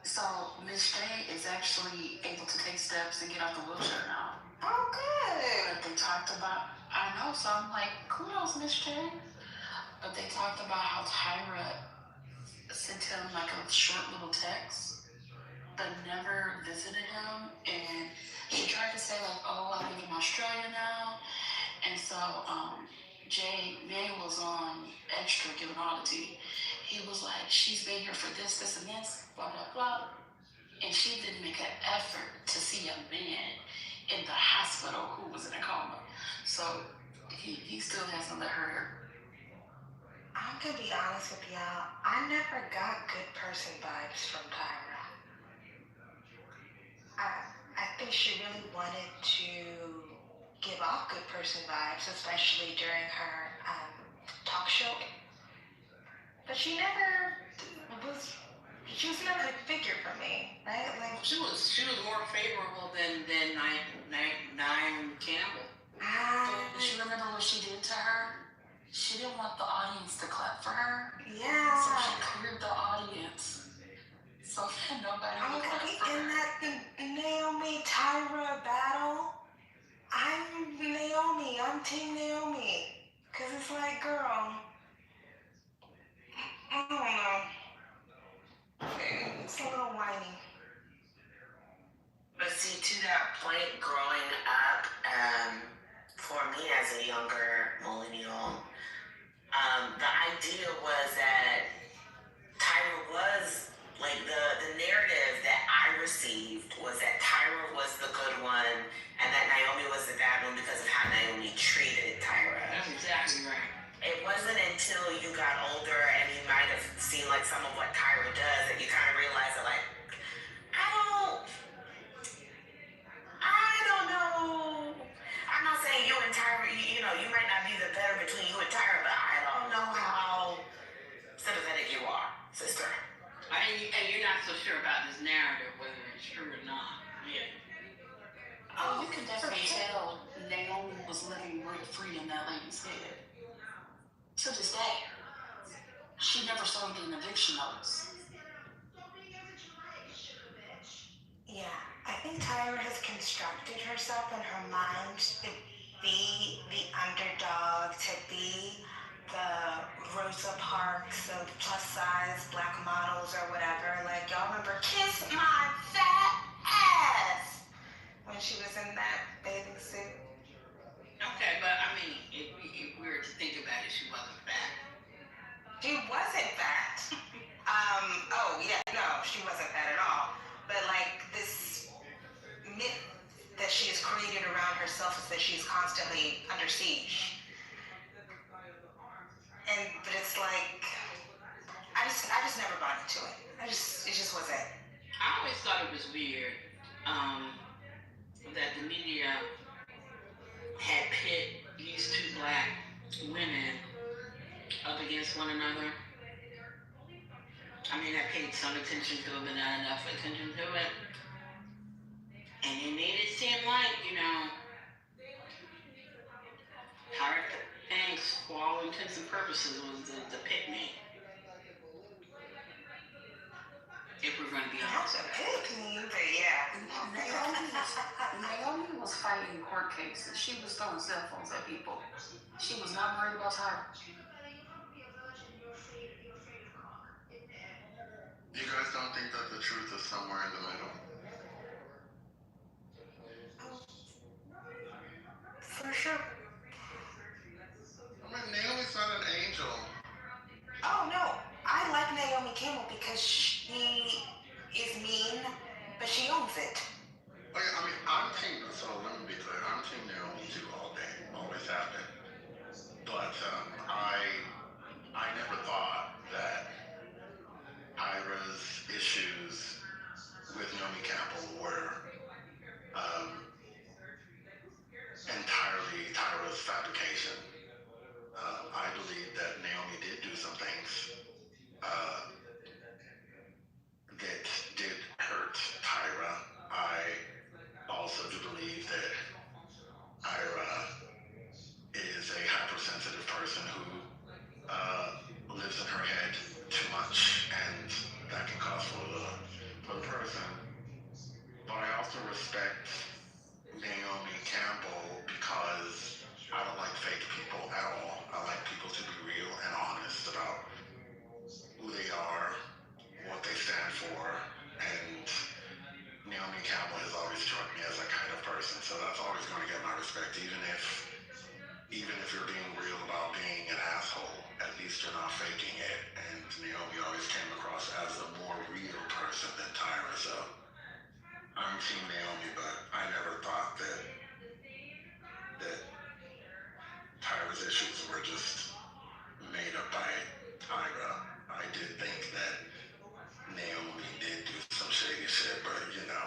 So Miss J is actually able to take steps and get out the wheelchair now. Oh, good. But they talked about, I know, so I'm like, kudos, Miss J. But they talked about how Tyra sent him like a short little text, but never visited him. And she tried to say like, oh, I live in Australia now. And so Jay was on Extra giving all the tea. He was like, she's been here for this, and this, blah, blah, blah. And she didn't make an effort to see a man in the hospital who was in a coma. So he still hasn't let her. I'm gonna be honest with y'all. I never got good person vibes from Tyra. I think she really wanted to give off good person vibes, especially during her talk show. But she was never a figure for me, right? Like, She was more favorable than Naomi Campbell. But you remember what she did to her? She didn't want the audience to clap for her. Yeah. So she cleared the audience. So nobody would clap for her. In that Naomi Tyra battle, I'm Naomi. I'm Team Naomi. Because it's like, girl, I don't know. It's a little whiny. But see, to that point, growing up, for me as a younger millennial, the idea was that Tyra was, like, the narrative that I received was that Tyra was the good one and that Naomi was the bad one because of how Naomi treated Tyra. That's exactly right. It wasn't until you got older and you might have seen, like, some of what Tyra does that you kind of realize that, like, I don't know. I'm not saying you and Tyra, you might not be the better between you and Tyra, but I don't know how sympathetic you are, sister. And you're not so sure about this narrative, whether it's true or not. Yeah. Oh, you can definitely tell Naomi was living rent-free in that lady's head. To this day. She never saw the eviction notice. Yeah, I think Tyra has constructed herself in her mind to be the underdog, to be the Rosa Parks of plus-size black models or whatever. Like, y'all remember Kiss My Fat Ass when she was in that bathing suit? Okay, but I mean, if we were to think about it, she wasn't fat. She wasn't fat. She wasn't fat at all. But like, this myth that she has created around herself is that she's constantly under siege. But it's like, I just never bought into it. It just wasn't. I always thought it was weird that the media had pit these two black women up against one another. I mean, I paid some attention to it, but not enough attention to it. And it made it seem like, Tyra Banks, for all intents and purposes, was the pit me. fighting court cases. She was throwing cell phones at people. She was not worried about Tyra. You guys don't think that the truth is somewhere in the middle? For sure. I mean, Naomi's not an angel. Oh no, I like Naomi Campbell because she is mean, but she owns it. Oh, yeah, I mean, I'm team, so let me be clear, I'm team Naomi too all day, always have been. But I never thought that Tyra's issues with Naomi Campbell were entirely Tyra's fabrication. I believe that Naomi did do some things that did hurt Tyra. I also do believe that Tyra is a hypersensitive person who lives in her head too much, and that can cause for the person. But I also respect Naomi Campbell because I don't like fake people at all. I like people to be real and honest about who they are, what they stand for, and Naomi Campbell has always struck me as that kind of person. So that's always going to get my respect, even if you're being real about being an asshole. At least you're not faking it. And Naomi always came across as a more real person than Tyra. So I'm team Naomi, but I never thought that Tyra's issues were just made up by Tyra. I did think that Naomi did do some shady shit, but you know,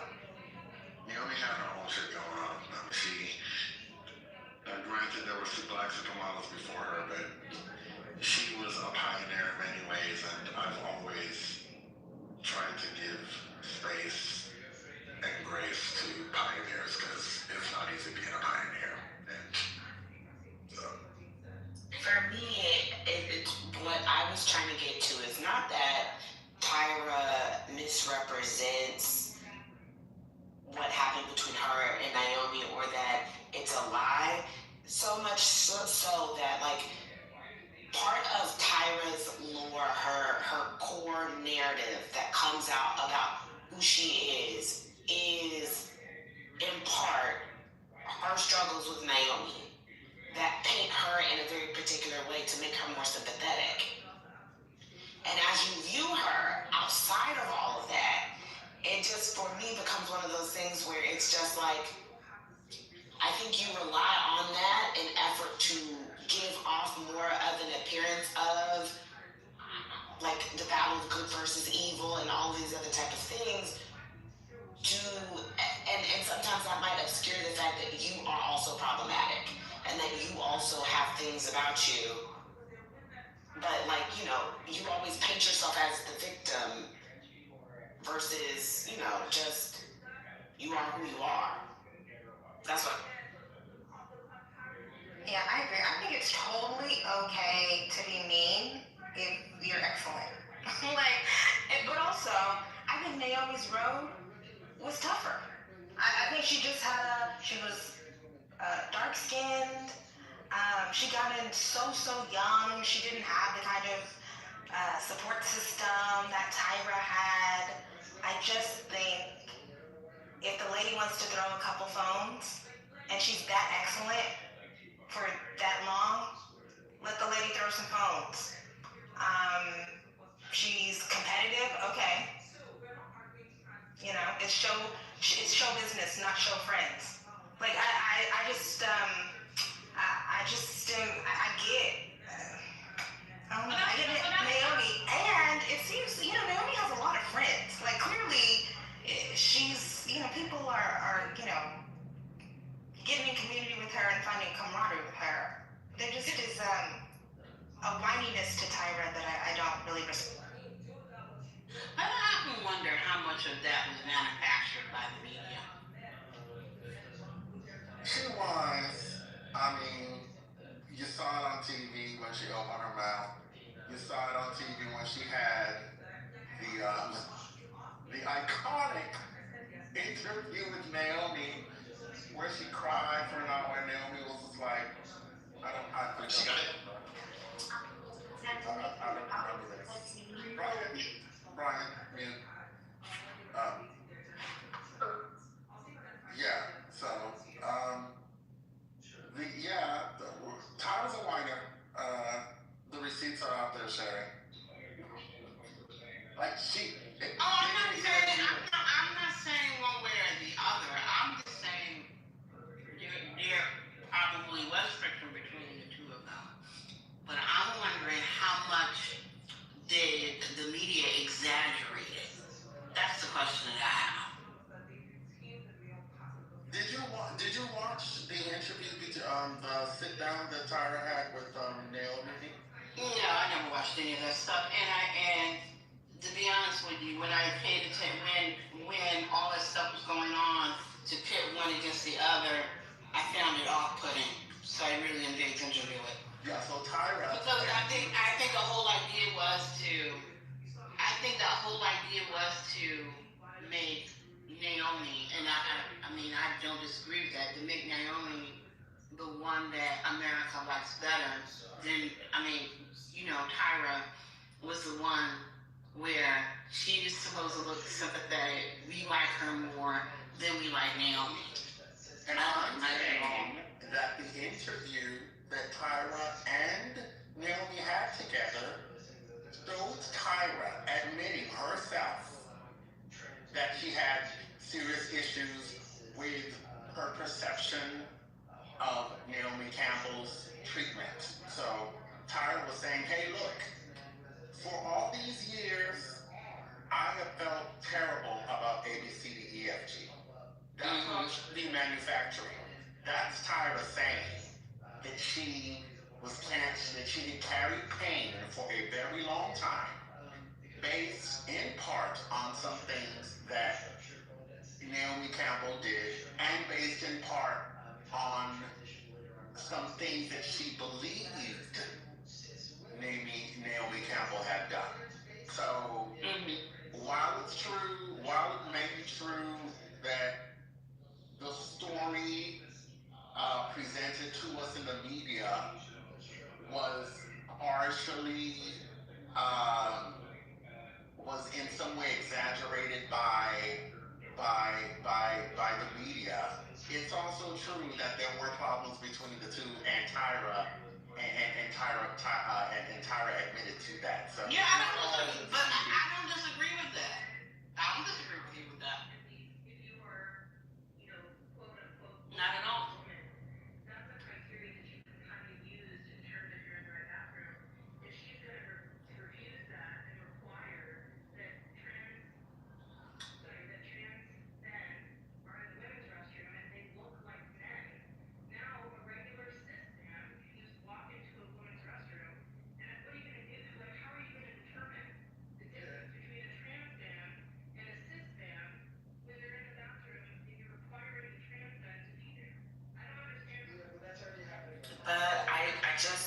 Naomi had her own shit going on. Granted, there were black supermodels before her, but she was a pioneer in many ways, and I've always tried to give space and grace to pioneers because it's not easy being a pioneer. And so. For me, what I was trying to get to is not that Tyra misrepresents what happened between her and Naomi, or that it's a lie. So much so that, like, part of Tyra's lore, her core narrative that comes out about who she is in part her struggles with Naomi that paint her in a very particular way to make her more sympathetic. And as you view her outside of all of that, it just, for me, becomes one of those things where it's just like, I think you rely on that in effort to give off more of an appearance of, like, the battle of good versus evil and all these other type of things, and sometimes that might obscure the fact that you are also problematic and that you also have things about you. But, like, you know, you always paint yourself as the victim versus, you know, just you are who you are. That's what. Yeah, I agree. I think it's totally okay to be mean if you're excellent. But also, I think Naomi's road was tougher. I think she was dark-skinned. She got in so young. She didn't have the kind of support system that Tyra had. I just think if the lady wants to throw a couple phones and she's that excellent for that long, let the lady throw some phones. She's competitive, okay. You know, it's show business, not show friends. Like I get Naomi, and it seems, you know, Naomi has a lot of friends. Like, clearly, she's, you know, people are you know, getting in community with her and finding camaraderie with her. There just is a whininess to Tyra that I don't really respect. I often wonder how much of that was manufactured by the media. She was. I mean, you saw it on TV when she opened her mouth. You saw it on TV when she had the iconic interview with Naomi where she cried She got it? I don't remember this. Brian, I mean, yeah, so, Tyra's a whiner. The receipts are out there, Sherry. Like, I'm not saying one way or the other. I'm just saying there probably was friction between the two of them. But I'm wondering how much did the media exaggerate it? That's the question that I have. Did you watch the interview, the sit down that Tyra had with Naomi? No, I never watched any of that stuff. And to be honest with you, when I paid attention, when all that stuff was going on, to pit one against the other, I found it off-putting. So I really didn't pay attention to it. Yeah, so Tyra. Because I think the whole idea was to make Naomi, and I mean, I don't disagree with that, to make Naomi the one that America likes better than, Tyra was the one where she is supposed to look sympathetic. We like her more than we like Naomi. And I'm saying that the interview that Tyra and Naomi had together shows Tyra admitting herself that she had serious issues with her perception of Naomi Campbell's treatment. So Tyra was saying, hey, look, for all these years, I have felt terrible about ABCDEFG. That's not the manufacturing. That's Tyra saying that she had carried pain for a very long time, based in part on some things that Naomi Campbell did, and based in part on some things that she believed Naomi Campbell had done. So, while it may be true that the story presented to us in the media was partially, was in some way exaggerated by the media, it's also true that there were problems between the two, and Tyra admitted to that. So yeah, I don't disagree with that. I don't disagree with you with that. Not at all. That's a criteria that you can kind of use to determine if you're in the right bathroom. If she's going to refuse that and require that trans men are in the women's restroom and they look like men, now a regular cis man can just walk into a women's restroom, and what are you going to do? Like, how are you going to determine the difference between a trans man and a cis man when they're in the bathroom and you're requiring the trans men to be there? I don't understand. That's already happening. But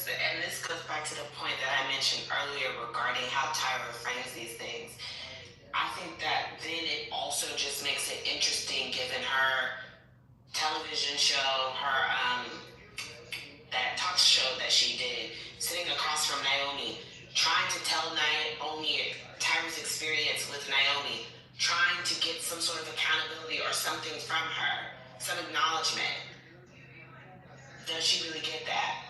and this goes back to the point that I mentioned earlier regarding how Tyra frames these things. I think that then it also just makes it interesting, given her television show, her that talk show that she did, sitting across from Naomi, trying to tell Naomi Tyra's experience with Naomi, trying to get some sort of accountability or something from her, some acknowledgement. Does she really get that?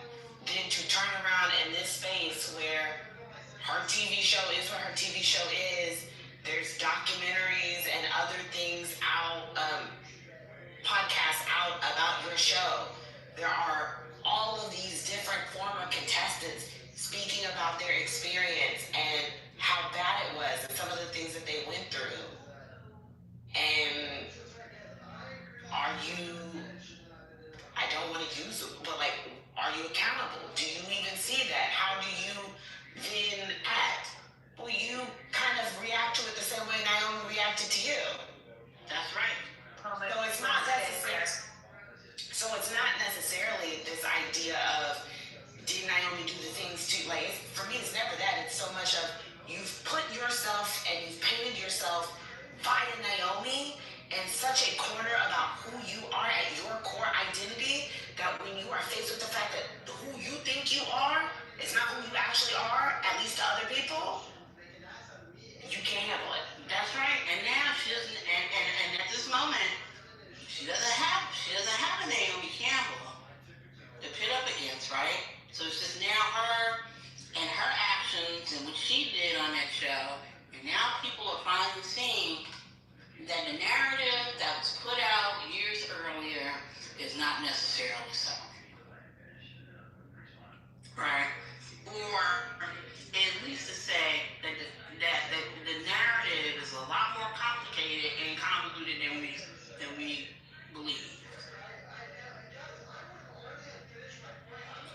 Then to turn around in this space where her TV show is what her TV show is, there's documentaries and other things out, podcasts out about your show. There are all of these different former contestants speaking about their experience and how bad it was and some of the things that they went through. And I don't want to use it, but are you accountable? Do you even see that? How do you then act? Well, you kind of react to it the same way Naomi reacted to you. That's right. So it's not necessarily this idea of, did Naomi do the things to, for me, it's never that. It's so she doesn't have a Naomi Campbell to pit up against, right? So it's just now her and her actions and what she did on that show, and now people are finally seeing that the narrative that was put out years earlier is not necessarily so. Right? Or at least to say that the narrative is a lot more complicated and convoluted than we believe.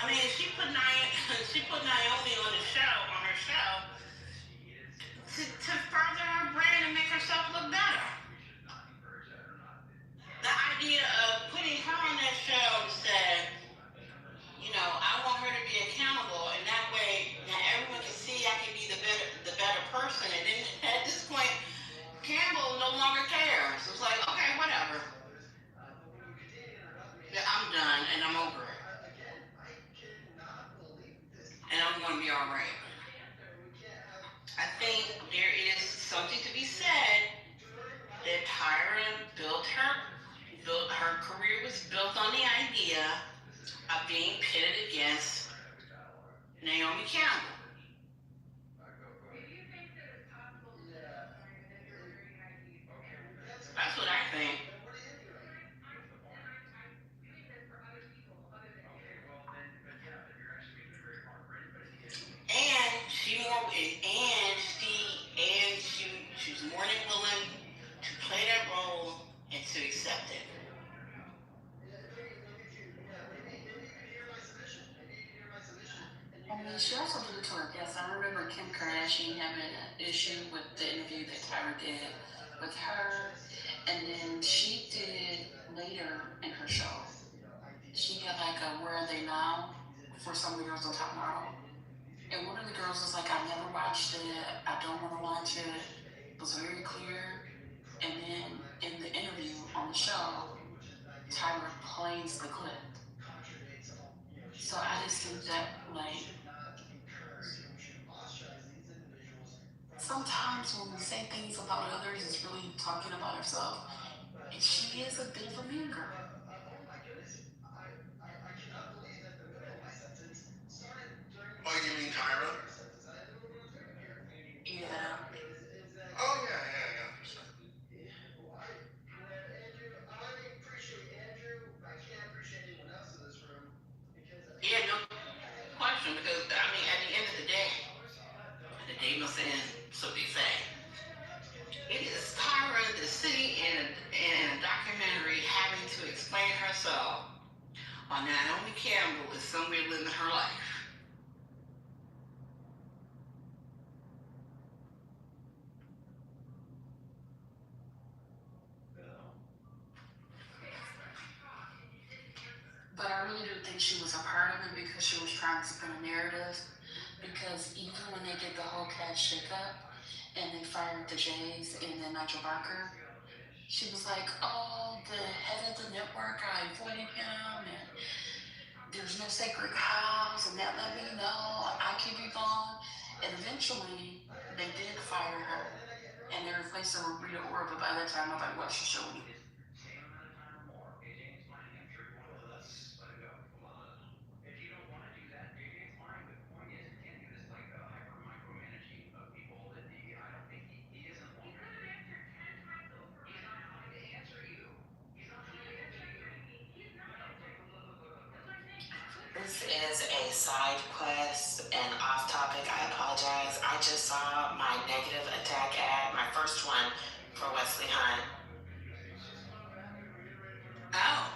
I mean, she put Naomi on her show to further her brand and make herself look better. The idea of putting her on that show to say, I want her to be accountable, and that way now everyone can see I can be the better person. And then at this point, Campbell no longer cares. It's like, okay, whatever. Yeah, I'm done and I'm over it. And I'm gonna be all right. I think there is something to be said that Tyra built her career was built on the idea of being pitted against Naomi Campbell. That's what I think. She's more than willing to play that role and to accept it. I mean, she also did it to her guests. I remember Kim Kardashian having an issue with the interview that Tyra did with her, and then she did later in her show. She got like a "Where Are They Now" for some of the girls on Top Model, and one of the girls was like, "I never watched it. I don't want to watch it." It was very clear. And then in the interview on the show, Tyra plays the clip. So I just think that, like, sometimes when we say things about others, it's really talking about ourselves. And she is a bit of a mean girl. Oh, you mean Tyra? Yeah. Oh, yeah, for sure. Yeah, no question, because I mean, at the end of the day must end, so they say. It is Tyra that's sitting in a documentary having to explain herself while Naomi Campbell is somewhere living her life. But I really do think she was a part of it because she was trying to spin a narrative. Because even when they did the whole cat shakeup and they fired the Jays and then Nigel Barker, she was like, "Oh, the head of the network, I appointed him, and there's no sacred cows, and that let me know I can be gone." And eventually, they did fire her, and they replaced her with Rita Ora, but by that time, nobody watched the show anymore. This is a side quest and off topic. I apologize. I just saw my negative attack ad, my first one for Wesley Hunt. Oh,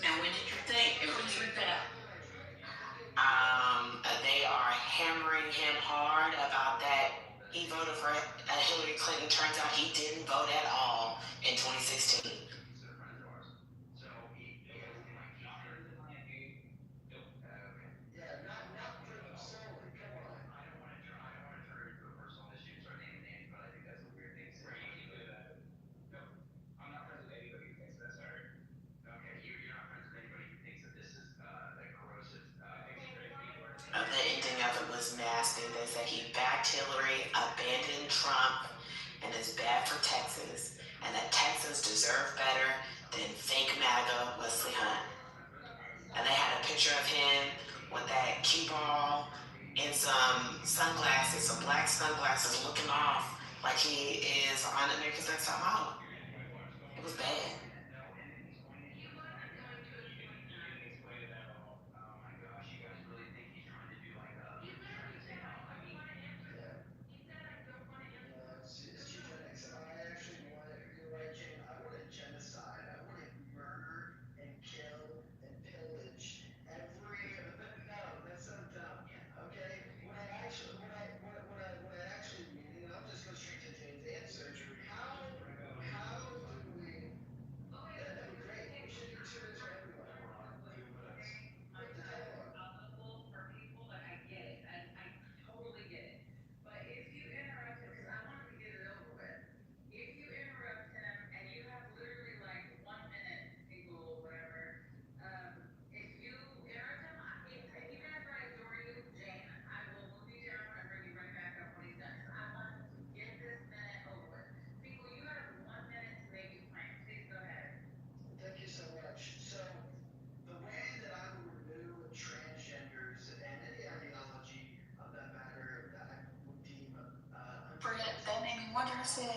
and when did you think? It was that. They are hammering him hard about that. He voted for Hillary Clinton. Turns out he didn't vote at all in 2016. The ending of it was nasty. They said he backed Hillary, abandoned Trump, and is bad for Texas, and that Texans deserve better than fake she is on America's Next Top Model. It was bad. That made me wonder. I said,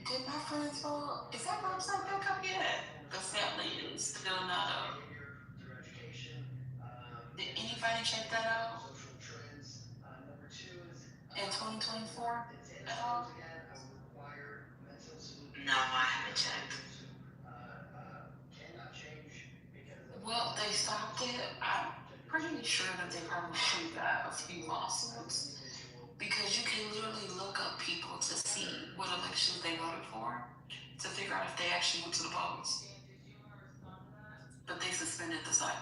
did my friends fall? Is that website back up yet? The family is still not up. Did anybody check that out in 2024 at all? No, I haven't checked. Well, they stopped it. I'm pretty sure that they probably got a few lawsuits because you can literally look up people to see what elections they voted for to figure out if they actually went to the polls. But they suspended the site.